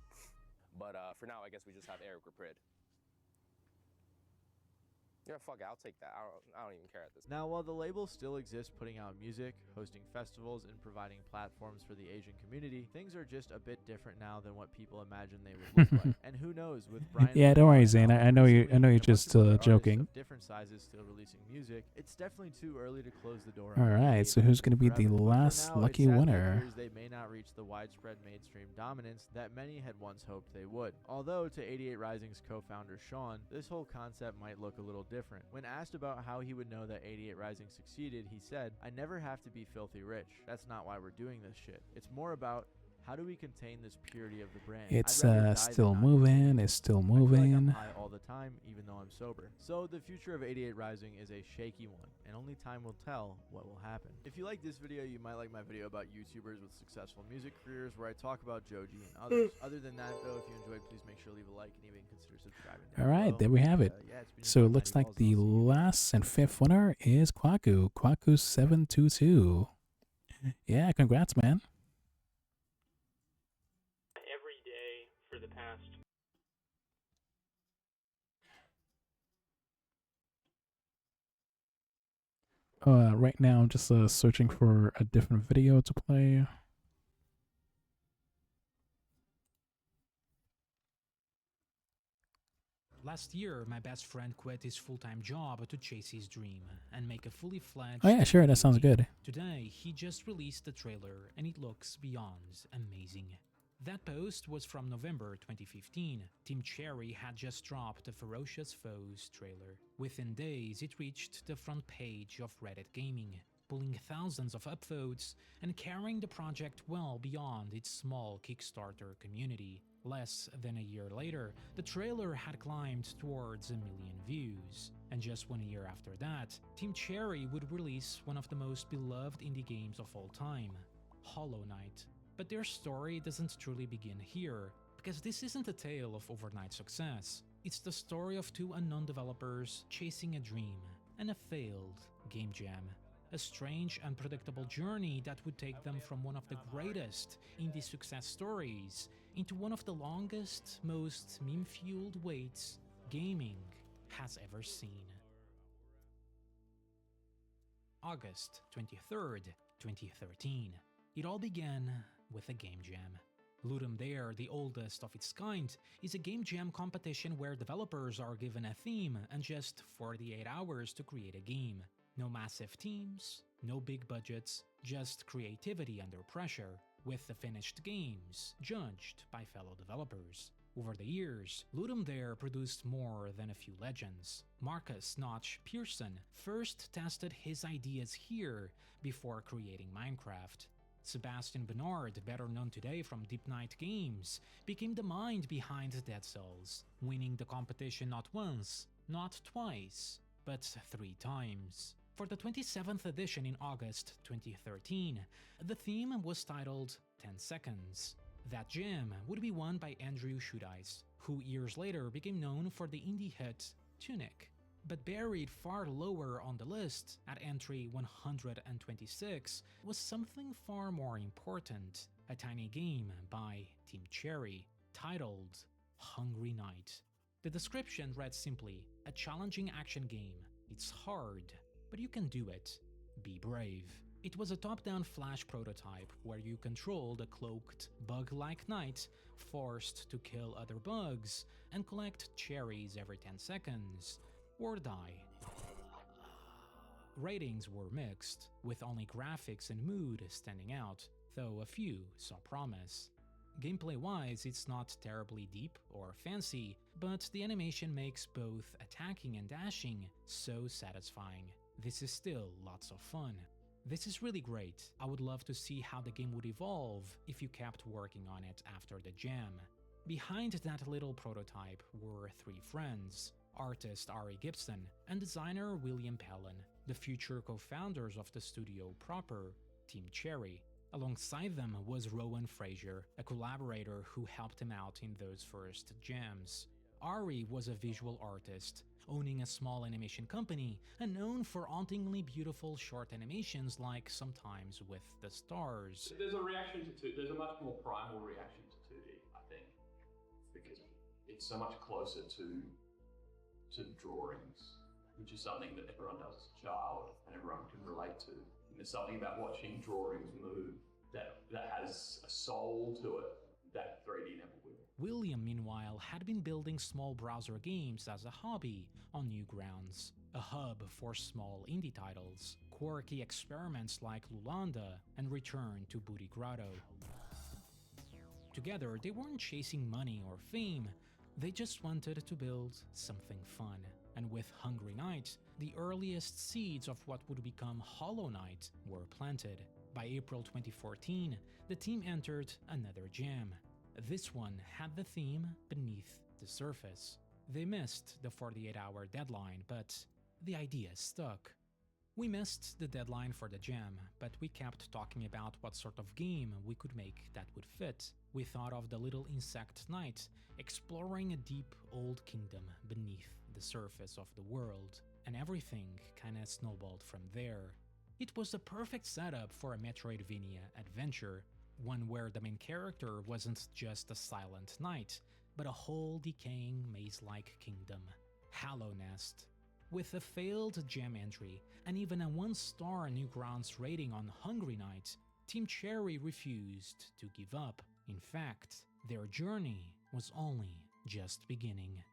But for now, I guess we just have Eric Raprid. Yeah, fuck it, I'll take that. I don't even care at this. Now, while the label still exists putting out music, hosting festivals, and providing platforms for the Asian community, things are just a bit different now than what people imagined they would look like. And who knows, with Brian Yeah, don't worry, Zane. I know recently you're and a bunch just of other artists joking. of different sizes still releasing music, it's definitely too early to close the door. All on right, 88 so who's going to be the forever. But for last now, it lucky sadly winner? appears they may not reach the widespread mainstream dominance that many had once hoped they would. Although, to 88 Rising's co-founder Sean, this whole concept might look a little different. When asked about how he would know that 88 Rising succeeded, he said, "I never have to be filthy rich. That's not why we're doing this shit. It's more about how do we contain this purity of the brand. It's I'd rather die still than not moving. It's still I feel like I'm moving. high all the time, even though I'm sober. So the future of 88 Rising is a shaky one, and only time will tell what will happen. If you like this video, you might like my video about YouTubers with successful music careers, where I talk about Joji and others. Other than that, though, if you enjoyed, please make sure to leave a like and even consider subscribing. All right, there we have it. Yeah, it's been your So boy, it looks Mighty like Balls, and the I'll see you last and fifth winner is Kwaku. Kwaku722. Yeah, congrats, man. Every day for the past. Right now I'm just searching for a different video to play. Last year, my best friend quit his full-time job to chase his dream and make a fully fledged... Oh yeah, sure, that sounds good. Today, he just released the trailer and it looks beyond amazing. That post was from November 2015. Team Cherry had just dropped the Ferocious Foes trailer. Within days, it reached the front page of Reddit Gaming, pulling thousands of upvotes and carrying the project well beyond its small Kickstarter community. Less than a year later, the trailer had climbed towards 1 million views. And just 1 year after that, Team Cherry would release one of the most beloved indie games of all time, Hollow Knight. But their story doesn't truly begin here, because this isn't a tale of overnight success. It's the story of two unknown developers chasing a dream and a failed game jam. A strange, unpredictable journey that would take them from one of the greatest indie success stories into one of the longest, most meme-fueled waits gaming has ever seen. August 23rd, 2013. It all began with a game jam. Ludum Dare, the oldest of its kind, is a game jam competition where developers are given a theme and just 48 hours to create a game. No massive teams, no big budgets, just creativity under pressure, with the finished games judged by fellow developers. Over the years, Ludum Dare produced more than a few legends. Marcus Notch Pearson first tested his ideas here before creating Minecraft. Sebastian Bernard, better known today from Deep Night Games, became the mind behind Dead Cells, winning the competition not once, not twice, but 3 times. For the 27th edition in August 2013, the theme was titled 10 Seconds. That jam would be won by Andrew Shoedice, who years later became known for the indie hit Tunic. But buried far lower on the list, at entry 126, was something far more important, a tiny game by Team Cherry, titled Hungry Night. The description read simply, a challenging action game. It's hard, but you can do it. Be brave. It was a top-down Flash prototype where you controlled a cloaked, bug-like knight forced to kill other bugs and collect cherries every 10 seconds, or die. Ratings were mixed, with only graphics and mood standing out, though a few saw promise. Gameplay-wise, it's not terribly deep or fancy, but the animation makes both attacking and dashing so satisfying. This is still lots of fun. This is really great. I would love to see how the game would evolve if you kept working on it after the jam. Behind that little prototype were 3 friends, artist Ari Gibson and designer William Pellin, the future co-founders of the studio proper, Team Cherry. Alongside them was Rowan Fraser, a collaborator who helped him out in those first jams. Ari was a visual artist, owning a small animation company and known for hauntingly beautiful short animations like Sometimes with the Stars. There's a reaction to 2D, there's a much more primal reaction to 2D, I think, because it's so much closer to drawings, which is something that everyone does as a child and everyone can relate to. And there's something about watching drawings move that has a soul to it that 3D never will. William, meanwhile, had been building small browser games as a hobby on Newgrounds, a hub for small indie titles, quirky experiments like Lulanda and Return to Booty Grotto. Together, they weren't chasing money or fame, they just wanted to build something fun. And with Hungry Night, the earliest seeds of what would become Hollow Knight were planted. By April 2014, the team entered another jam. This one had the theme Beneath the Surface. They missed the 48-hour deadline, but the idea stuck. We missed the deadline for the jam, but we kept talking about what sort of game we could make that would fit. We thought of the little insect knight exploring a deep old kingdom beneath the surface of the world, and everything kinda snowballed from there. It was the perfect setup for a Metroidvania adventure, one where the main character wasn't just a silent knight, but a whole decaying maze-like kingdom. Hallow Nest. With a failed jam entry and even a 1-star Newgrounds rating on Hungry Night, Team Cherry refused to give up. In fact, their journey was only just beginning.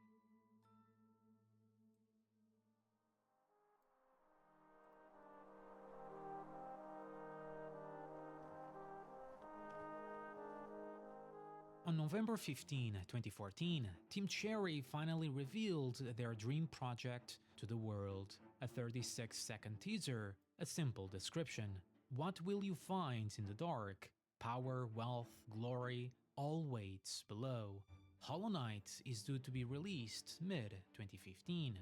On November 15, 2014, Team Cherry finally revealed their dream project to the world. A 36-second teaser, a simple description. What will you find in the dark? Power, wealth, glory, all waits below. Hollow Knight is due to be released mid-2015.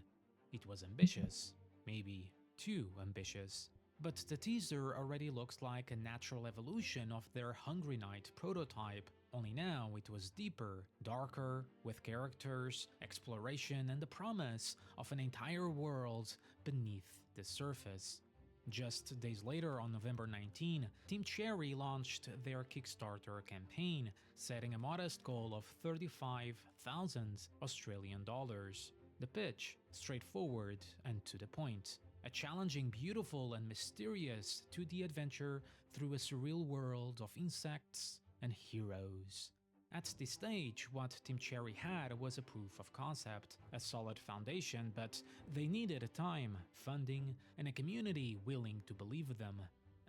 It was ambitious, maybe too ambitious. But the teaser already looks like a natural evolution of their Hungry Night prototype, only now it was deeper, darker, with characters, exploration, and the promise of an entire world beneath the surface. Just days later, on November 19, Team Cherry launched their Kickstarter campaign, setting a modest goal of 35,000 Australian dollars. The pitch, straightforward and to the point. A challenging, beautiful, and mysterious 2D adventure through a surreal world of insects, and heroes. At this stage, what Team Cherry had was a proof of concept, a solid foundation, but they needed time, funding, and a community willing to believe them.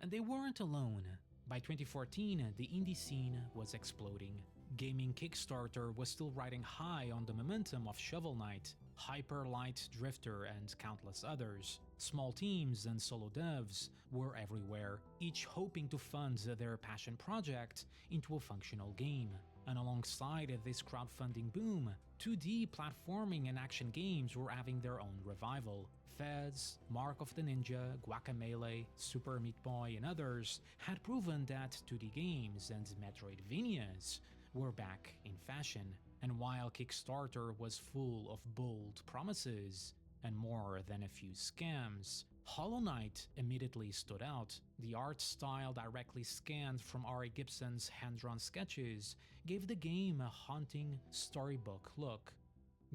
And they weren't alone. By 2014, the indie scene was exploding. Gaming Kickstarter was still riding high on the momentum of Shovel Knight, Hyper Light Drifter, and countless others. Small teams and solo devs were everywhere, each hoping to fund their passion project into a functional game. And alongside this crowdfunding boom, 2D platforming and action games were having their own revival. Fez, Mark of the Ninja, Guacamelee, Super Meat Boy, and others had proven that 2D games and Metroidvanias were back in fashion. And while Kickstarter was full of bold promises and more than a few scams, Hollow Knight immediately stood out. The art style directly scanned from Ari Gibson's hand-drawn sketches gave the game a haunting storybook look.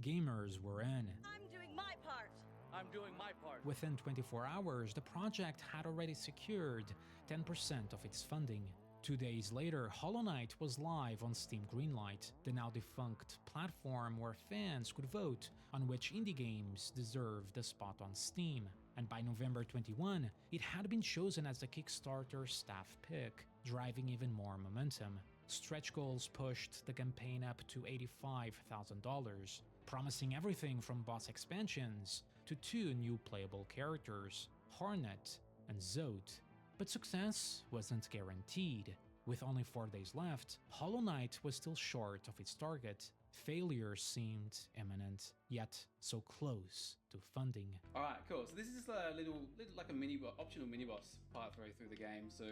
Gamers were in. I'm doing my part. I'm doing my part. Within 24 hours, the project had already secured 10% of its funding. 2 days later, Hollow Knight was live on Steam Greenlight, the now defunct platform where fans could vote on which indie games deserved a spot on Steam. And by November 21, it had been chosen as the Kickstarter staff pick, driving even more momentum. Stretch goals pushed the campaign up to $85,000, promising everything from boss expansions to 2 new playable characters, Hornet and Zode. But success wasn't guaranteed. With only 4 days left, Hollow Knight was still short of its target. Failure seemed imminent, yet so close to funding. Alright, cool. So this is just a little like a optional mini-boss partway through the game, so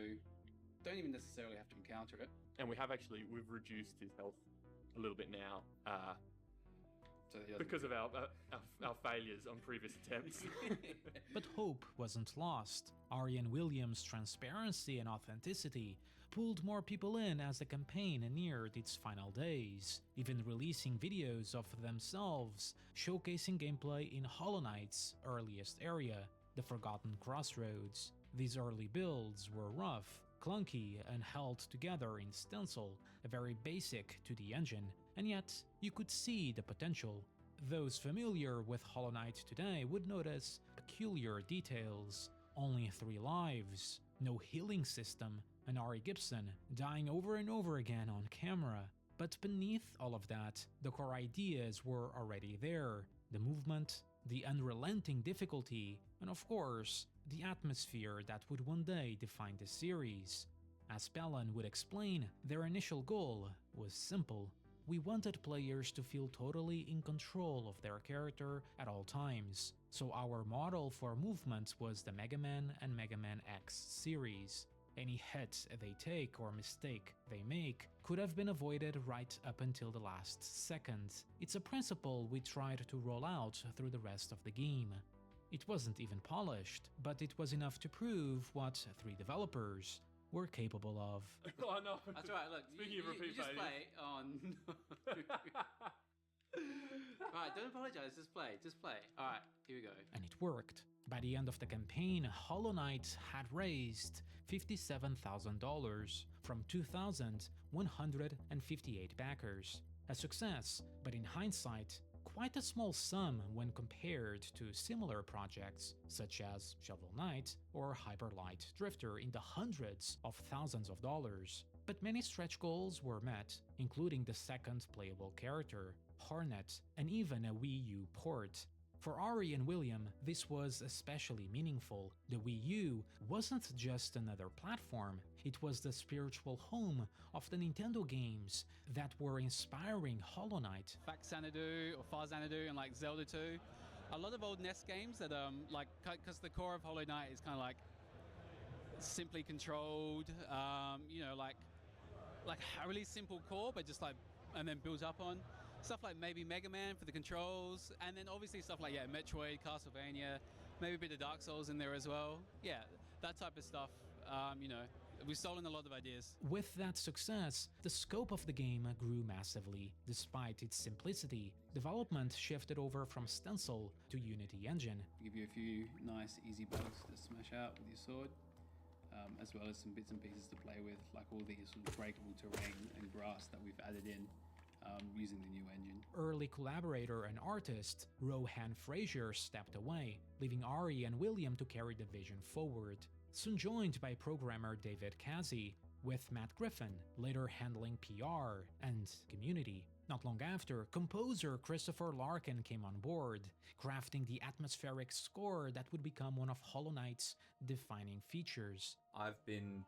don't even necessarily have to encounter it. And we've reduced his health a little bit now, so because of our failures on previous attempts. But hope wasn't lost. Arian Williams' transparency and authenticity pulled more people in as the campaign neared its final days, even releasing videos of themselves showcasing gameplay in Hollow Knight's earliest area, the Forgotten Crossroads. These early builds were rough, clunky, and held together in Stencil, a very basic 2D engine, and yet you could see the potential. Those familiar with Hollow Knight today would notice peculiar details. Only 3 lives, no healing system, and Ari Gibson dying over and over again on camera. But beneath all of that, the core ideas were already there. The movement, the unrelenting difficulty, and of course, the atmosphere that would one day define the series. As Palin would explain, their initial goal was simple. We wanted players to feel totally in control of their character at all times, so our model for movement was the Mega Man and Mega Man X series. Any hit they take or mistake they make could have been avoided right up until the last second. It's a principle we tried to roll out through the rest of the game. It wasn't even polished, but it was enough to prove what 3 developers were capable of. Oh no! That's right, look, Speaking of repeat you just failures. play on... Alright, don't apologize, just play. Alright, here we go. And it worked. By the end of the campaign, Hollow Knight had raised $57,000 from 2,158 backers. A success, but in hindsight, quite a small sum when compared to similar projects such as Shovel Knight or Hyper Light Drifter in the hundreds of thousands of dollars. But many stretch goals were met, including the second playable character, Hornet, and even a Wii U port. For Ari and William, this was especially meaningful. The Wii U wasn't just another platform, it was the spiritual home of the Nintendo games that were inspiring Hollow Knight. Back Xanadu or Far Xanadu and like Zelda 2. A lot of old NES games that because the core of Hollow Knight is kind of like simply controlled, like a really simple core, but just like, and then builds up on. Stuff like maybe Mega Man for the controls, and then obviously stuff like, Metroid, Castlevania, maybe a bit of Dark Souls in there as well. Yeah, that type of stuff, we've stolen a lot of ideas. With that success, the scope of the game grew massively. Despite its simplicity, development shifted over from Stencil to Unity Engine. Give you a few nice easy bugs to smash out with your sword. as well as some bits and pieces to play with, like all these sort of breakable terrain and grass that we've added in using the new engine. Early collaborator and artist Rohan Fraser stepped away, leaving Ari and William to carry the vision forward. Soon joined by programmer David Kazi, with Matt Griffin later handling PR and community. Not long after, composer Christopher Larkin came on board, crafting the atmospheric score that would become one of Hollow Knight's defining features. I've been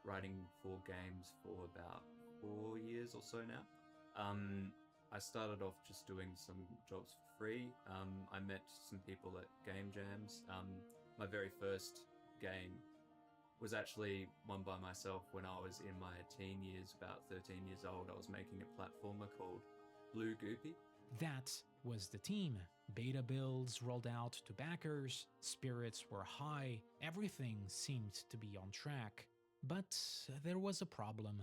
writing for games for about 4 years or so now. I started off just doing some jobs for free. I met some people at game jams. My very first game was actually one by myself when I was in my teen years, about 13 years old. I was making a platformer called Blue Goopy. That was the team. Beta builds rolled out to backers, spirits were high, everything seemed to be on track. But there was a problem.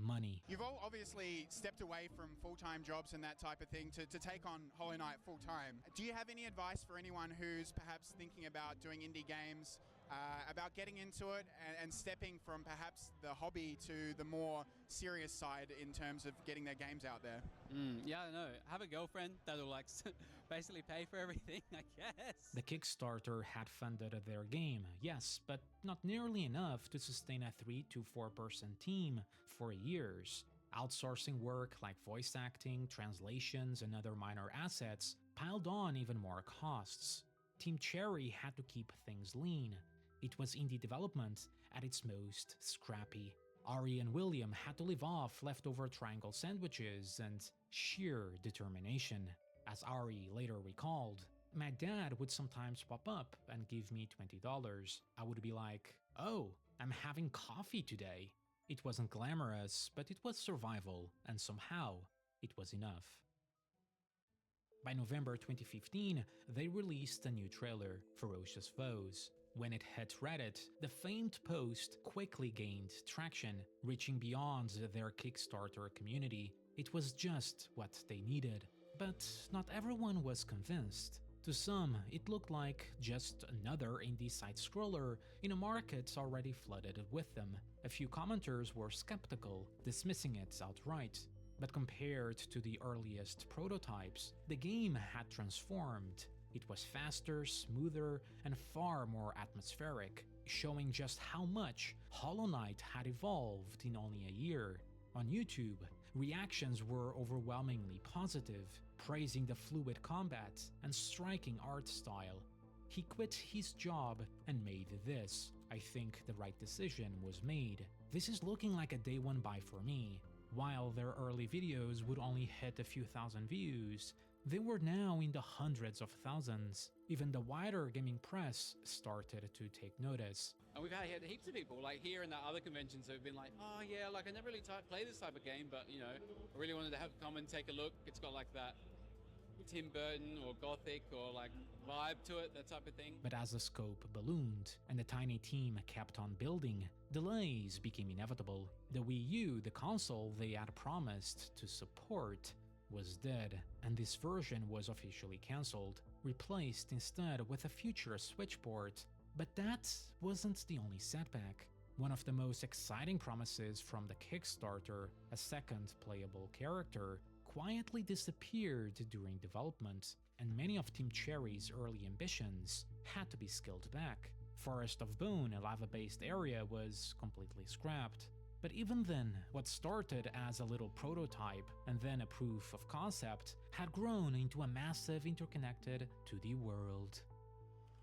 Money. You've all obviously stepped away from full-time jobs and that type of thing to take on Hollow Knight full-time. Do you have any advice for anyone who's perhaps thinking about doing indie games, about getting into it and stepping from perhaps the hobby to the more serious side in terms of getting their games out there? Yeah, I know. Have a girlfriend that'll like basically pay for everything, I guess. The Kickstarter had funded their game, yes, but not nearly enough to sustain a 3 to 4 person team for years. Outsourcing work like voice acting, translations, and other minor assets piled on even more costs. Team Cherry had to keep things lean. It was indie development at its most scrappy. Ari and William had to live off leftover triangle sandwiches and sheer determination. As Ari later recalled, my dad would sometimes pop up and give me $20. I would be like, "Oh, I'm having coffee today." It wasn't glamorous, but it was survival, and somehow it was enough. By November 2015, they released a new trailer, Ferocious Foes. When it hit Reddit, the famed post quickly gained traction, reaching beyond their Kickstarter community. It was just what they needed. But not everyone was convinced. To some, it looked like just another indie side-scroller in a market already flooded with them. A few commenters were skeptical, dismissing it outright. But compared to the earliest prototypes, the game had transformed. It was faster, smoother, and far more atmospheric, showing just how much Hollow Knight had evolved in only a year. On YouTube, reactions were overwhelmingly positive, praising the fluid combat and striking art style. He quit his job and made this. I think the right decision was made. This is looking like a day one buy for me. While their early videos would only hit a few thousand views, they were now in the hundreds of thousands. Even the wider gaming press started to take notice. And we've had heaps of people, like here and at other conventions, who've been like, "Oh yeah, like I never really play this type of game, but you know, I really wanted to come and take a look. It's got like that Tim Burton or Gothic or like vibe to it, that type of thing." But as the scope ballooned and the tiny team kept on building, delays became inevitable. The Wii U, the console they had promised to support, was dead, and this version was officially cancelled, replaced instead with a future Switch port. But that wasn't the only setback. One of the most exciting promises from the Kickstarter, a second playable character, quietly disappeared during development, and many of Team Cherry's early ambitions had to be scaled back. Forest of Bone, a lava-based area, was completely scrapped. But even then, what started as a little prototype and then a proof of concept had grown into a massive interconnected 2D world.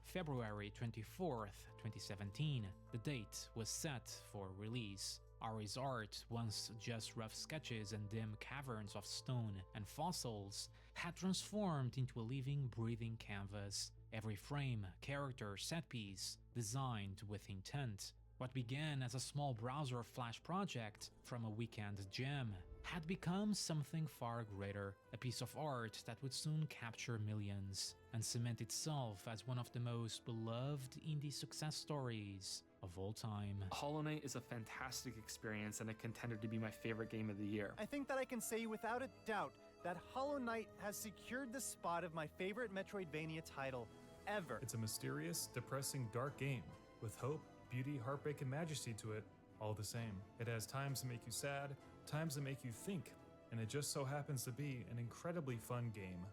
February 24th, 2017, the date was set for release. Ari's art, once just rough sketches and dim caverns of stone and fossils, had transformed into a living, breathing canvas. Every frame, character, set piece, designed with intent. What began as a small browser Flash project from a weekend jam had become something far greater, a piece of art that would soon capture millions and cement itself as one of the most beloved indie success stories of all time. Hollow Knight is a fantastic experience and a contender to be my favorite game of the year. I think that I can say without a doubt that Hollow Knight has secured the spot of my favorite Metroidvania title ever. It's a mysterious, depressing, dark game with hope, beauty, heartbreak, and majesty to it all the same. It has times that make you sad, times that make you think, and it just so happens to be an incredibly fun game,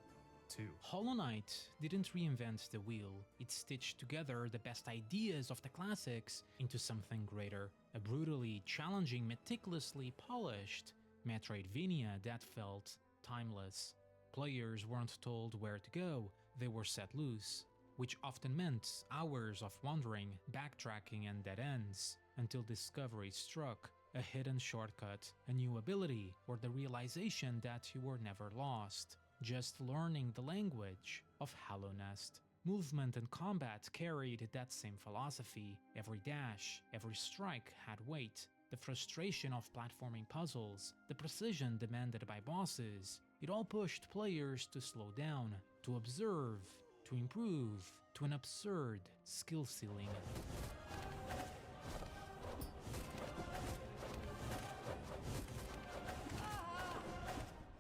too. Hollow Knight didn't reinvent the wheel, it stitched together the best ideas of the classics into something greater. A brutally challenging, meticulously polished Metroidvania that felt timeless. Players weren't told where to go, they were set loose, which often meant hours of wandering, backtracking and dead ends, until discovery struck, a hidden shortcut, a new ability, or the realization that you were never lost, just learning the language of Hallownest. Movement and combat carried that same philosophy. Every dash, every strike had weight. The frustration of platforming puzzles, the precision demanded by bosses, it all pushed players to slow down, to observe, to improve, to an absurd skill ceiling.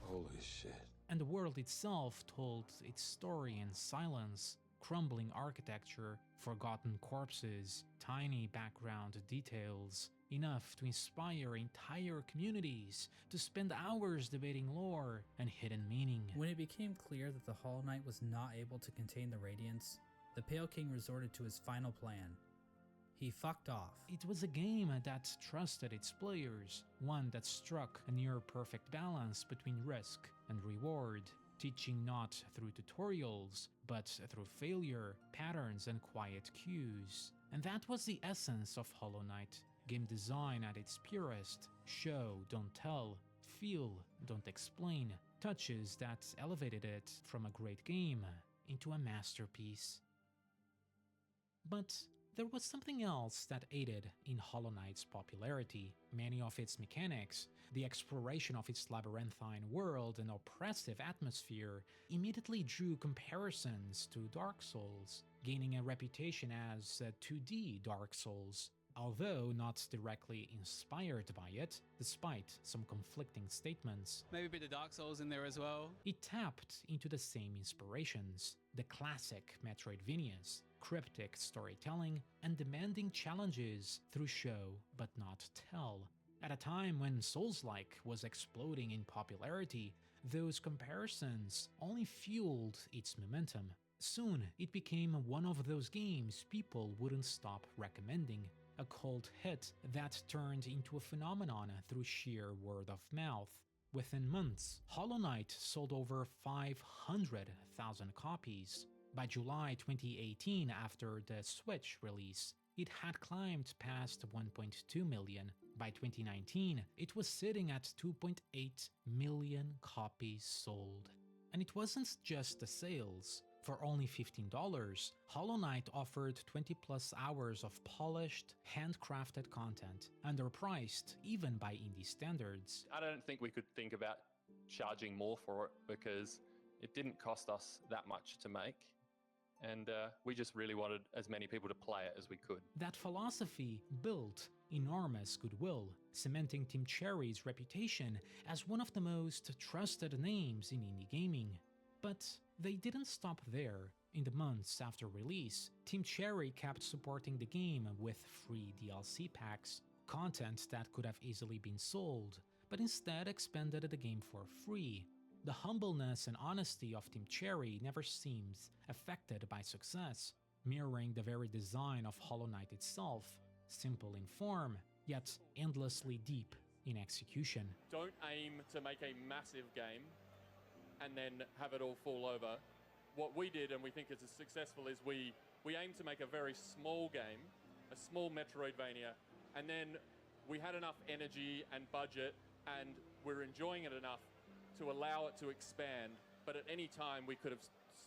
Holy shit. And the world itself told its story in silence. Crumbling architecture, forgotten corpses, tiny background details, enough to inspire entire communities to spend hours debating lore and hidden meaning. When it became clear that the Hollow Knight was not able to contain the Radiance, the Pale King resorted to his final plan. He fucked off. It was a game that trusted its players, one that struck a near-perfect balance between risk and reward, teaching not through tutorials, but through failure, patterns, and quiet cues. And that was the essence of Hollow Knight. Game design at its purest. Show, don't tell. Feel, don't explain. Touches that elevated it from a great game into a masterpiece. But there was something else that aided in Hollow Knight's popularity. Many of its mechanics, the exploration of its labyrinthine world and oppressive atmosphere, immediately drew comparisons to Dark Souls, gaining a reputation as a 2D Dark Souls, although not directly inspired by it, despite some conflicting statements. Maybe a bit of Dark Souls in there as well. It tapped into the same inspirations, the classic Metroidvanias, cryptic storytelling, and demanding challenges through show but not tell. At a time when Souls-like was exploding in popularity, those comparisons only fueled its momentum. Soon, it became one of those games people wouldn't stop recommending, a cult hit that turned into a phenomenon through sheer word of mouth. Within months, Hollow Knight sold over 500,000 copies. By July 2018, after the Switch release, it had climbed past 1.2 million. By 2019, it was sitting at 2.8 million copies sold. And it wasn't just the sales. For only $15, Hollow Knight offered 20+ hours of polished, handcrafted content, underpriced even by indie standards. I don't think we could think about charging more for it because it didn't cost us that much to make. And we just really wanted as many people to play it as we could. That philosophy built enormous goodwill, cementing Team Cherry's reputation as one of the most trusted names in indie gaming. But they didn't stop there. In the months after release, Team Cherry kept supporting the game with free DLC packs, content that could have easily been sold, but instead expanded the game for free. The humbleness and honesty of Team Cherry never seems affected by success, mirroring the very design of Hollow Knight itself, simple in form, yet endlessly deep in execution. Don't aim to make a massive game and then have it all fall over. What we did, and we think is as successful, is we aim to make a very small game, a small Metroidvania, and then we had enough energy and budget, and we're enjoying it enough to allow it to expand, but at any time we could have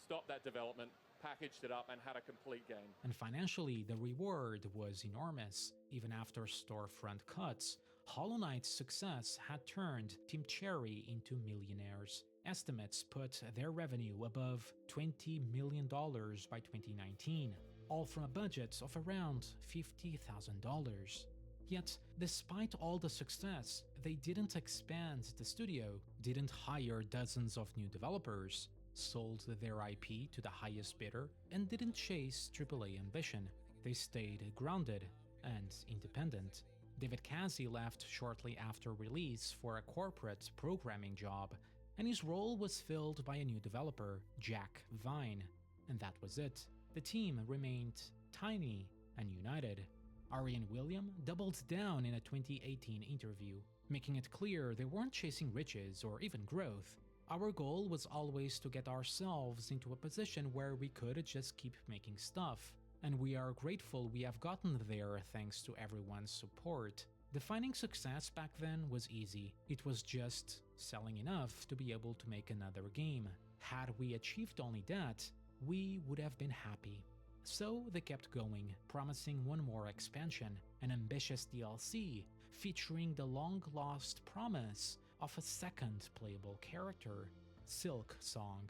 stopped that development, packaged it up, and had a complete game. And financially, the reward was enormous. Even after storefront cuts, Hollow Knight's success had turned Team Cherry into millionaires. Estimates put their revenue above $20 million by 2019, all from a budget of around $50,000. Yet, despite all the success, they didn't expand the studio, didn't hire dozens of new developers, sold their IP to the highest bidder, and didn't chase AAA ambition. They stayed grounded, and independent. David Casey left shortly after release for a corporate programming job, and his role was filled by a new developer, Jack Vine. And that was it. The team remained tiny and united. Ari and William doubled down in a 2018 interview, making it clear they weren't chasing riches or even growth. Our goal was always to get ourselves into a position where we could just keep making stuff, and we are grateful we have gotten there thanks to everyone's support. Defining success back then was easy. It was just selling enough to be able to make another game. Had we achieved only that, we would have been happy. So they kept going, promising one more expansion, an ambitious DLC, featuring the long-lost promise of a second playable character, Silk Song.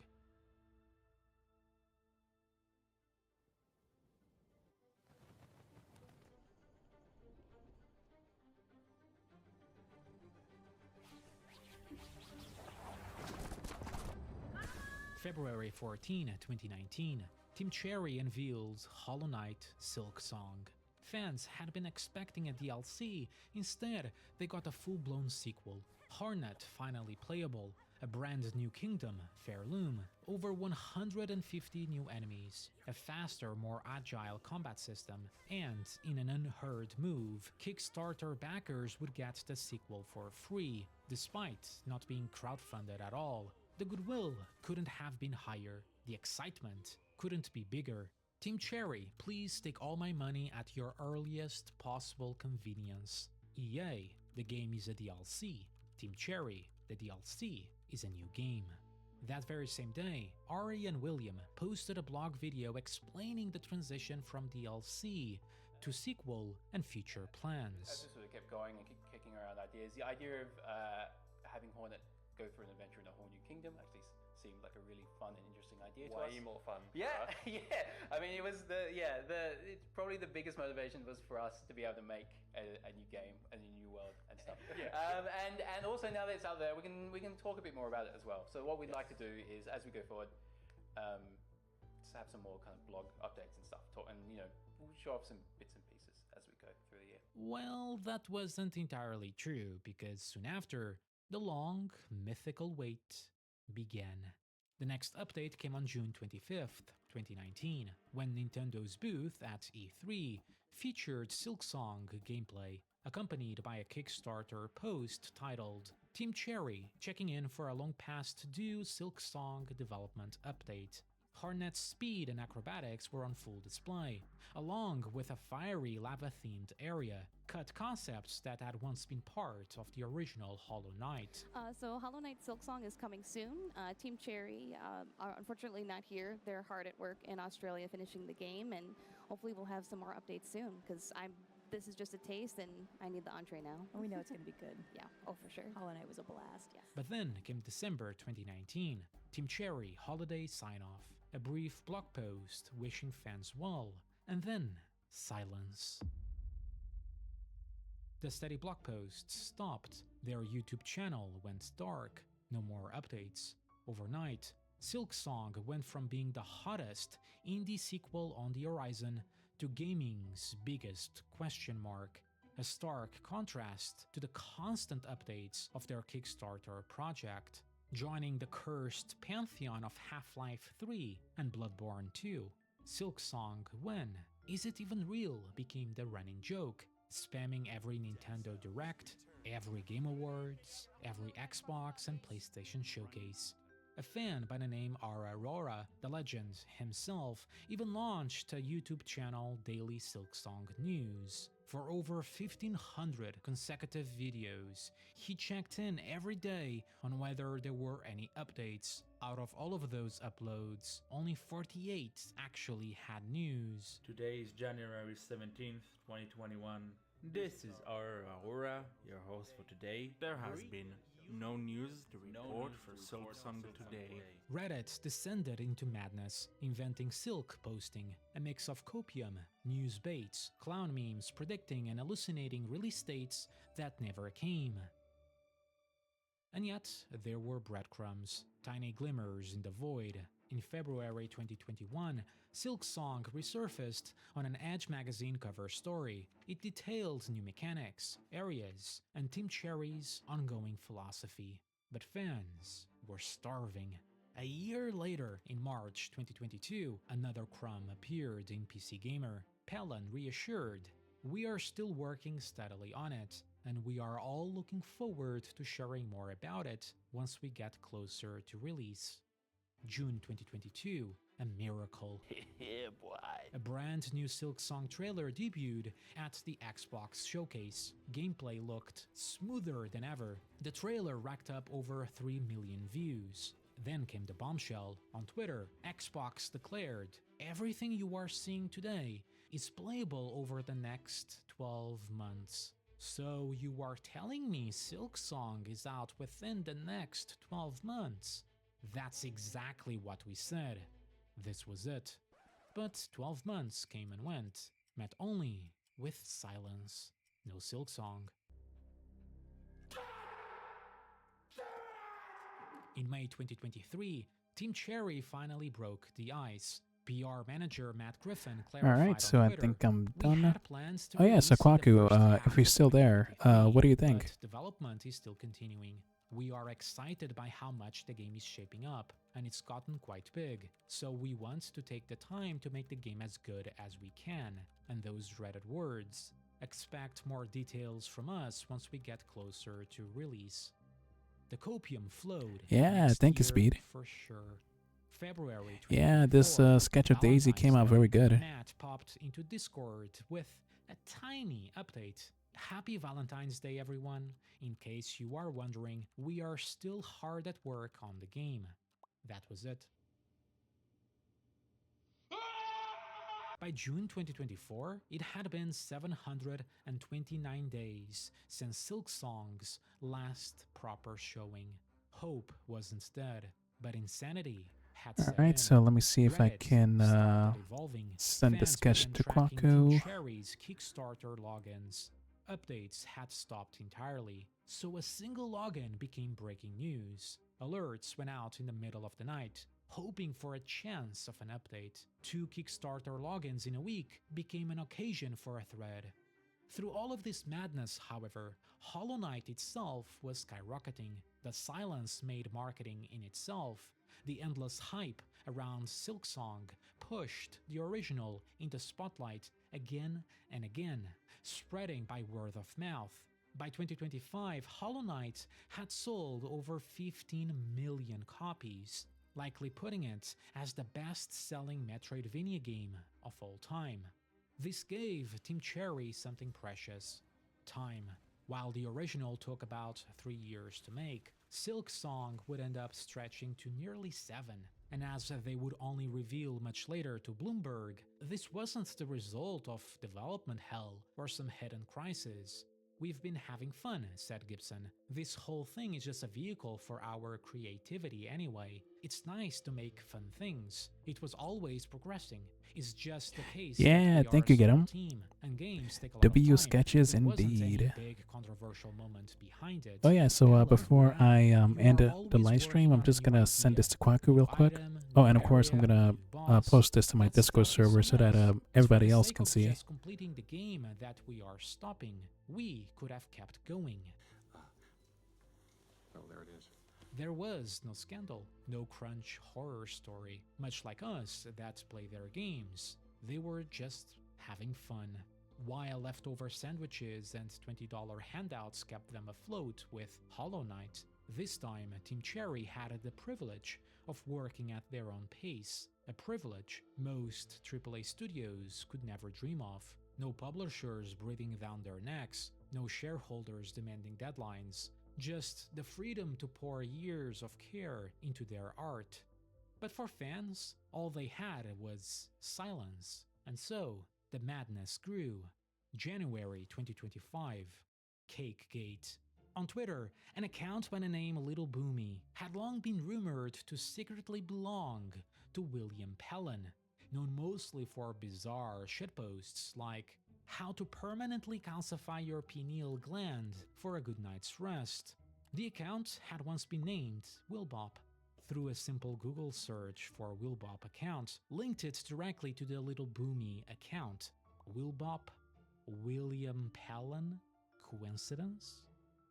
February 14, 2019, Team Cherry unveils Hollow Knight Silk Song. Fans had been expecting a DLC, instead they got a full-blown sequel. Hornet finally playable, a brand new kingdom, Fairloom, over 150 new enemies, a faster, more agile combat system, and in an unheard move, Kickstarter backers would get the sequel for free, despite not being crowdfunded at all. The goodwill couldn't have been higher, the excitement couldn't be bigger. Team Cherry, please take all my money at your earliest possible convenience. EA, the game is a DLC. Team Cherry, the DLC is a new game. That very same day, Ari and William posted a blog video explaining the transition from DLC to sequel and future plans. As we sort of kept going and kicking around ideas, the idea of having Hornet go through an adventure in a whole new kingdom actually seemed like a really fun and interesting idea to us. Way more fun. Yeah, yeah. I mean, it was it's probably the biggest motivation was for us to be able to make a new game, a new world and stuff. Yeah. And also now that it's out there, we can talk a bit more about it as well. So what we'd like to do is, as we go forward, just have some more kind of blog updates and stuff, and we'll show off some bits and pieces as we go through the year. Well, that wasn't entirely true, because soon after, the long, mythical wait began. The next update came on June 25th, 2019, when Nintendo's booth at E3 featured Silksong gameplay, accompanied by a Kickstarter post titled Team Cherry checking in for a long past due Silksong development update. Hornet's speed and acrobatics were on full display, along with a fiery lava-themed area, cut concepts that had once been part of the original Hollow Knight. So Hollow Knight Silksong is coming soon. Team Cherry are unfortunately not here. They're hard at work in Australia finishing the game, and hopefully we'll have some more updates soon, because this is just a taste and I need the entree now. And we know it's going to be good. Yeah, oh for sure. Hollow Knight was a blast. Yes. But then came December 2019, Team Cherry Holiday Sign-Off, a brief blog post wishing fans well, and then silence. The steady blog posts stopped, their YouTube channel went dark, no more updates. Overnight, Silksong went from being the hottest indie sequel on the horizon to gaming's biggest question mark, a stark contrast to the constant updates of their Kickstarter project. Joining the cursed pantheon of Half-Life 3 and Bloodborne 2, Silksong, when Is It Even Real became the running joke, spamming every Nintendo Direct, every Game Awards, every Xbox and PlayStation showcase. A fan by the name Aurora, the legend himself, even launched a YouTube channel, Daily Silksong News. For over 1,500 consecutive videos, he checked in every day on whether there were any updates. Out of all of those uploads, only 48 actually had news. Today is January 17th, 2021. This is Aurora, your host for today. There has been no news to report for Silksong today. Reddit descended into madness, inventing silk posting, a mix of copium, news baits, clown memes predicting and hallucinating release dates that never came. And yet, there were breadcrumbs, tiny glimmers in the void. In February 2021, Silksong resurfaced on an Edge magazine cover story. It detailed new mechanics, areas, and Team Cherry's ongoing philosophy. But fans were starving. A year later, in March 2022, another crumb appeared in PC Gamer. Pelin reassured, "We are still working steadily on it, and we are all looking forward to sharing more about it once we get closer to release." June 2022, a miracle. Yeah, boy. A brand new Silksong trailer debuted at the Xbox showcase. Gameplay looked smoother than ever. The trailer racked up over 3 million views. Then came the bombshell. On Twitter, Xbox declared, "Everything you are seeing today is playable over the next 12 months. So you are telling me Silksong is out within the next 12 months? That's exactly what we said. This was it. But 12 months came and went, met only with silence. No Silksong. In May 2023, Team Cherry finally broke the ice. PR manager Matt Griffin clarified Alright, so on I Twitter, think I'm "We done. had plans to Oh yeah, release the Sakwaku, first half if you're of still there, what do you 2023, think? but development is still continuing. We are excited by how much the game is shaping up, and it's gotten quite big, so we want to take the time to make the game as good as we can, and those dreaded words. Expect more details from us once we get closer to release." The copium flowed. Yeah, next thank you, year Speed. for sure. February Yeah, this 2024, sketch of Daisy came out Valentine's very Day, good. Matt popped into Discord with a tiny update. Happy Valentine's Day, everyone. In case you are wondering, we are still hard at work on the game. That was it. By June 2024, it had been 729 days since Silksong's last proper showing. Hope wasn't dead, but insanity had set in. Alright, so let me see if I Reddit can started evolving. send the Fans sketch began to tracking Team Kwaku. Cherry's Kickstarter logins. Updates had stopped entirely, so a single login became breaking news. Alerts went out in the middle of the night, hoping for a chance of an update. 2 Kickstarter logins in a week became an occasion for a thread. Through all of this madness, however, Hollow Knight itself was skyrocketing. The silence made marketing in itself. The endless hype around Silksong pushed the original into spotlight again and again, spreading by word of mouth. By 2025, Hollow Knight had sold over 15 million copies, likely putting it as the best-selling Metroidvania game of all time. This gave Team Cherry something precious: time. While the original took about 3 years to make, Silksong would end up stretching to nearly 7. And as they would only reveal much later to Bloomberg, this wasn't the result of development hell or some hidden crisis. "We've been having fun," said Gibson. "This whole thing is just a vehicle for our creativity anyway. It's nice to make fun things. It was always progressing. It's just the case Yeah, that we thank are you, a small Get 'em. team, and games take a lot W of time. sketches There wasn't indeed. any big controversial moment behind it. Oh yeah, so before I end the live stream, I'm just gonna send this to Kwaku real quick. Oh, and of course I'm gonna post this to my Discord server so that everybody else can see. Just completing the game that we are stopping. We could have kept going. Oh, there it is. There was no scandal, no crunch horror story. Much like us that play their games, they were just having fun. While leftover sandwiches and $20 handouts kept them afloat with Hollow Knight, this time Team Cherry had the privilege of working at their own pace, a privilege most AAA studios could never dream of. No publishers breathing down their necks, no shareholders demanding deadlines, just the freedom to pour years of care into their art. But for fans, all they had was silence, and so the madness grew. January 2025, Cakegate. On Twitter, an account by the name Little Boomy had long been rumored to secretly belong to William Pelin, known mostly for bizarre shitposts like how to permanently calcify your pineal gland for a good night's rest. The account had once been named Wilbop. through a simple Google search for Wilbop account, linked it directly to the Little Boomy account. Wilbop? William Palin? Coincidence?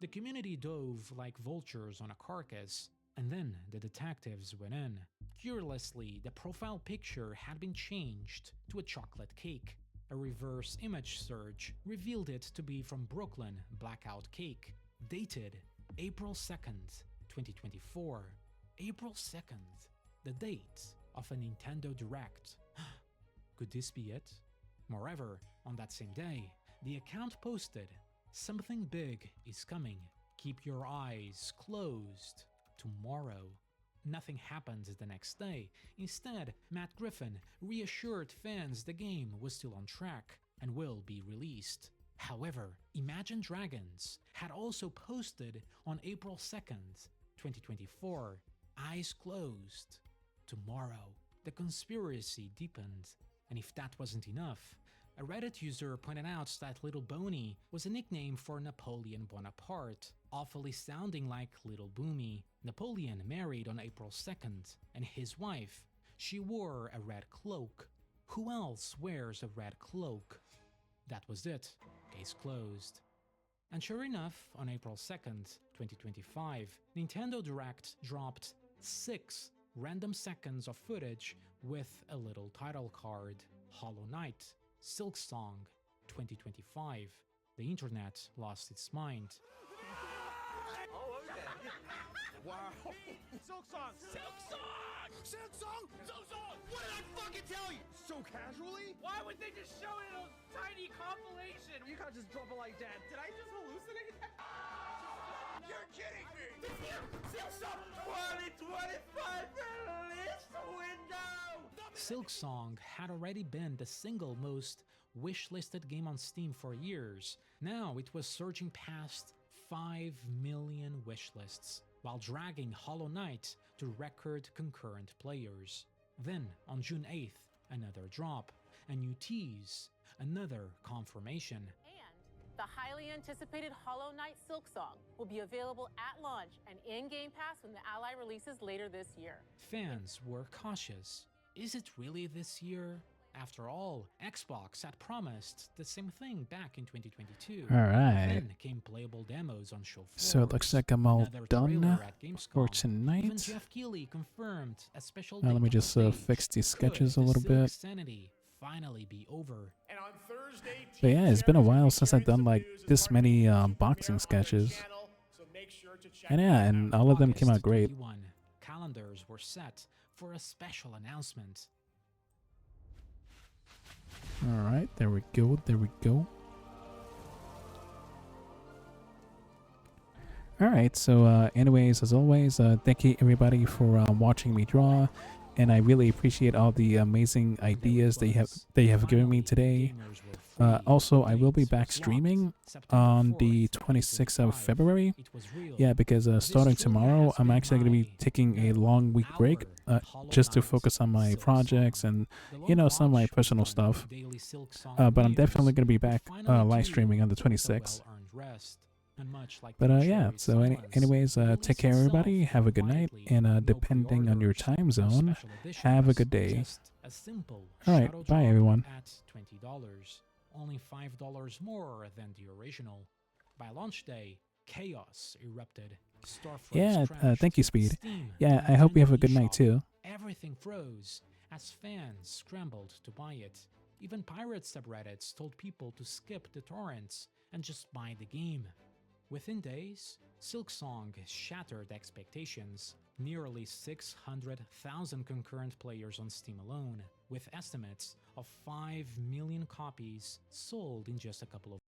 The community dove like vultures on a carcass, and then the detectives went in. Curiously, the profile picture had been changed to a chocolate cake. A reverse image search revealed it to be from Brooklyn Blackout Cake, dated April 2nd, 2024. April 2nd, the date of a Nintendo Direct. Could this be it? Moreover, on that same day, the account posted, "Something big is coming. Keep your eyes closed. Tomorrow." Nothing happened the next day. Instead, Matt Griffin reassured fans the game was still on track and will be released. However, Imagine Dragons had also posted on April 2nd, 2024, "Eyes closed. Tomorrow." The conspiracy deepened, and if that wasn't enough, a Reddit user pointed out that Little Boney was a nickname for Napoleon Bonaparte, awfully sounding like Little Boomy. Napoleon married on April 2nd, and his wife, she wore a red cloak. Who else wears a red cloak? That was it. Case closed. And sure enough, on April 2nd, 2025, Nintendo Direct dropped 6 random seconds of footage with a little title card. Hollow Knight, Silksong, 2025. The internet lost its mind. Wow. Silksong! Silksong! Silksong! Silksong! What did I fucking tell you? So casually? Why would they just show it in a tiny compilation? You can't just drop it like that. Did I just hallucinate? You're kidding me! Silksong 2025 release window! Silksong had already been the single most wishlisted game on Steam for years. Now it was surging past 5 million wishlists, while dragging Hollow Knight to record concurrent players. Then, on June 8th, another drop, a new tease, another confirmation. The highly anticipated Hollow Knight Silksong will be available at launch and in Game Pass when the Ally releases later this year. Fans were cautious. Is it really this year? After all, Xbox had promised the same thing back in 2022. Alright. Then came playable demos on show floors. So it looks like I'm all Another done trailer at for Gamescom. Even tonight. Jeff Keighley confirmed a special Let me just fix these sketches a little bit. Sanity finally be over. And on Thursday, But yeah, it's been a while since I've done like this many boxing sketches. And yeah, and all of them came out great. Calendars were set for a special announcement. Alright, there we go, there we go. Alright, so anyways, as always, thank you everybody for watching me draw. And I really appreciate all the amazing ideas they have given me today. Also, I will be back streaming on the 26th of February. Yeah, because starting tomorrow, I'm actually going to be taking a long week break just to focus on my projects and, you know, some of my personal stuff. But I'm definitely going to be back live streaming on the 26th. But yeah, so anyways, take care everybody, have a good night, and depending on your time zone, have a good day. Alright, bye everyone. At $20, only $5 more than the original. By launch day, chaos erupted. Yeah, thank you, Speed. Yeah, I hope you have a good night too. Everything froze as fans scrambled to buy it. Even pirate subreddits told people to skip the torrents and just buy the game. Within days, Silksong shattered expectations. Nearly 600,000 concurrent players on Steam alone, with estimates of 5 million copies sold in just a couple of